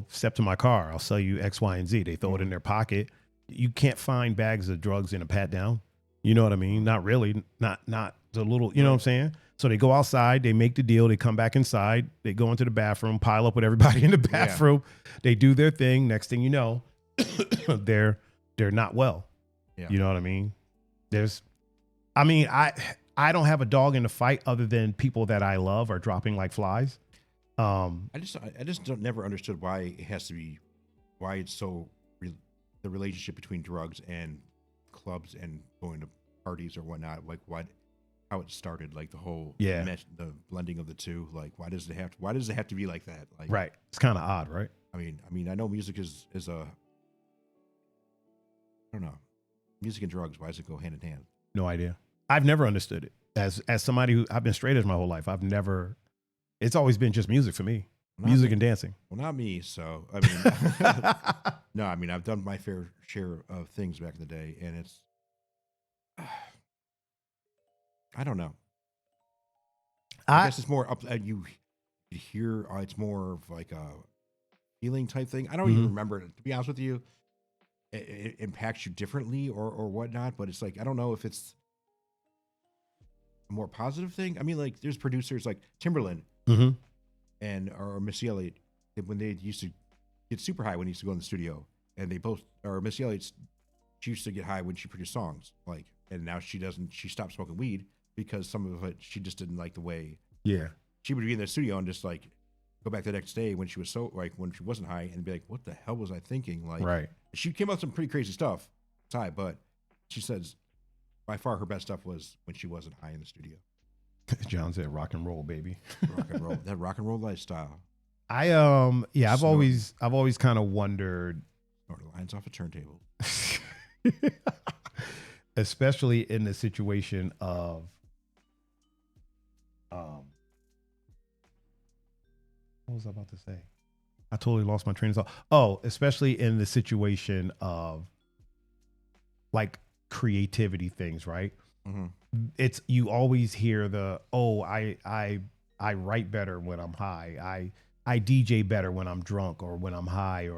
step to my car. I'll sell you X, Y, and Z. They throw it in their pocket. You can't find bags of drugs in a pat down. You know what I mean? Not really. Not the little, you know what I'm saying? So they go outside, they make the deal, they come back inside, they go into the bathroom, pile up with everybody in the bathroom. Yeah. They do their thing. Next thing you know, they're not well. Yeah. You know what I mean? I don't have a dog in the fight other than people that I love are dropping like flies. I just never understood why it's so the relationship between drugs and clubs and going to parties or whatnot, like how it started, like the whole the blending of the two. Like why does it have to be like that? Like, right. It's kind of odd, right? I mean, I know music is a, I don't know, music and drugs. Why does it go hand in hand? No idea. I've never understood it. As somebody who I've been straight edge my whole life, it's always been just music for me. Music and dancing. Well, not me. So, I mean, no, I mean, I've done my fair share of things back in the day, and it's, I don't know. I guess it's more up. You hear, it's more of like a feeling type thing. I don't even remember it. To be honest with you, it impacts you differently or whatnot. But it's like, I don't know if it's a more positive thing. I mean, like there's producers like Timberland or Missy Elliott when they used to get super high when he used to go in the studio, and Missy Elliott, she used to get high when she produced songs, like, and now she doesn't. She stopped smoking weed because some of it she just didn't like the way. Yeah, she would be in the studio and just like go back the next day when she was when she wasn't high and be like, "What the hell was I thinking?" Like, right. She came out with some pretty crazy stuff, but she says by far her best stuff was when she wasn't high in the studio. John said, "Rock and roll, baby." Rock and roll, that rock and roll lifestyle. I've always kind of wondered. Snorting lines off a turntable. Especially in the situation of, what was I about to say? I totally lost my train of thought. Oh, especially in the situation of like creativity things, right? Mm-hmm. It's, you always hear I write better when I'm high. I DJ better when I'm drunk or when I'm high,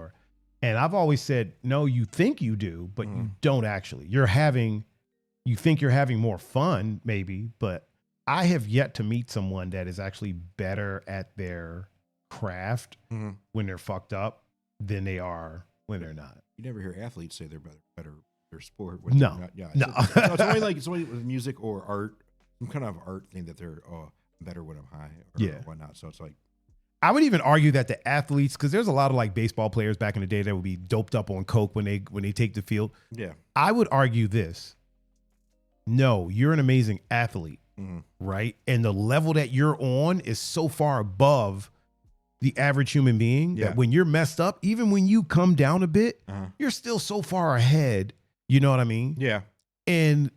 and I've always said, no, you think you do, but you don't actually. You think you're having more fun maybe, but I have yet to meet someone that is actually better at their craft when they're fucked up than they are when they're not. You never hear athletes say they're better their sport. No. It's only with music or art, some kind of art thing that they're better when I'm high or whatnot. So it's like, I would even argue that the athletes, because there's a lot of like baseball players back in the day that would be doped up on coke when they take the field. Yeah, I would argue this. No, you're an amazing athlete, right? And the level that you're on is so far above the average human being that when you're messed up, even when you come down a bit, you're still so far ahead. You know what I mean? Yeah. And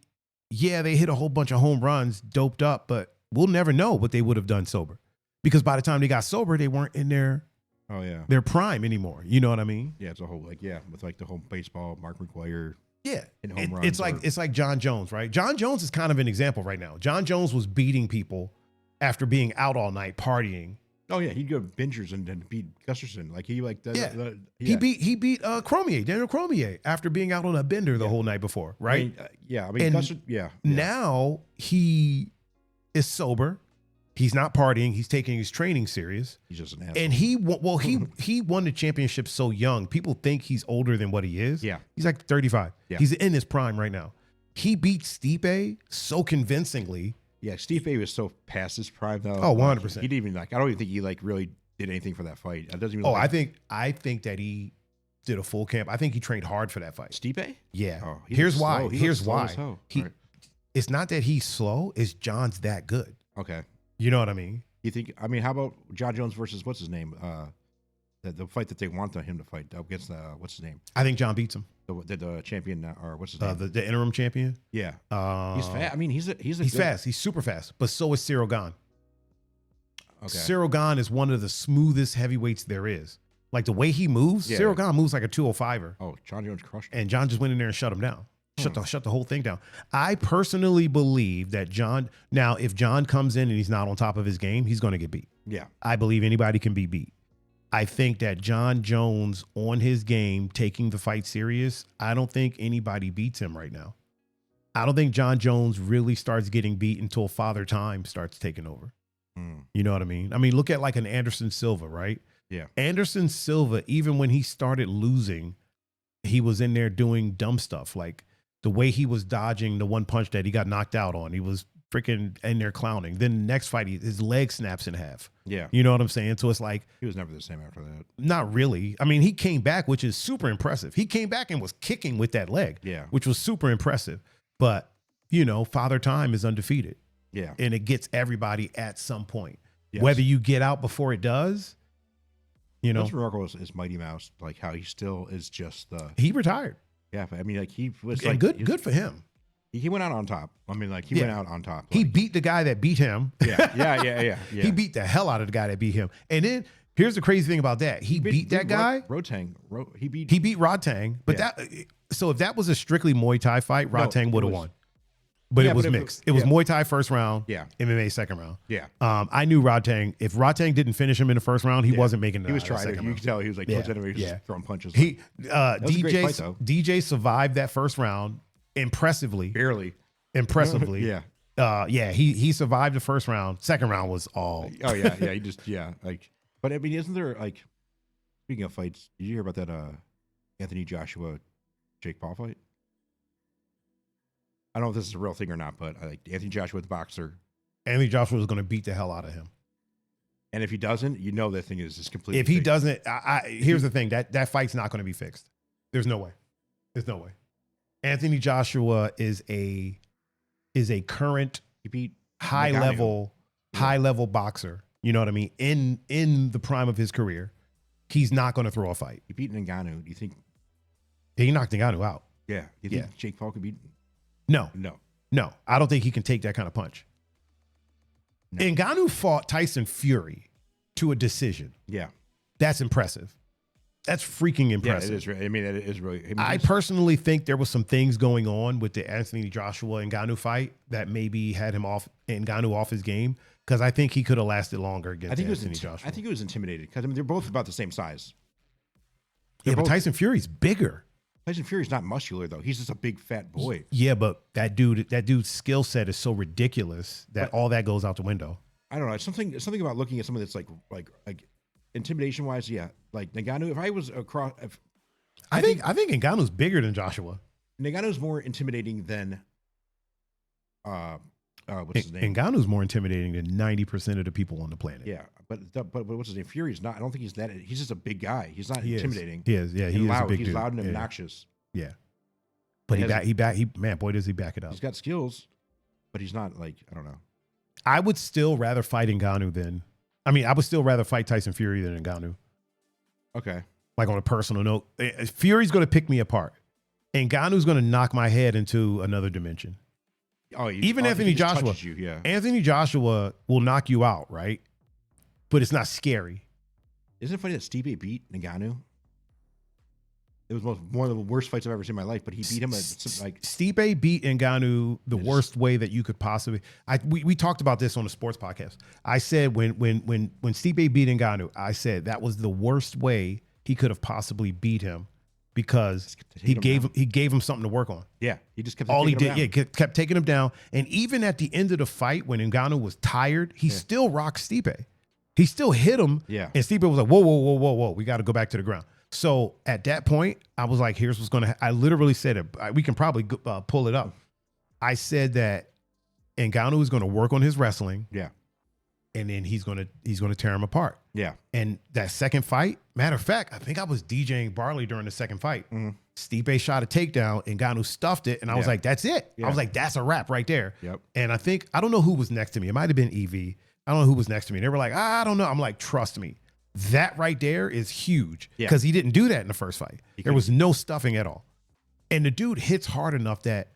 yeah, they hit a whole bunch of home runs doped up, but we'll never know what they would have done sober. Because by the time they got sober, they weren't in their Oh yeah. their prime anymore. You know what I mean? Yeah, it's a whole with like the whole baseball, Mark McGwire. Yeah. And home runs It's like John Jones, right? John Jones is kind of an example right now. John Jones was beating people after being out all night partying. Oh yeah, he'd go bingers and then beat Gustafson. Like he like He beat Cormier, Daniel Cormier, after being out on a bender the whole night before, right? I mean, Gustafson, Now he is sober. He's not partying. He's taking his training serious. He's just an asshole. And he won the championship so young. People think he's older than what he is. Yeah. He's like 35. Yeah. He's in his prime right now. He beat Stipe so convincingly. Yeah, Stipe was so past his prime though. Oh, 100%. He didn't even I don't even think he like really did anything for that fight. It doesn't even. I think that he did a full camp. I think he trained hard for that fight. Stipe? Yeah. Oh, Here's why. Right. It's not that he's slow. It's John's that good. Okay. You know what I mean? You think? I mean, how about John Jones versus what's his name? The fight that they want him to fight against what's his name? I think John beats him. The champion or what's his name? The interim champion. Yeah. He's fast. I mean, he's fast. He's super fast. But so is Cyril Gane. Okay. Cyril Gane is one of the smoothest heavyweights there is. Like the way he moves, Cyril Gane moves like a 205er. Oh, John Jones crushed him. And John just went in there and shut him down. Shut the whole thing down. I personally believe that if John comes in and he's not on top of his game, he's going to get beat. Yeah. I believe anybody can be beat. I think that John Jones on his game, taking the fight serious, I don't think anybody beats him right now. I don't think John Jones really starts getting beat until Father Time starts taking over. You know what I mean? I mean, look at like an Anderson Silva, right? Yeah. Anderson Silva, even when he started losing, he was in there doing dumb stuff. Like the way he was dodging the one punch that he got knocked out on, he was freaking in there clowning. Then the next fight, his leg snaps in half. Yeah. You know what I'm saying? So it's like, he was never the same after that. Not really. I mean, he came back, which is super impressive. He came back and was kicking with that leg, which was super impressive. But, Father Time is undefeated. Yeah. And it gets everybody at some point. Yes. Whether you get out before it does, What's remarkable is Mighty Mouse, like how he still is just he retired. Yeah, I mean, like he was and like good for him. He went out on top. I mean, like he went out on top. Like, he beat the guy that beat him. Yeah. He beat the hell out of the guy that beat him. And then here's the crazy thing about that: he beat that guy. Rotang. He beat Rodtang. But so if that was a strictly Muay Thai fight, Rodtang would have won. But it was mixed. It was Muay Thai first round, MMA second round. Yeah. I knew Rodtang. If Rodtang didn't finish him in the first round, he wasn't making it. He was trying to. You could tell he was like, throwing punches. DJ survived that first round impressively. Barely. Impressively. He survived the first round. Second round was all. Oh yeah. He just like. But I mean, isn't there like? Speaking of fights, did you hear about that Anthony Joshua Jake Paul fight? I don't know if this is a real thing or not, but like Anthony Joshua, the boxer. Anthony Joshua is going to beat the hell out of him. And if he doesn't, that thing is just completely. If he doesn't, here's the thing: that fight's not going to be fixed. There's no way. There's no way. Anthony Joshua is a current he beat high level boxer. You know what I mean? In the prime of his career, he's not going to throw a fight. He beat Ngannou. Do you think he knocked Ngannou out? Yeah. You think Jake Paul could beat? No. I don't think he can take that kind of punch. No. Ngannou fought Tyson Fury to a decision. Yeah. That's impressive. That's freaking impressive. Yeah, it is. I mean, it is really. I personally think there was some things going on with the Anthony Joshua and Ngannou fight that maybe had him Ngannou off his game, because I think he could have lasted longer against Anthony Joshua. I think he was intimidated because they're both about the same size. But Tyson Fury's bigger. Tyson Fury's not muscular though. He's just a big fat boy. Yeah, but that dude's skill set is so ridiculous that all that goes out the window. I don't know. Something about looking at someone that's like intimidation wise, like Ngannou. If I was across, I think Ngannou's bigger than Joshua. Ngannou's more intimidating than what's his name? Ngannou's more intimidating than 90% of the people on the planet. Yeah, but what's his name? Fury's not. I don't think he's that. He's just a big guy. He's not intimidating. He is. Yeah, he is loud. a big He's dude. loud and obnoxious. Yeah, but man, boy, does he back it up. He's got skills, but he's not like, I don't know. I would still rather fight Ngannou than. I mean, I would still rather fight Tyson Fury than Ngannou. Okay. Like on a personal note, Fury's going to pick me apart. Ngannou's going to knock my head into another dimension. Anthony Joshua. Anthony Joshua will knock you out, right? But it's not scary. Isn't it funny that Stipe beat Ngannou? It was one of the worst fights I've ever seen in my life, but he beat him like Stipe beat Ngannou the worst way that you could possibly. We talked about this on the sports podcast. I said when Stipe beat Ngannou, I said that was the worst way he could have possibly beat him because he gave him something to work on. Yeah, he just kept all he did. Down. Yeah, kept taking him down. And even at the end of the fight, when Ngannou was tired, he still rocked Stipe. He still hit him. Yeah, and Stipe was like, whoa, we got to go back to the ground. So at that point, I was like, here's what's going to I literally said it. We can probably pull it up. I said that Ngannou is going to work on his wrestling. Yeah. And then he's going to tear him apart. Yeah. And that second fight, matter of fact, I think I was DJing Barley during the second fight. Mm-hmm. Stipe shot a takedown, Ngannou stuffed it. And I was like, that's it. Yeah. I was like, that's a wrap right there. Yep. And I don't know who was next to me. It might have been EV. I don't know who was next to me. They were like, I don't know. I'm like, trust me. That right there is huge because he didn't do that in the first fight. There was no stuffing at all. And the dude hits hard enough that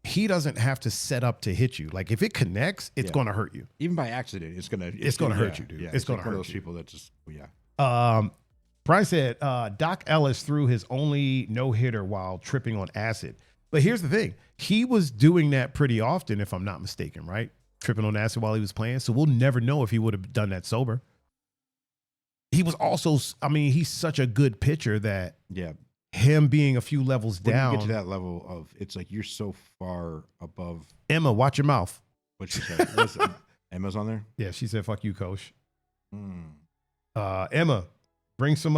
he doesn't have to set up to hit you. Like if it connects, it's going to hurt you. Even by accident, it's going to hurt you, dude. Yeah, it's going like to hurt one of those you. people that just Brian said Doc Ellis threw his only no-hitter while tripping on acid. But here's the thing. He was doing that pretty often, if I'm not mistaken, right? Tripping on acid while he was playing. So we'll never know if he would have done that sober. He was also, he's such a good pitcher that him being a few levels down. When you get to that level of, it's like you're so far above. Emma, watch your mouth. What she said. Listen, Emma's on there? Yeah, she said, fuck you, coach. Emma, bring us some,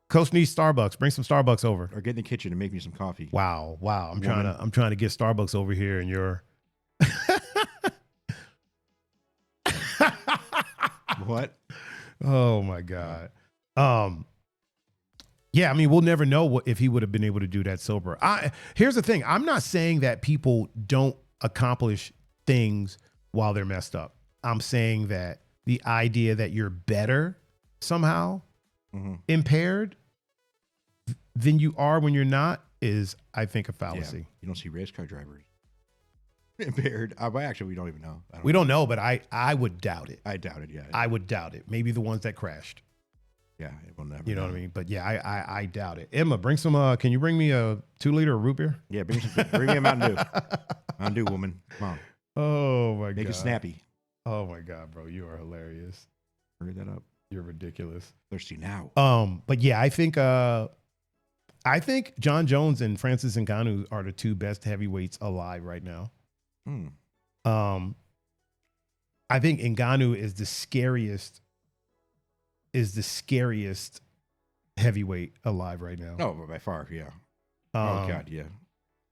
Coach needs Starbucks. Bring some Starbucks over. Or get in the kitchen and make me some coffee. Wow. I'm trying to get Starbucks over here and you're. What? Oh my God. Yeah, we'll never know if he would have been able to do that sober. Here's the thing. I'm not saying that people don't accomplish things while they're messed up. I'm saying that the idea that you're better somehow impaired than you are when you're not is, I think, a fallacy. Yeah. You don't see race car drivers impaired. Actually, we don't even know. We don't know, but I would doubt it. I doubt it, yeah. I would doubt it. Maybe the ones that crashed. Yeah, it will never. You know what I mean? But yeah, I doubt it. Emma, bring some. Can you bring me a 2-liter of root beer? Yeah, bring me a Mountain Dew. Mountain Dew, woman. Come on. Oh my God. Make it snappy. Oh my God, bro, you are hilarious. Hurry that up. You're ridiculous. Thirsty now. But yeah, I think John Jones and Francis Ngannou are the two best heavyweights alive right now. I think Ngannou is the scariest heavyweight alive right now. Oh, by far, yeah. Oh God, yeah.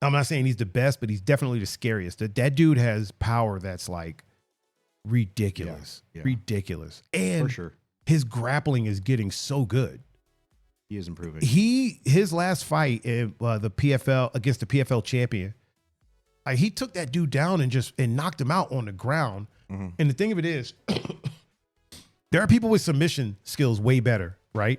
I'm not saying he's the best, but he's definitely the scariest. That dude has power that's like ridiculous, ridiculous, and for sure, his grappling is getting so good. He is improving. His last fight in the PFL against the PFL champion. He took that dude down and knocked him out on the ground. Mm-hmm. And the thing of it is, there are people with submission skills way better, right?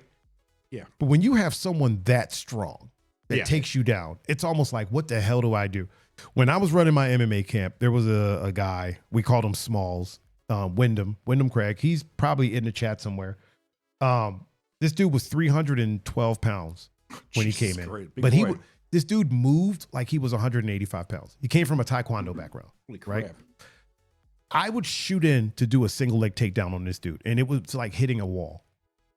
Yeah. But when you have someone that strong that takes you down, it's almost like, what the hell do I do? When I was running my MMA camp, there was a guy, we called him Smalls, Wyndham Craig. He's probably in the chat somewhere. This dude was 312 pounds when he came in. But this dude moved like he was 185 pounds. He came from a Taekwondo background. Holy crap. Right? I would shoot in to do a single leg takedown on this dude, and it was like hitting a wall.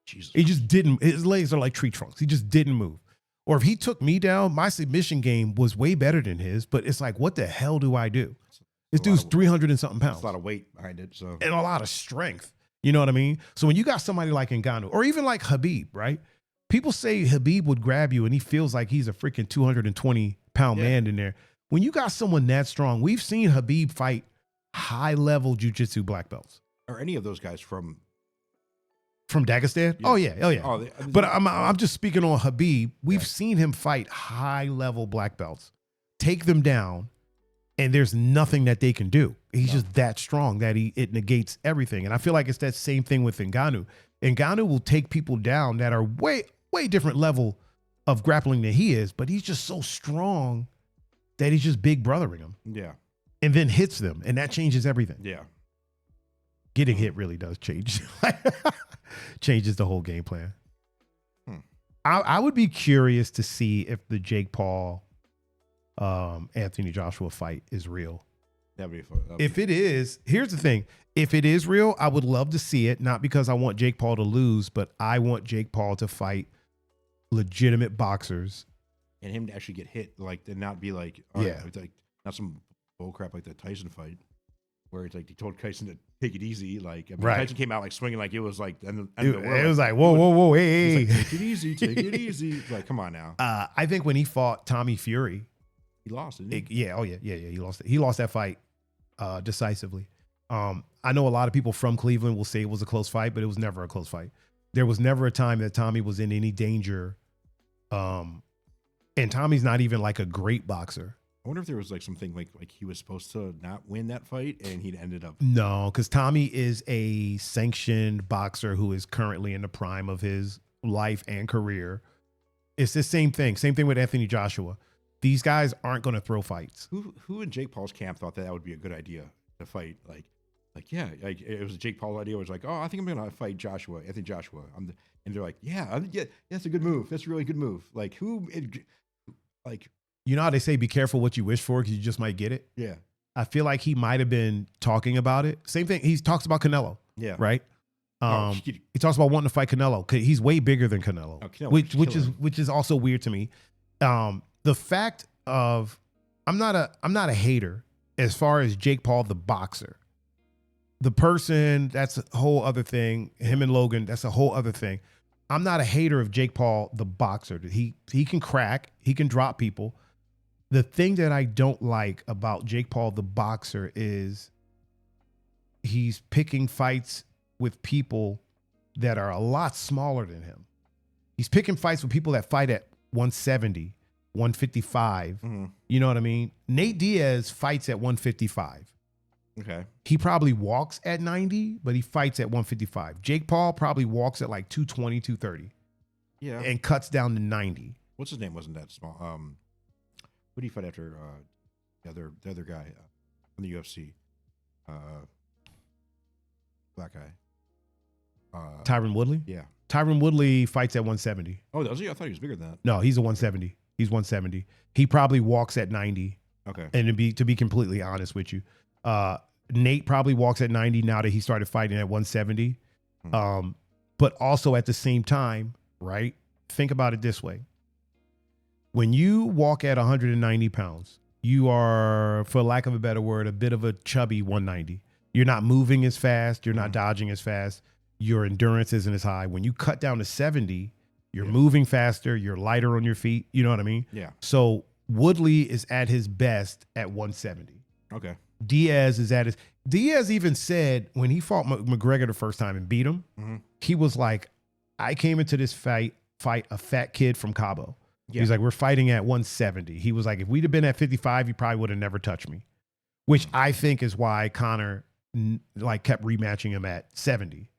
Jesus. He just didn't. His legs are like tree trunks. He just didn't move. Or if he took me down, my submission game was way better than his, but it's like, what the hell do I do? This dude's 300 and something pounds. That's a lot of weight behind it. So and a lot of strength. You know what I mean? So when you got somebody like Ngannou, or even like Khabib, right? People say Khabib would grab you and he feels like he's a freaking 220-pound man in there. When you got someone that strong, we've seen Khabib fight high-level jiu-jitsu black belts. Are any of those guys from Dagestan? Yeah. Oh yeah. But I'm just speaking on Khabib. We've seen him fight high-level black belts, take them down, and there's nothing that they can do. He's just that strong that it negates everything. And I feel like it's that same thing with Ngannou. Ngannou will take people down that are way different level of grappling than he is, but he's just so strong that he's just big brothering them. Yeah. And then hits them, and that changes everything. Yeah. Getting hit really does changes the whole game plan. I would be curious to see if the Jake Paul Anthony Joshua fight is real. That'd be fun. If it is, here's the thing. If it is real, I would love to see it. Not because I want Jake Paul to lose, but I want Jake Paul to fight legitimate boxers. And him to actually get hit, like, and not be like, it's like not some bull crap like the Tyson fight, where it's like he told Tyson to take it easy. Like, I mean, Tyson came out like swinging like it was like the end of the world. It was like, whoa, hey. Like, take it easy, take it easy. Like, come on now. I think when he fought Tommy Fury, he lost, didn't he? He lost it. He lost that fight decisively. I know a lot of people from Cleveland will say it was a close fight, but it was never a close fight. There was never a time that Tommy was in any danger. And Tommy's not even like a great boxer. I wonder if there was like something like he was supposed to not win that fight and he'd ended up. No, because Tommy is a sanctioned boxer who is currently in the prime of his life and career. It's the same thing. Same thing with Anthony Joshua. These guys aren't going to throw fights. Who in Jake Paul's camp thought that would be a good idea to fight? Like it was Jake Paul's idea. It was like, oh, I think I'm going to fight Anthony Joshua. And they're like, yeah, that's a good move. That's a really good move. Like you know how they say, be careful what you wish for because you just might get it? Yeah. I feel like he might have been talking about it. Same thing. He talks about Canelo. Yeah. Right? He talks about wanting to fight Canelo. He's way bigger than Canelo, which is also weird to me. The fact of I'm not a hater as far as Jake Paul, the boxer. The person, that's a whole other thing. Him and Logan, that's a whole other thing. I'm not a hater of Jake Paul, the boxer. He can crack. He can drop people. The thing that I don't like about Jake Paul, the boxer, is he's picking fights with people that are a lot smaller than him. He's picking fights with people that fight at 170, 155. Mm-hmm. You know what I mean? Nate Diaz fights at 155. Okay. He probably walks at 90, but he fights at 155. Jake Paul probably walks at like 220, 230. Yeah. And cuts down to 90. What's his name? Wasn't that small? Who did he fight after the other guy from the UFC? Black guy. Tyron Woodley? Yeah. Tyron Woodley fights at 170. Oh, does he? I thought he was bigger than that. No, he's a 170. He's 170. He probably walks at 90. Okay. And to be completely honest with you, Nate probably walks at 90 now that he started fighting at 170. But also at the same time, right? Think about it this way. When you walk at 190 pounds, you are, for lack of a better word, a bit of a chubby 190. You're not moving as fast. You're not dodging as fast. Your endurance isn't as high. When you cut down to 70, you're moving faster. You're lighter on your feet. You know what I mean? Yeah. So Woodley is at his best at 170. Okay. Diaz is at his. Diaz even said when he fought McGregor the first time and beat him, he was like, I came into this fight a fat kid from Cabo. Yeah. He's like, we're fighting at 170. He was like, if we'd have been at 55, you probably would have never touched me, which I think is why Conor kept rematching him at 70.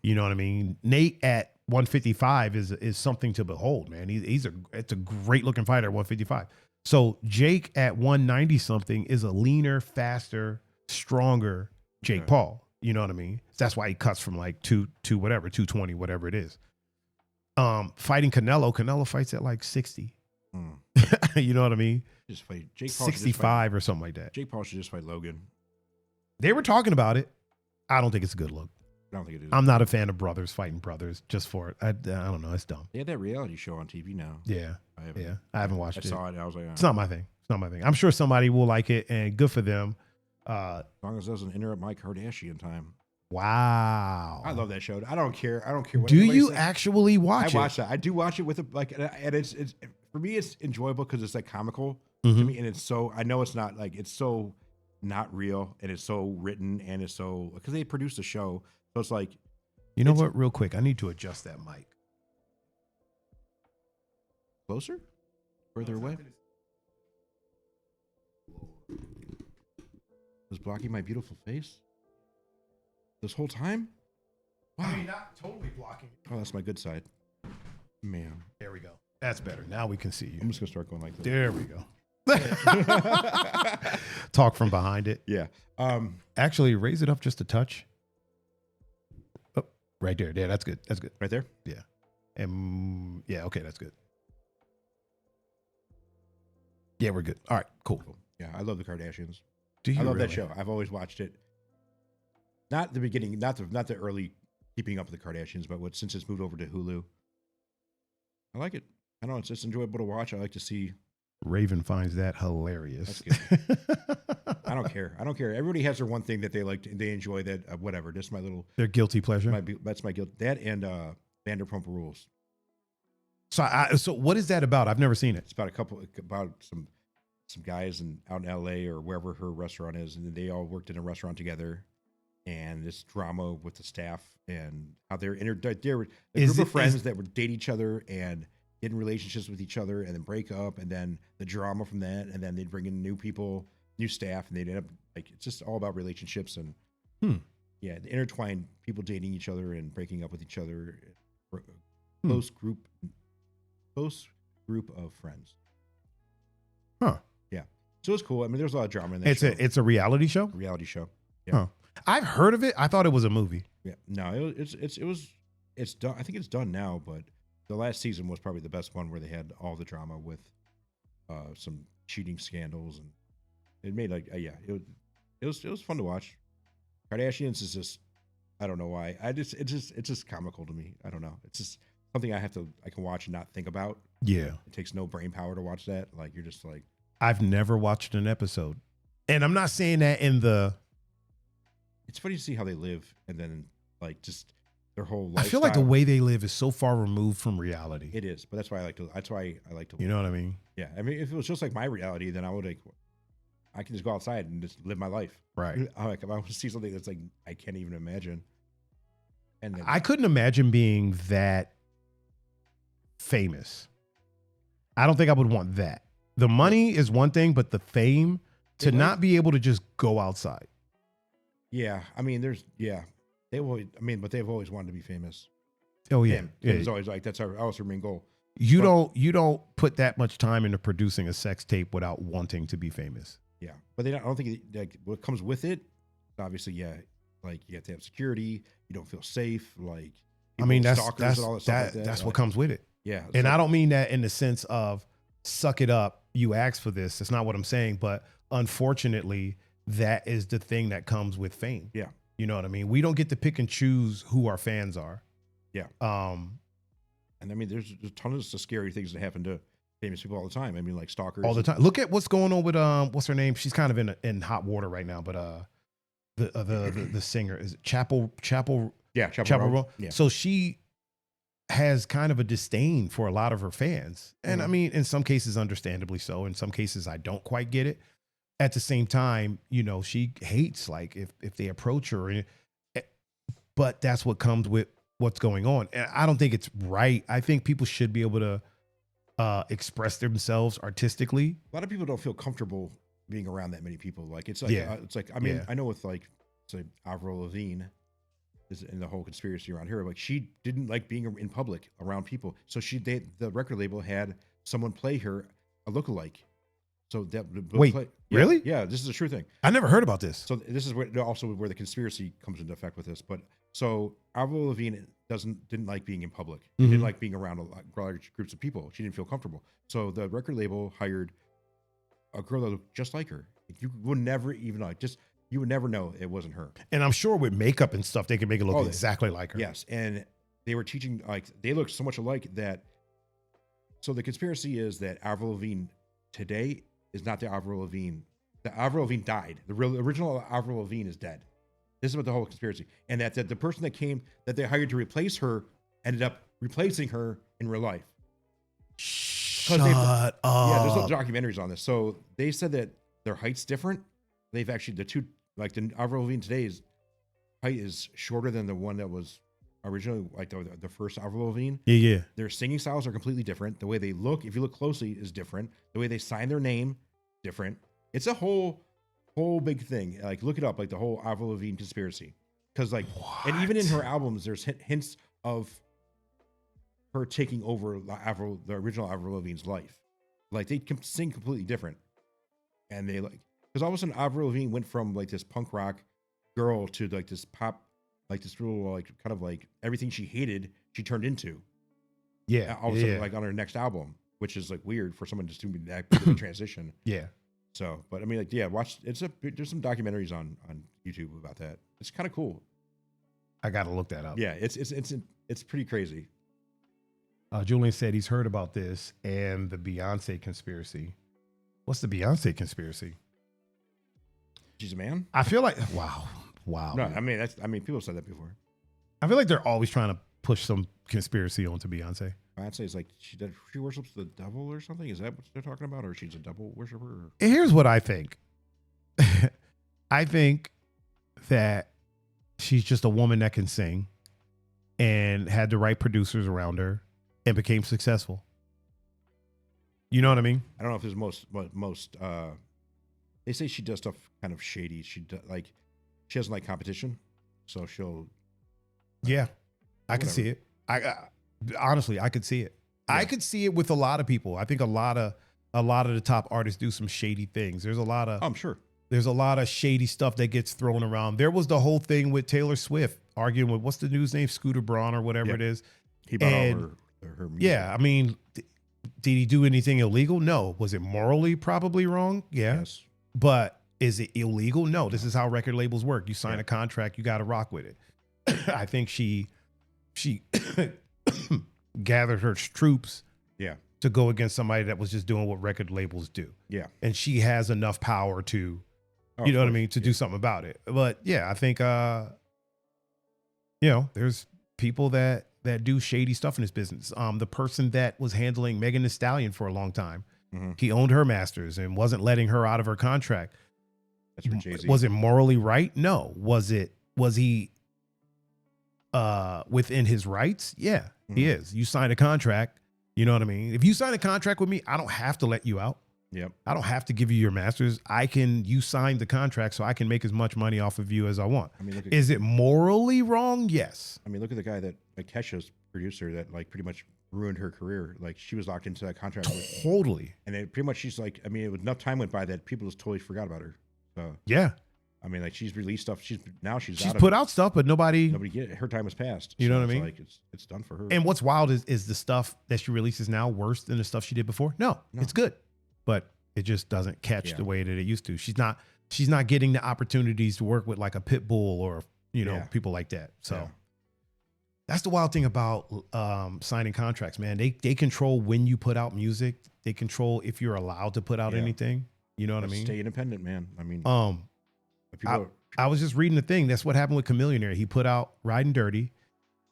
You know what I mean? Nate at 155 is something to behold, man. It's a great looking fighter at 155. So Jake at 190 something is a leaner, faster, stronger Jake Paul. You know what I mean? That's why he cuts from like 220, whatever it is. Fighting Canelo fights at like 60. You know what I mean? Just fight Jake Paul 65 or something like that. Jake Paul should just fight Logan. They were talking about it. I don't think it's a good look. I don't think it is. I'm not a fan of brothers fighting brothers just for it. I don't know. It's dumb. They have that reality show on TV now. Yeah. I haven't watched it. I saw it. I was like, it's not my thing. It's not my thing. I'm sure somebody will like it, and good for them. As long as it doesn't interrupt my Kardashian time. Wow. I love that show. I don't care. What do you actually watch it? I watch that. I do watch it with and it's for me it's enjoyable because it's like comical to me, and it's so I know it's not like it's so not real, and it's so written, and it's so because they produce the show, so it's like you know what? Real quick, I need to adjust that mic. Closer, further away. Was blocking my beautiful face this whole time? Wow. I mean, not totally blocking. Oh, that's my good side. Man. There we go. That's better. Now we can see you. I'm just going to start going like this. There we go. Talk from behind it. Yeah. Actually, raise it up just a touch. right there. Yeah, that's good. That's good. Right there. Yeah. And yeah, okay, that's good. Yeah, we're good. All right, cool. Yeah, I love the Kardashians. Do you I love really? that show. I've always watched it. Not the beginning, not the early Keeping Up with the Kardashians, but since it's moved over to Hulu, I like it. I don't know, it's just enjoyable to watch. I like to see. Raven finds that hilarious. That's good. I don't care. I don't care. Everybody has their one thing that they like. They enjoy that. Whatever. Just my little. Their guilty pleasure. That's my guilt. That and Vanderpump Rules. So what is that about? I've never seen it. It's about some guys out in L.A. or wherever her restaurant is, and they all worked in a restaurant together. And this drama with the staff and how they're a group of friends that would date each other and get in relationships with each other and then break up, and then the drama from that, and then they'd bring in new people, new staff, and they'd end up like it's just all about relationships and yeah, the intertwined people dating each other and breaking up with each other. Close group of friends. Huh. Yeah. So it's cool. I mean, there's a lot of drama in that show. It's a reality show? Reality show. Yeah. Huh. I've heard of it. I thought it was a movie. Yeah. No, it's done. I think it's done now, but the last season was probably the best one where they had all the drama with some cheating scandals, and it made it was fun to watch. Kardashians is just, I don't know why. It's just comical to me. I don't know. It's just something I can watch and not think about. Yeah. It takes no brain power to watch that. Like you're just like, I've never watched an episode. And I'm not saying that in the. It's funny to see how they live, and then like just their whole lifestyle. I feel like the way they live is so far removed from reality. It is, but that's why I like to. You know what I mean? Yeah, I mean, if it was just like my reality, then I can just go outside and just live my life. Right. I want to see something that's like I can't even imagine. And then, I couldn't imagine being that famous. I don't think I would want that. The money is one thing, but the fame to not be able to just go outside. Yeah, I mean, but they've always wanted to be famous. Oh yeah, It was always like that was her main goal. You don't put that much time into producing a sex tape without wanting to be famous. Yeah, but I don't think like what comes with it. Obviously, yeah, like you have to have security. You don't feel safe. Like I mean, that's and all that stuff like that. That's what comes with it. Yeah, and I don't mean that in the sense of suck it up. You asked for this. That's not what I'm saying. But unfortunately, that is the thing that comes with fame. Yeah. You know what I mean? We don't get to pick and choose who our fans are. Yeah. And I mean, there's tons of scary things that happen to famous people all the time. I mean, like stalkers. All the time. Look at what's going on with what's her name? She's kind of in hot water right now, but the singer is it Chapel. Yeah, Chapel. Yeah. So she has kind of a disdain for a lot of her fans. And I mean, in some cases, understandably so. In some cases, I don't quite get it. At the same time, you know, she hates like if they approach her, but that's what comes with what's going on. And I don't think it's right. I think people should be able to express themselves artistically. A lot of people don't feel comfortable being around that many people. Like it's like I mean, I know with like say Avril Lavigne and the whole conspiracy around her, like she didn't like being in public around people. So the record label had someone play her a lookalike. So that really? Yeah, this is a true thing. I never heard about this. So this is where the conspiracy comes into effect with this. But so Avril Lavigne didn't like being in public. She didn't like being around large groups of people. She didn't feel comfortable. So the record label hired a girl that looked just like her. You would never even you would never know it wasn't her. And I'm sure with makeup and stuff, they can make it look exactly like her. Yes, and they were teaching they looked so much alike that. So the conspiracy is that Avril Lavigne today is not the Avril Lavigne. The Avril Lavigne died. The original Avril Lavigne is dead. This is what the whole conspiracy. And that the person that they hired to replace her ended up replacing her in real life. Shut up. Yeah, there's no documentaries on this. So they said that their height's different. They've actually, the Avril Lavigne today's height is shorter than the one that was originally, like the first Avril Lavigne. Yeah. Their singing styles are completely different. The way they look, if you look closely, is different. The way they sign their name, different. It's a whole big thing. Like look it up, like the whole Avril Lavigne conspiracy. Because and even in her albums, there's hints of her taking over the original Avril Lavigne's life. Like they can sing completely different, and they because all of a sudden Avril Lavigne went from like this punk rock girl to like this pop like this real like kind of like everything she hated, she turned into. Yeah. All of a sudden, like on her next album, which is like weird for someone just doing that big of a transition. Yeah. So, but I mean, like, yeah, there's some documentaries on YouTube about that. It's kind of cool. I got to look that up. Yeah, it's pretty crazy. Julian said he's heard about this and the Beyonce conspiracy. What's the Beyonce conspiracy? She's a man. I feel like wow. No, I mean people have said that before. I feel like they're always trying to push some conspiracy onto Beyonce. Beyonce is like she worships the devil or something. Is that what they're talking about, or she's a devil worshiper? Or? Here's what I think. I think that she's just a woman that can sing and had the right producers around her and became successful. You know what I mean? I don't know if there's most. They say she does stuff kind of shady. She doesn't like competition, so she'll. Yeah, I can see it. I honestly, I could see it. Yeah. I could see it with a lot of people. I think a lot of the top artists do some shady things. There's a lot of. I'm sure. There's a lot of shady stuff that gets thrown around. There was the whole thing with Taylor Swift arguing with what's the news name, Scooter Braun or whatever it is. He bought all her music. Yeah, I mean, did he do anything illegal? No. Was it morally probably wrong? Yeah. Yes. But is it illegal? No. This is how record labels work. You sign a contract, you got to rock with it. I think she gathered her troops to go against somebody that was just doing what record labels do. Yeah. And she has enough power to, you know what I mean, to do something about it. But yeah, I think, there's people that do shady stuff in this business. The person that was handling Megan Thee Stallion for a long time, he owned her masters and wasn't letting her out of her contract. That's for Jay-Z. Was it morally right? No. Was he within his rights? Yeah, he is. You signed a contract. You know what I mean? If you sign a contract with me, I don't have to let you out. Yep. I don't have to give you your masters. You signed the contract, so I can make as much money off of you as I want. I mean, is it morally wrong? Yes. I mean, look at the guy that Kesha's producer that like pretty much ruined her career. Like she was locked into that contract. Totally. And then pretty much she's like, I mean, enough time went by that people just totally forgot about her. So yeah. I mean, like she's released stuff. She's put out stuff, but nobody get it. Her time has passed. You know what I mean? Like it's done for her. And what's wild is the stuff that she releases now worse than the stuff she did before? No. It's good, but it just doesn't catch the way that it used to. She's not getting the opportunities to work with like a Pitbull or people like that. So that's the wild thing about signing contracts, man. They control when you put out music. They control if you're allowed to put out anything. You know what I mean? Stay independent, man. I mean, I was just reading the thing. That's what happened with Chamillionaire. He put out Riding Dirty,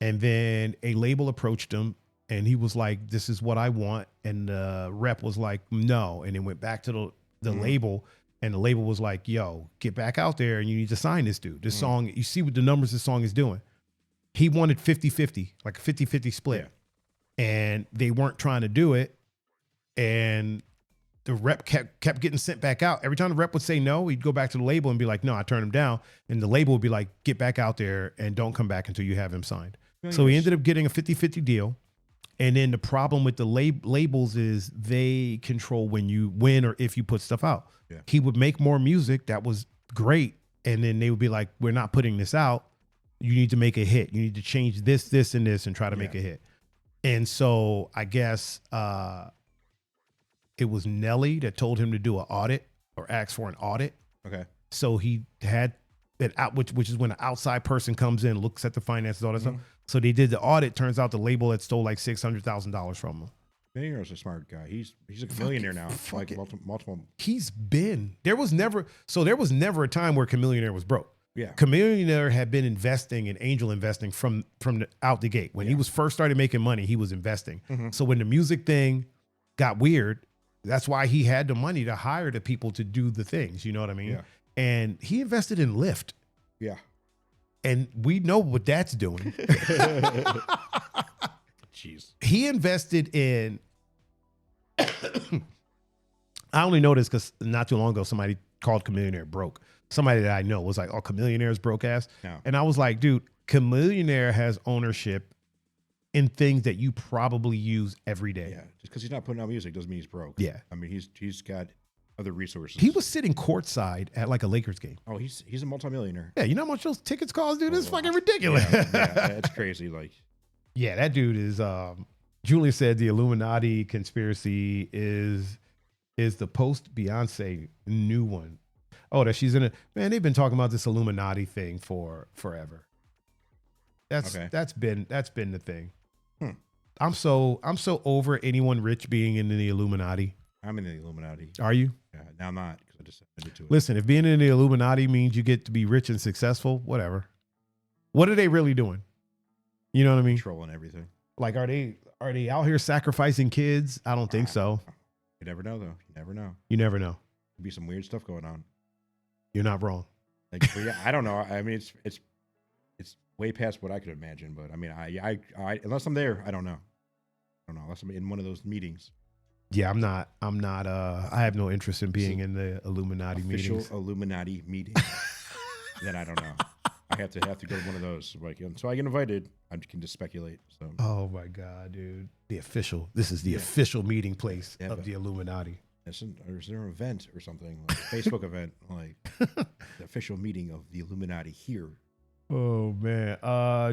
and then a label approached him, and he was like, "This is what I want," and the rep was like, "No," and then went back to the label, and the label was like, "Yo, get back out there, and you need to sign this dude. This song, you see what the numbers this song is doing." He wanted 50-50, like a 50-50 split, and they weren't trying to do it, and the rep kept getting sent back out. Every time the rep would say no, he'd go back to the label and be like, "No, I turned him down." And the label would be like, "Get back out there and don't come back until you have him signed." So he ended up getting a 50-50 deal. And then the problem with the labels is they control when or if you put stuff out. Yeah. He would make more music that was great. And then they would be like, "We're not putting this out. You need to make a hit. You need to change this, this, and this and try to make a hit." And so I guess it was Nelly that told him to do an audit or ask for an audit. Okay. So he had it out, which is when an outside person comes in, looks at the finances, all that stuff. So they did the audit. Turns out the label had stole like $600,000 from him. Millionaire's a smart guy. He's a millionaire now. Like multiple. There was never a time where Chamillionaire was broke. Yeah. Chamillionaire had been investing in angel investing from out the gate. When he was first started making money, he was investing. So when the music thing got weird, that's why he had the money to hire the people to do the things. You know what I mean? Yeah. And he invested in Lyft. Yeah. And we know what that's doing. Jeez. He invested in, I only know this because not too long ago, somebody called Chamillionaire broke. Somebody that I know was like, "Oh, Chamillionaire's broke ass." Yeah. And I was like, dude, Chamillionaire has ownership in things that you probably use every day. Yeah. Just because he's not putting out music doesn't mean he's broke. Yeah. I mean, he's got other resources. He was sitting courtside at like a Lakers game. Oh, he's a multimillionaire. Yeah, you know how much those tickets cost, dude? This is Oh, fucking ridiculous. Yeah, it's crazy. Like, yeah, that dude is. Julia said the Illuminati conspiracy is the post Beyonce new one. Oh, that she's in it. Man, they've been talking about this Illuminati thing for forever. That's been the thing. I'm so over anyone rich being in the Illuminati. I'm in the Illuminati. Are you? Yeah, now I'm not because I just admitted to it. Listen, if being in the Illuminati means you get to be rich and successful, whatever. What are they really doing? You know what I mean? Controlling everything. Like, are they out here sacrificing kids? I don't think so. You never know, though. You never know. You never know. Could be some weird stuff going on. You're not wrong. Like, but yeah, I don't know. I mean, it's way past what I could imagine. But I mean, I unless I'm there, I don't know. Unless I'm in one of those meetings. Yeah, I'm not. I have no interest in being in the Illuminati meetings. Official Illuminati meeting. Then I don't know. I have to go to one of those. Like, so I get invited. I can just speculate. So. Oh my God, dude! This is the official meeting place of the Illuminati. Is there an event or something, like a Facebook event, like the official meeting of the Illuminati here? Oh man,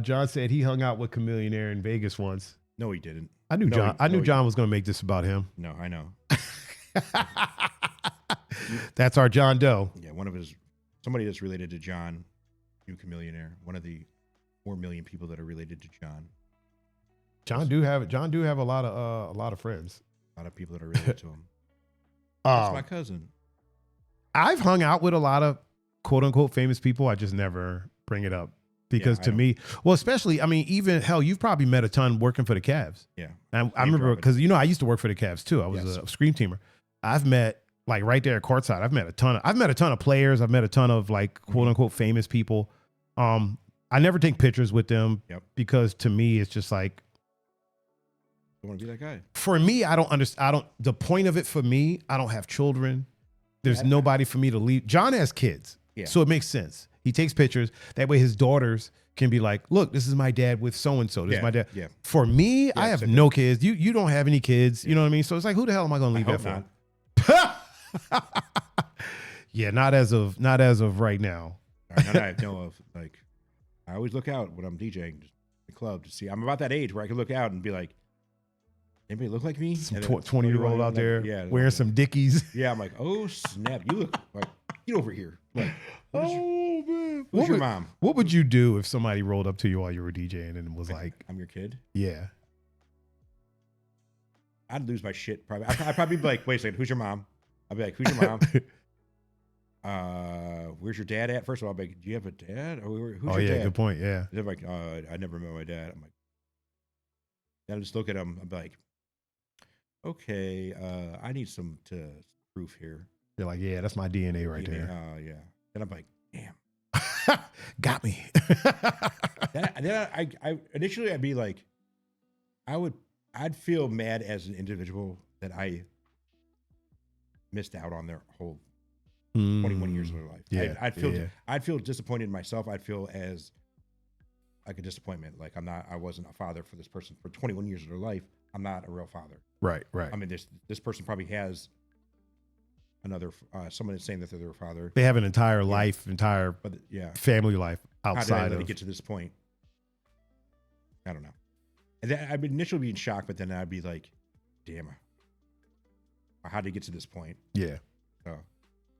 John said he hung out with Chameleonaire in Vegas once. No, he didn't. I knew John was going to make this about him. No, I know. That's our John Doe. Yeah, somebody that's related to John, new Chameleonaire, one of the 4 million people that are related to John. John do have a lot of friends. A lot of people that are related to him. That's my cousin. I've hung out with a lot of quote unquote famous people. I just never bring it up because to me, well, especially, I mean, even hell, you've probably met a ton working for the Cavs. Yeah. I remember because, I used to work for the Cavs too. I was a scream teamer. I've met like right there at courtside. I've met a ton of players. I've met a ton of like quote unquote famous people. I never take pictures with them because to me, it's just like, I want to be that guy. For me, I don't understand. The point of it for me, I don't have children. There's nobody for me to leave. John has kids. Yeah. So it makes sense. He takes pictures. That way his daughters can be like, look, this is my dad with so-and-so. This is my dad. Yeah. For me, I have no kids. You don't have any kids. You know what I mean? So it's like, who the hell am I going to leave that for? Yeah, not as of right now. None I know of. Like, I always look out when I'm DJing the club to see. I'm about that age where I can look out and be like, anybody look like me? Some 20-year-old out there wearing some Dickies. Yeah, I'm like, oh snap! You look like, get over here. Like, man, who's your mom? What would you do if somebody rolled up to you while you were DJing and was like, "I'm your kid"? Yeah, I'd lose my shit. Probably. I'd probably be like, "Wait a second, who's your mom?" I'd be like, "Who's your mom?" Where's your dad at? First of all, I'd be like, do you have a dad? Or who's your dad? Good point. Yeah. They're like, I never met my dad. I'm like, then I just look at him. I'm like, okay, I need some proof here. You're like, yeah, that's my DNA right there. Oh, yeah. Then I'm like, damn. Got me. then I initially I'd be like, I'd feel mad as an individual that I missed out on their whole 21 years of their life. Yeah, I'd feel disappointed in myself. I'd feel as like a disappointment. Like I wasn't a father for this person for 21 years of their life. I'm not a real father. Right. I mean, this person probably has another someone is saying that they're their father. They have an entire life, family life outside. How did I get to this point? I don't know. And then I'd initially be in shock, but then I'd be like, damn, how did it get to this point? Yeah. So,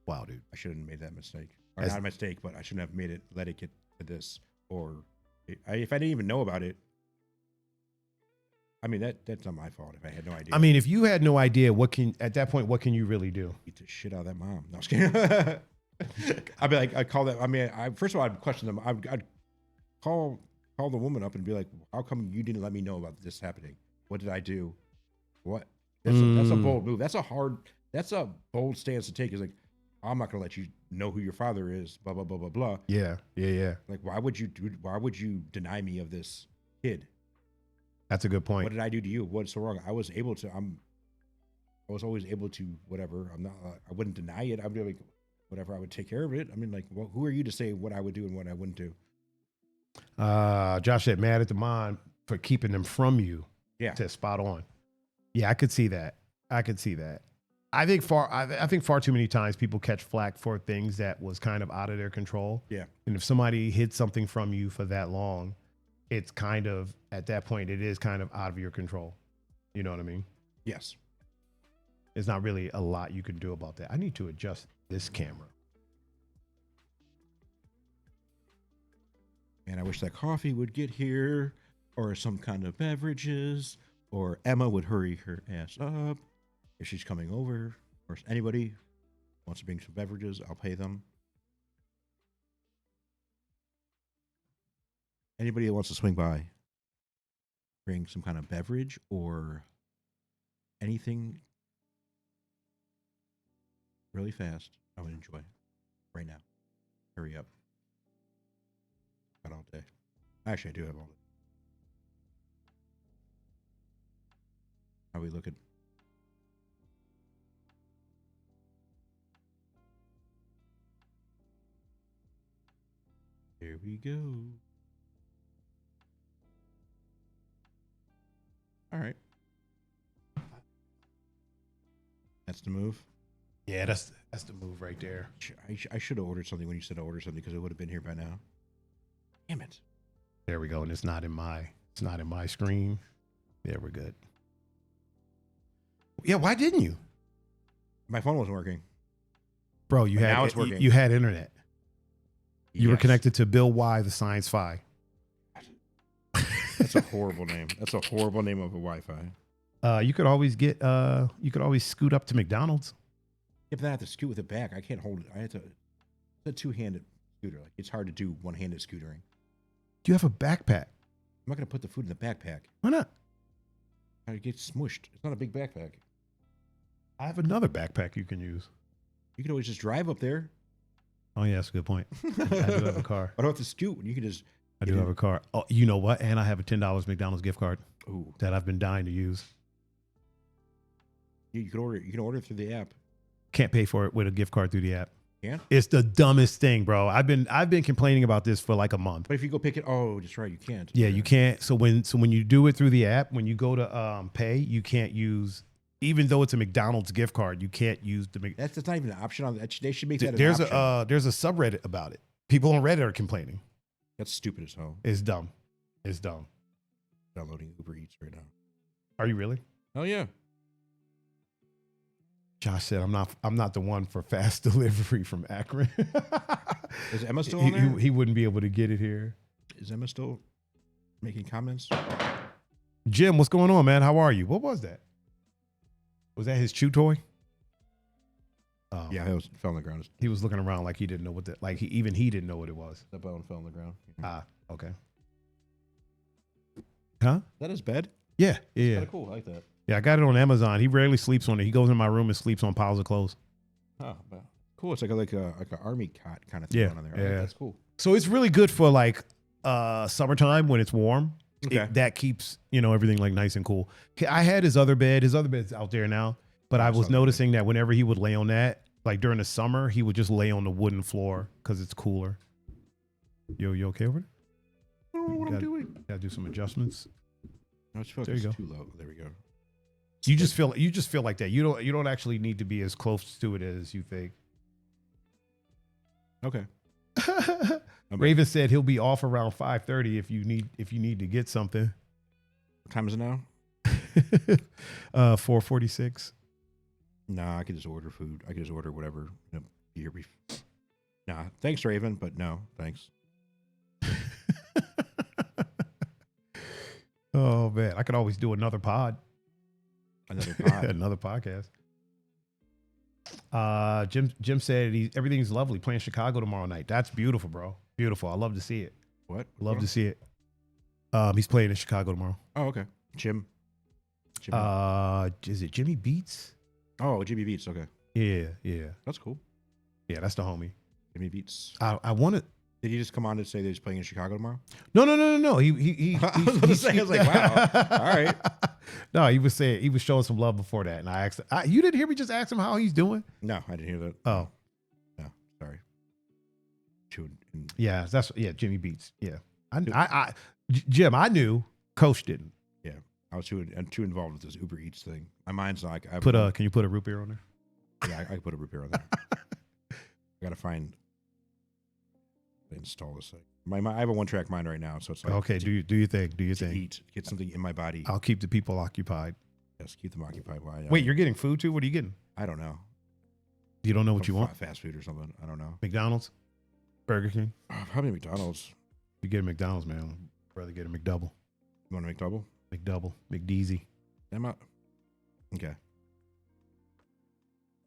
wow, dude. I shouldn't have made that mistake. Or not a mistake, but I shouldn't have let it get to this. Or if I didn't even know about it, I mean, that's not my fault if I had no idea. I mean, if you had no idea, at that point, what can you really do? Beat the shit out of that mom. No, I'm just kidding. I'd be like, I'd call that. I mean, first of all, I'd question them. I'd call the woman up and be like, how come you didn't let me know about this happening? What did I do? What? That's a bold move. That's a bold stance to take. Is like, I'm not going to let you know who your father is, blah, blah, blah, blah, blah. Yeah. Like, why would you deny me of this kid? That's a good point. What did I do to you? What's so wrong? I was always able to, whatever. I wouldn't deny it. I'd be like, whatever, I would take care of it. I mean, like, well, who are you to say what I would do and what I wouldn't do? Josh said, mad at the mom for keeping them from you. Yeah. To spot on. Yeah, I could see that. I think far too many times people catch flack for things that was kind of out of their control. Yeah. And if somebody hid something from you for that long, it's kind of, at that point, it is kind of out of your control. You know what I mean? Yes. There's not really a lot you can do about that. I need to adjust this camera. Man, I wish that coffee would get here, or some kind of beverages, or Emma would hurry her ass up if she's coming over, or anybody wants to bring some beverages, I'll pay them. Anybody that wants to swing by, bring some kind of beverage or anything really fast, I would enjoy right now. Hurry up. Got all day. Actually, I do have all day. How we looking? Here we go. All right. That's the move. Yeah, that's the move right there. I should have ordered something when you said order something because it would have been here by now. Damn it. There we go. And it's not in my screen. Yeah, we're good. Yeah, why didn't you? My phone wasn't working. Bro, now it's working. You had internet. You were Yes. connected to Bill Y, the Science Fi. That's a horrible name. That's a horrible name of a Wi-Fi. You could always scoot up to McDonald's. If I have to scoot with it back, I can't hold it. It's a two-handed scooter. Like, it's hard to do one-handed scootering. Do you have a backpack? I'm not gonna put the food in the backpack. Why not? It gets smushed. It's not a big backpack. I have another backpack you can use. You can always just drive up there. Oh yeah, that's a good point. I do have a car. I don't have to scoot. You can just. I do have a car. Oh, you know what? And I have a $10 McDonald's gift card Ooh. that I've been dying to use. You can order. You can order through the app. Can't pay for it with a gift card through the app. Yeah. It's the dumbest thing, bro. I've been complaining about this for like a month. But if you go pick it, oh, that's right, you can't. Yeah, you can't. So when you do it through the app, when you go to pay, you can't use, even though it's a McDonald's gift card, you can't use the. That's not even an option on that. They should make that. There's an option. there's a subreddit about it. People on Reddit are complaining. That's stupid as hell. It's dumb. It's dumb. Downloading Uber Eats right now. Are you really? Oh yeah. Josh said, I'm not the one for fast delivery from Akron. Is Emma still on there? He wouldn't be able to get it here. Is Emma still making comments? Jim, what's going on, man? How are you? What was that? Was that his chew toy? Yeah, it fell on the ground. He was looking around like he didn't know what that, like he didn't know what it was. The bone fell on the ground. Ah, okay. Huh? Is that his bed? Yeah, yeah. Kind of cool. I like that. Yeah, I got it on Amazon. He rarely sleeps on it. He goes in my room and sleeps on piles of clothes. Oh, cool. It's like an army cot kind of thing Yeah, on there. yeah. That's cool. So it's really good for like summertime when it's warm. Okay. That keeps, everything like nice and cool. I had his other bed. His other bed's out there now. But I was noticing that whenever he would lay on that, like during the summer, he would just lay on the wooden floor because it's cooler. You okay over there? I don't know what I'm doing. Gotta do some adjustments. No, it's too low. There we go. You just feel like that. You don't actually need to be as close to it as you think. Okay. Raven said he'll be off around 5:30 if you need to get something. What time is it now? 4:46. Nah, I could just order food. I could just order whatever. Nah, thanks, Raven, but no, thanks. Oh man, I could always do another pod. Another pod. Another podcast. Jim said everything's lovely. Playing Chicago tomorrow night. That's beautiful, bro. Beautiful. I love to see it. What? Love to see it. He's playing in Chicago tomorrow. Oh, okay. Jim. Is it Jimmy Beats? Oh, Jimmy Beats. Okay. Yeah. That's cool. Yeah, that's the homie. Jimmy Beats. I want to. Did he just come on to say that he's playing in Chicago tomorrow? No. He I was like, wow. All right. No, he was showing some love before that, and I asked. You didn't hear me just ask him how he's doing? No, I didn't hear that. Oh, no, sorry. Yeah, Jimmy Beats. Yeah, Jim, I knew. Coach didn't. Yeah, I was too involved with this Uber Eats thing. My mind's like, can you put a root beer on there? Yeah, I can put a root beer on there. I gotta find install this thing. I have a 1-track mind right now, so it's like Okay, do you think? eat, get something in my body. I'll keep the people occupied. Yes, keep them occupied. Wait, you're getting food too? What are you getting? I don't know. You don't know what you want? Fast food or something. I don't know. McDonald's? Burger King? Probably McDonald's. You get a McDonald's, man. I'd rather get a McDouble. You want a McDouble? McDouble. McDeezy. I'm out. Okay.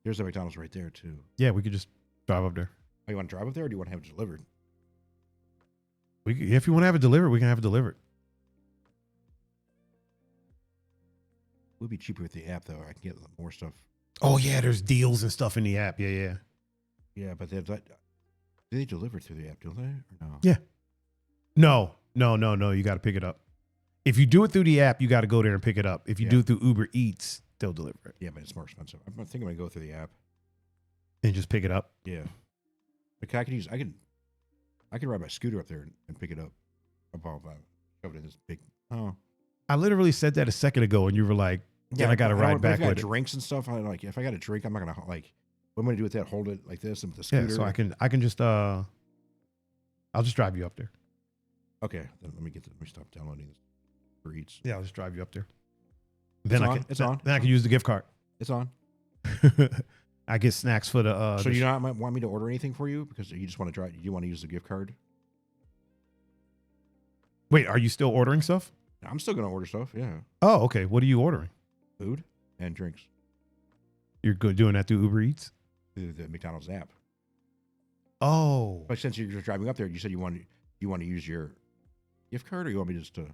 There's a McDonald's right there too. Yeah, we could just drive up there. Oh, you want to drive up there, or do you want to have it delivered? If you want to have it delivered, we can have it delivered. It would be cheaper with the app, though. I can get more stuff. Oh, yeah, there's deals and stuff in the app. Yeah. Yeah, but do they deliver through the app, don't they? Or no? Yeah. No. You got to pick it up. If you do it through the app, you got to go there and pick it up. If you do it through Uber Eats, they'll deliver it. Yeah, but it's more expensive. I'm thinking I'm going to go through the app. And just pick it up? Yeah. But I can ride my scooter up there and pick it up. Shove it in this big. Oh. I literally said that a second ago, and you were like, I got to ride back with it. Drinks and stuff. I like, if I got a drink, I'm not going to, like, what am I going to do with that? Hold it like this and with the scooter? Yeah, so I can just, I'll just drive you up there. Okay. Then let me stop downloading this for Eats. Yeah, I'll just drive you up there. Then Then I can use the gift card. It's on. I get snacks for the. So you not want me to order anything for you because you just want to drive? You want to use the gift card? Wait, are you still ordering stuff? I'm still gonna order stuff. Yeah. Oh, okay. What are you ordering? Food and drinks. You're doing that through Uber Eats? Through the McDonald's app. Oh. But since you're just driving up there, you said you want to use your gift card, or you want me just to?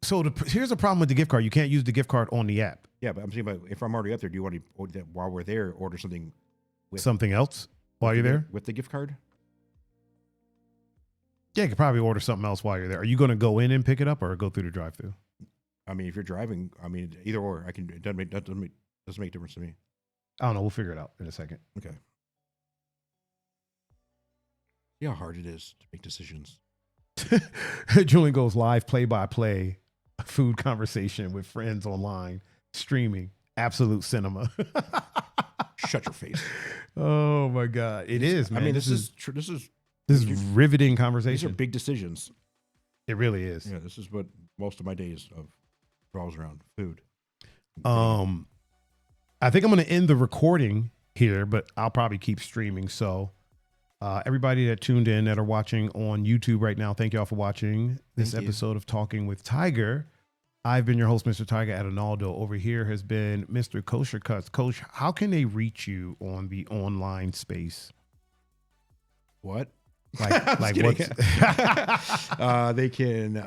So here's the problem with the gift card. You can't use the gift card on the app. Yeah, but I'm saying, if I'm already up there, do you want to order that while we're there? Order something. Something else while you're there with the gift card? Yeah, you could probably order something else while you're there. Are you going to go in and pick it up or go through the drive-thru? I mean, if you're driving, either or. I can. It doesn't make a difference to me. I don't know. We'll figure it out in a second. Okay. See how hard it is to make decisions. Julian goes live play-by-play food conversation with friends online, streaming, absolute cinema. Shut your face. Oh my God. It is, man. I mean, this is riveting conversation. These are big decisions. It really is. Yeah, this is what most of my days revolves around: food. I think I'm going to end the recording here, but I'll probably keep streaming. So everybody that tuned in, that are watching on YouTube right now, thank y'all for watching this episode of Talking with Thaiger. I've been your host, Mr. Thaiger Adonaldo. Over here has been Mr. KosherKuts. Coach, how can they reach you on the online space? What? Like what? They can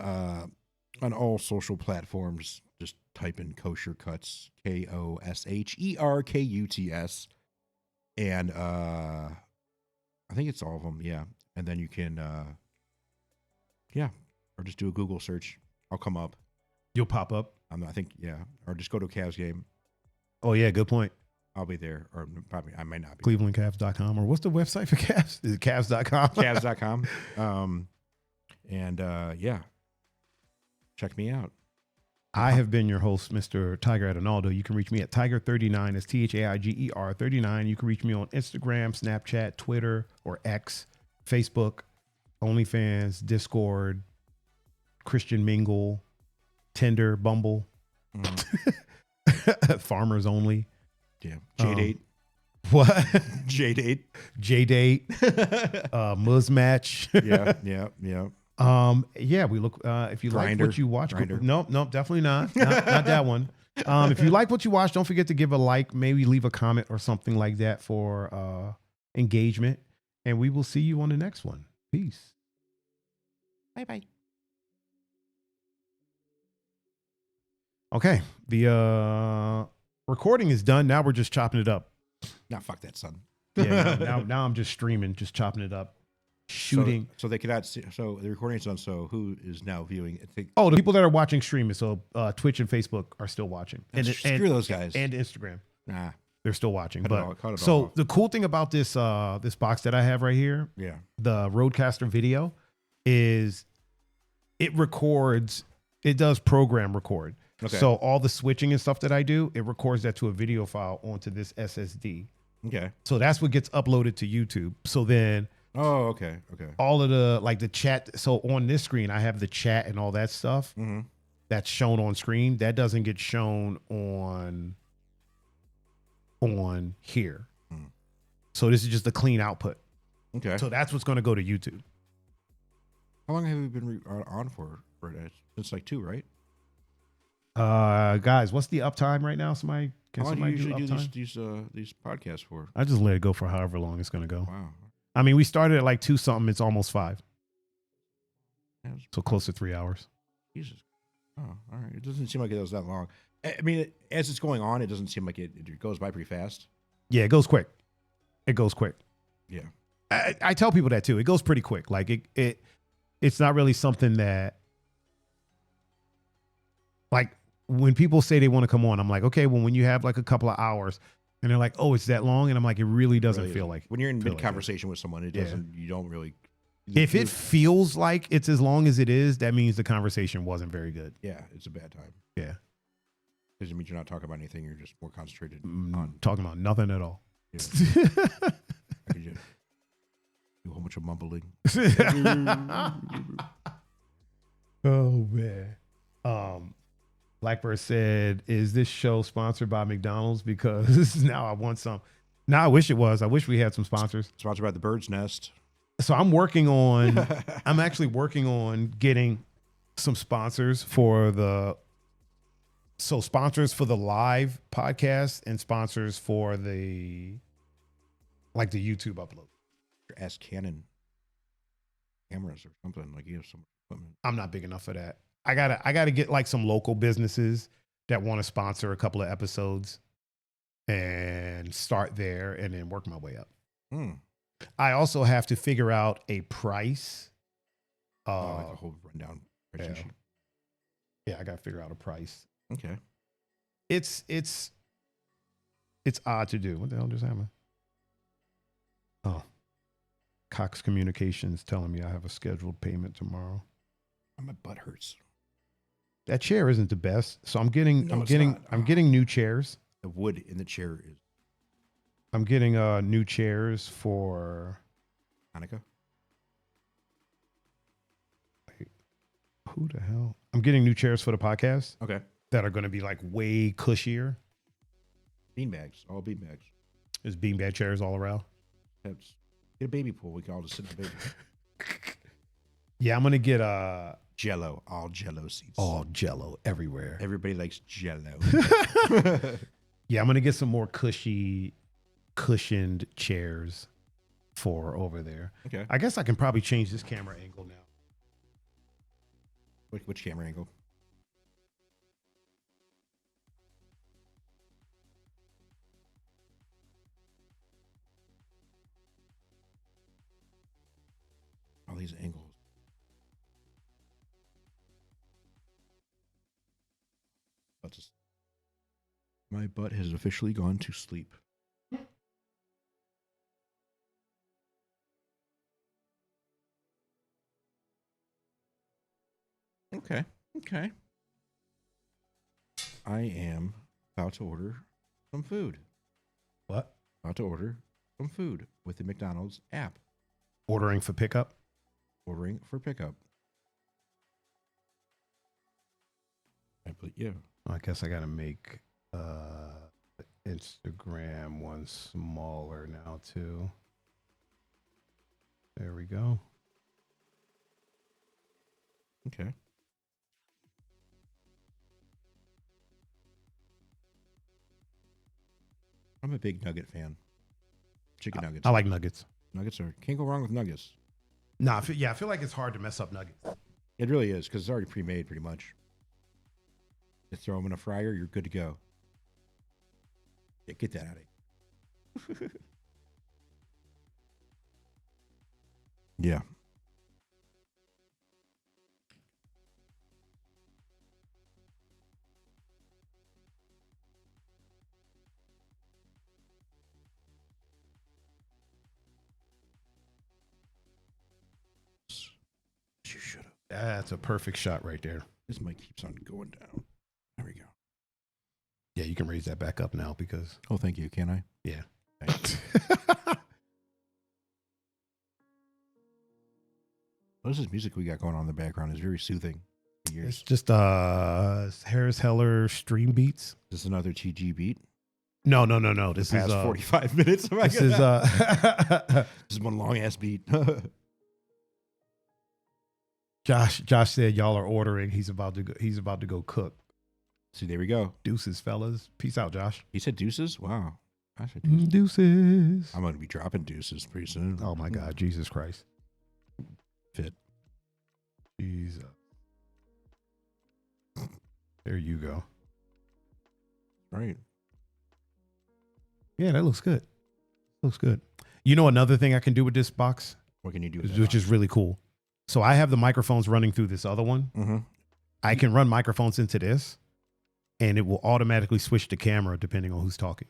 on all social platforms. Just type in KosherKuts, KosherKuts, and I think it's all of them. Yeah, and then you can, or just do a Google search. I'll come up. You'll pop up. I think, or just go to a Cavs game. Oh yeah, good point. I'll be there, or probably I might not be. ClevelandCavs.com, or what's the website for Cavs? Is it Cavs.com? Cavs.com. Check me out. I have been your host, Mr. Thaiger Adonaldo. You can reach me at Thaiger39. That's Thaiger 39. You can reach me on Instagram, Snapchat, Twitter, or X, Facebook, OnlyFans, Discord, Christian Mingle, Tinder, Bumble, Farmers Only. Yeah. J-Date. What? J-Date. J-Date. Muzmatch. Yeah. We look, if you like Grindr. what you watch, Grindr. Nope, definitely not that one. If you like what you watch, don't forget to give a like, maybe leave a comment or something like that for engagement, and we will see you on the next one. Peace. Bye. Okay, the recording is done. Now we're just chopping it up. Nah, fuck that, son. Yeah, now I'm just streaming, just chopping it up. Shooting. So they cannot see. So the recording is done. So who is now viewing? The people that are watching streaming. So Twitch and Facebook are still watching. Screw those guys. And Instagram. Nah, they're still watching. Cut it all so off. the cool thing about this this box that I have right here, the Rodecaster Video, is it records. It does program record. Okay. So all the switching and stuff that I do, it records that to a video file onto this SSD. Okay. So that's what gets uploaded to YouTube. So then Oh, okay. Okay. all of the chat. So on this screen, I have the chat and all that stuff Mm-hmm. that's shown on screen. That doesn't get shown on here. Mm. So this is just a clean output. Okay. So that's what's going to go to YouTube. How long have you been on for it? It's like 2, right? Guys, what's the uptime right now? Somebody How long do you usually do uptime? these podcasts for? I just let it go for however long it's going to go. Wow. I mean, we started at like 2 something. It's almost 5. That's So close to 3 hours. Jesus. Oh, all right. It doesn't seem like it was that long. I mean, as it's going on, it doesn't seem like it goes by pretty fast. Yeah, it goes quick. It goes quick. Yeah. I tell people that too. It goes pretty quick. Like it's not really something that, like, when people say they want to come on, I'm like, okay, well, when you have like a couple of hours and they're like, oh, it's that long. And I'm like, it really doesn't feel like when you're in feel mid conversation with someone, it doesn't, you don't really. If it feels like it's as long as it is, that means the conversation wasn't very good. Yeah, it's a bad time. Yeah. Because it means you're not talking about anything. You're just more concentrated on talking about nothing at all. Yeah. I could just do a whole bunch of mumbling. Oh man. Blackbird said, "Is this show sponsored by McDonald's? Because now I want some." Now I wish it was. I wish we had some sponsors. Sponsored by the Bird's Nest. So I'm working on. I'm actually working on getting some sponsors for the. So sponsors for the live podcast and sponsors for the YouTube upload. Ask Canon cameras or something, like you have some equipment. I'm not big enough for that. I gotta get like some local businesses that want to sponsor a couple of episodes and start there and then work my way up. I also have to figure out a price. Like a whole rundown pricing sheet. Yeah, I gotta figure out a price. Okay. It's odd to do. What the hell just happened? Oh, Cox Communications telling me I have a scheduled payment tomorrow. My butt hurts. That chair isn't the best, so I'm getting No, I'm getting new chairs. The wood in the chair is I'm getting new chairs for Hanukkah. Wait, who the hell? I'm getting new chairs for the podcast. Okay. That are going to be like way cushier. Beanbags, all beanbags. There's beanbag chairs all around. Get a baby pool. We can all just sit in the baby pool. Yeah, I'm gonna get Jello, all Jello seats. all Jello everywhere. Everybody likes Jello. Yeah, I'm gonna get some more cushioned chairs for over there. Okay. I guess I can probably change this camera angle now. Which camera angle? All these angles. My butt has officially gone to sleep. Okay. Okay. I am about to order some food. What? About to order some food with the McDonald's app. Ordering for pickup? Ordering for pickup. Yeah. I guess I gotta make Instagram one smaller now too. There we go. Okay. I'm a big nugget fan. Chicken nuggets. I like nuggets. Nuggets can't go wrong with nuggets. Nah, I feel like it's hard to mess up nuggets. It really is, because it's already pre-made pretty much. You throw them in a fryer, you're good to go. Yeah, get that out of here. Yeah. You should have. That's a perfect shot right there. This mic keeps on going down. There we go. Yeah, you can raise that back up now because. Oh, thank you. Can I? Yeah. Nice. What is this music we got going on in the background? It's very soothing. It's just Harris Heller stream beats. Is this another TG beat? No. This Past is 45 minutes. This is This is one long ass beat. Josh said y'all are ordering. He's about to go cook. See, there we go. Deuces, fellas. Peace out, Josh. He said deuces? Wow. I said deuces. Deuces. I'm going to be dropping deuces pretty soon. Oh my God, Jesus Christ. Fit. Jesus. There you go. Right. Yeah, that looks good. Looks good. You know another thing I can do with this box? What can you do with that Which box? is really cool. So I have the microphones running through this other one. Mm-hmm. I can run microphones into this, and it will automatically switch the camera depending on who's talking.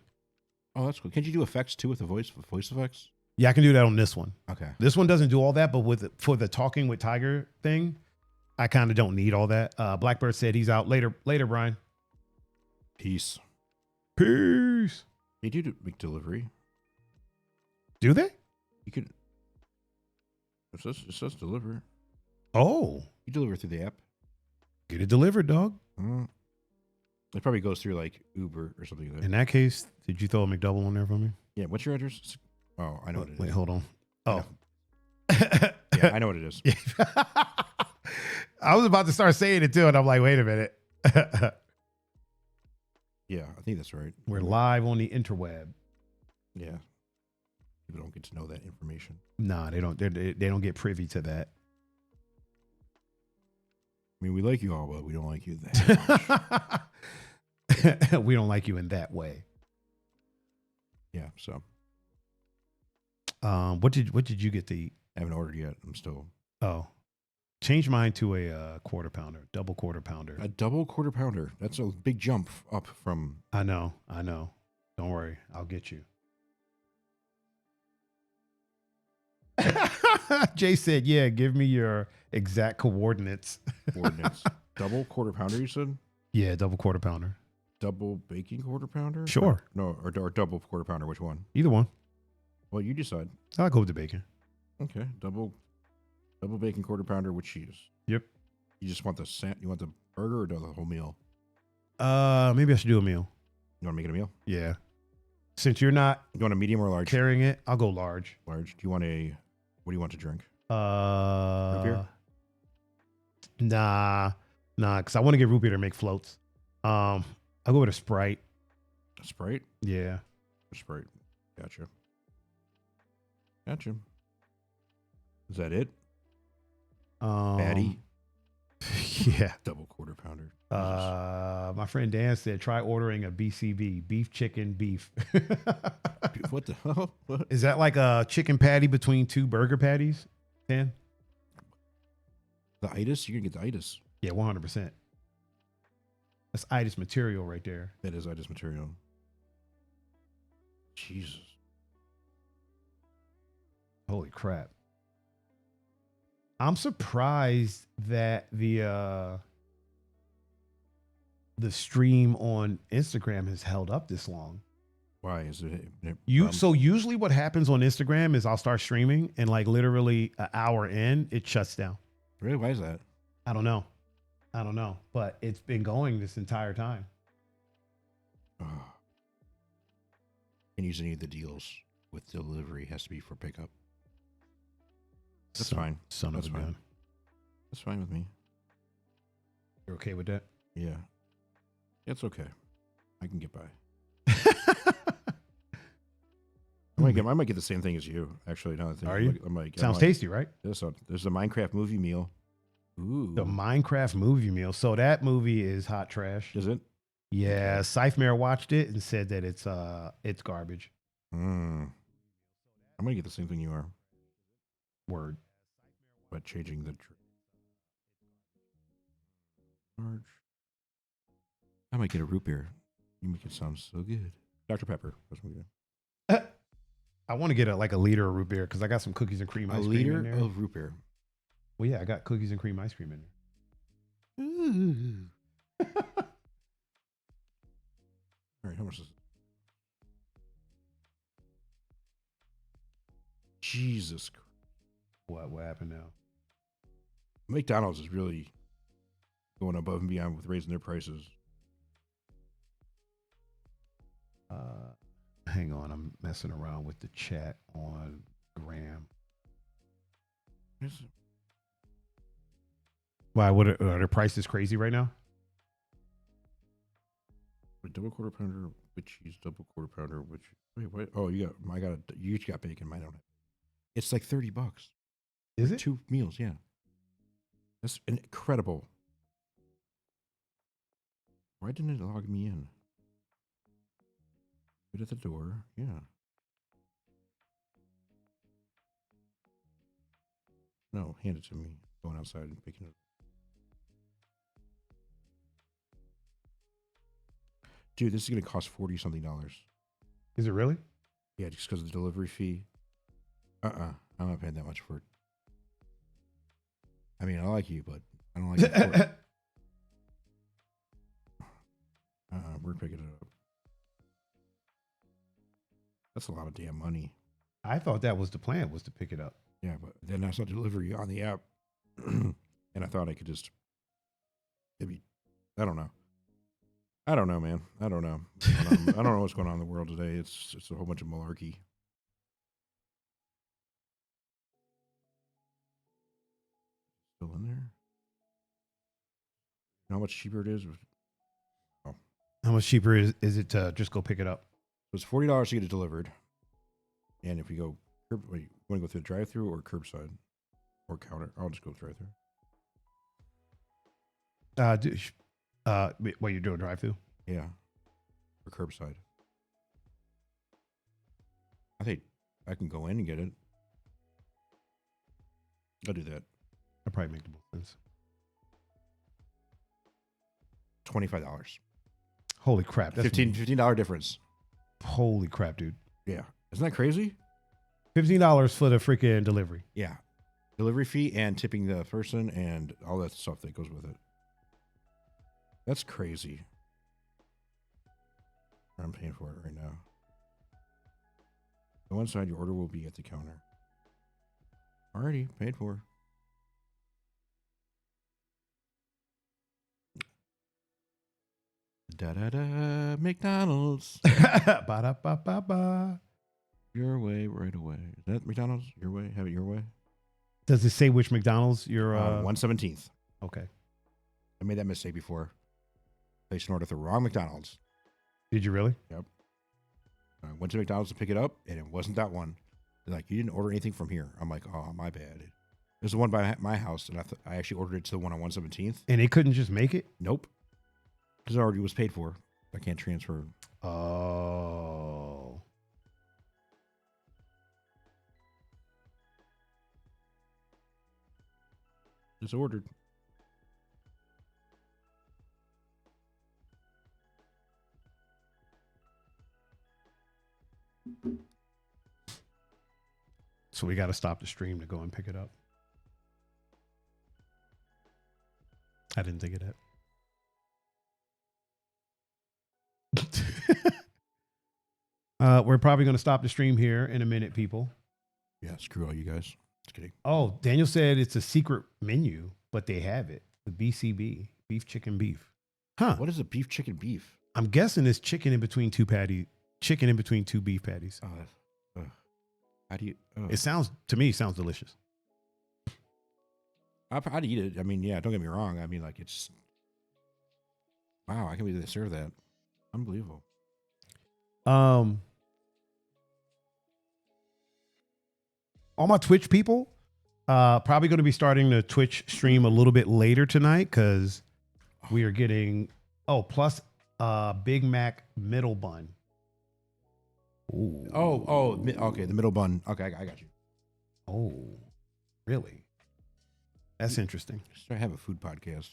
Oh, that's cool. Can you do effects too with the voice effects? Yeah, I can do that on this one. Okay. This one doesn't do all that, but for the talking with Thaiger thing, I kind of don't need all that. Blackbird said he's out later, Brian. Peace. Peace. You do make delivery. Do they? You could. It says deliver. Oh, You deliver through the app. get it delivered, dog. It probably goes through like Uber or something like that. In that case, did you throw a McDouble on there for me? Yeah. What's your address? Oh, I know what it is. Wait, hold on. Oh. Yeah, I know what it is. I was about to start saying it too, and I'm like, wait a minute. Yeah, I think that's right. We're live on the interweb. Yeah. People don't get to know that information. Nah, they don't. They don't get privy to that. I mean, we like you all, but we don't like you that much. We don't like you in that way. Yeah, so What did you get to eat? I haven't ordered yet. I'm still Oh, change mine to a quarter pounder, double quarter pounder. a double quarter pounder. That's a big jump up from. I know. Don't worry, I'll get you. Jay said, "Yeah, give me your exact coordinates." Coordinates. Double quarter pounder, you said? Yeah, double quarter pounder. Double baking quarter pounder? Sure. Or double quarter pounder, which one? Either one. Well, you decide. I'll go with the bacon. Okay. Double bacon quarter pounder with cheese. Yep. You just want you want the burger or the whole meal? Maybe I should do a meal. You want to make it a meal? Yeah. Since you're not You want a medium or large? carrying it, I'll go large. Large. What do you want to drink? Root beer? Nah, because I want to get root beer to make floats. I'll go with a Sprite. A Sprite? Yeah. A Sprite. Gotcha. Is that it? Patty? Yeah. Double quarter pounder. My friend Dan said, try ordering a BCB, beef, chicken, beef. What the hell? What? Is that like a chicken patty between two burger patties, Dan? The itis? You're going to get the itis. Yeah, 100%. That's itis material right there. That is itis material. Jesus. Holy crap. I'm surprised that the stream on Instagram has held up this long. Why is it? So usually what happens on Instagram is I'll start streaming and like literally an hour in, it shuts down. Really? Why is that? I don't know, but it's been going this entire time. Can use any of the deals with delivery. Has to be for pickup. That's fine. Son of a gun. That's fine with me. You're okay with that? Yeah. It's okay. I can get by. I might get the same thing as you, actually. Now that I think Are you? I'm like, Sounds tasty, right? There's a Minecraft movie meal. Ooh. The Minecraft movie meal. So that movie is hot trash. Is it? Yeah, Scythemare watched it and said that it's garbage. I'm gonna get the same thing you are, Word. but changing the charge. I might get a root beer. You make it sound so good. Dr. Pepper. That's what we do. I want to get a liter of root beer because I got some cookies and cream A ice cream liter in there. of root beer. Well, yeah, I got cookies and cream ice cream in there. All right, how much is it? Jesus. What happened now? McDonald's is really going above and beyond with raising their prices. Hang on, I'm messing around with the chat on Gram. Why? What are their prices crazy right now? A double quarter pounder with cheese, double quarter pounder with. Wait, what? Oh, you each got bacon. I don't have. It's like $30. Is it 2 meals? Yeah, that's incredible. Why didn't it log me in? Put it at the door. Yeah. No, hand it to me. Going outside and picking it up. Dude, this is going to cost $40-something. Is it really? Yeah, just because of the delivery fee. I'm not paying that much for it. I mean, I like you, but I don't like it. We're picking it up. That's a lot of damn money. I thought that was the plan, was to pick it up. Yeah, but then I saw delivery on the app, and I thought I could just maybe. I don't know. I don't know, man. I don't know. I don't know what's going on in the world today. It's a whole bunch of malarkey. Still in there? You know how much cheaper it is? Oh. How much cheaper is it to just go pick it up? So it's $40 to get it delivered. And if we go, you want to go through the drive-through or curbside or counter? I'll just go drive-through. What you're doing, drive-through? Yeah. Or curbside. I think I can go in and get it. I'll do that. That probably make the most sense. $25. Holy crap! That's $15 difference. Holy crap, dude! Yeah, isn't that crazy? $15 for the freaking delivery. Yeah, delivery fee and tipping the person and all that stuff that goes with it. That's crazy. I'm paying for it right now. Go inside. Your order will be at the counter. Already paid for. Da-da-da, McDonald's. Ba-da-ba-ba-ba. Your way, right away. Is that McDonald's? Your way? Have it your way? Does it say which McDonald's you're... 117th. Okay. I made that mistake before. Placed an order at the wrong McDonald's. Did you really? Yep. I went to McDonald's to pick it up, and it wasn't that one. They're like, you didn't order anything from here. I'm like, oh, my bad. There's the one by my house, and I actually ordered it to the one on 117th. And they couldn't just make it? Nope. Because it already was paid for. I can't transfer. Oh. It's ordered. So we got to stop the stream to go and pick it up. I didn't think of that. We're probably going to stop the stream here in a minute, people. Yeah, screw all you guys. Just kidding. Oh, Daniel said it's a secret menu, but they have it. The BCB, beef, chicken, beef. Huh. What is a beef, chicken, beef? I'm guessing it's chicken in between two beef patties. How do you... It sounds, to me, sounds delicious. I'd eat it. I mean, yeah, don't get me wrong. I mean, like, it's... Wow, I can't believe they serve that. Unbelievable. All my Twitch people, probably going to be starting the Twitch stream a little bit later tonight because we are getting plus Big Mac middle bun. Ooh. Okay, the middle bun. Okay, I got you. Oh, really? That's interesting. Should I have a food podcast?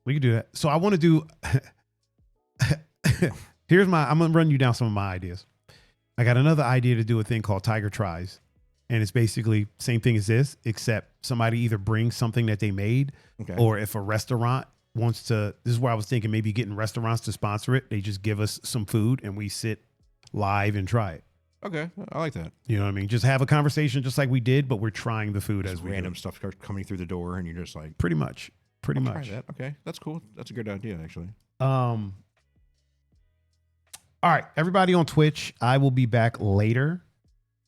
We could do that. So I want to do. I'm gonna run you down some of my ideas. I got another idea to do a thing called Thaiger Tries. And it's basically same thing as this, except somebody either brings something that they made, or if a restaurant wants to, this is where I was thinking maybe getting restaurants to sponsor it. They just give us some food and we sit live and try it. Okay, I like that. You know what I mean? Just have a conversation just like we did, but we're trying the food Just as we random do. stuff starts coming through the door, and you're just like, Pretty much. Pretty I'll much. try that. Okay, that's cool. That's a good idea, actually. All right, everybody on Twitch, I will be back later.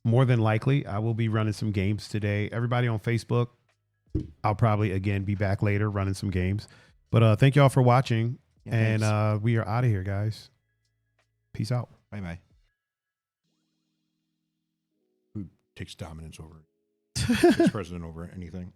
More than likely, I will be running some games today. Everybody on Facebook, I'll probably again be back later running some games. But thank y'all for watching, Yeah, and we are out of here, guys. Peace out. Bye bye. Who takes dominance over? Takes president over anything?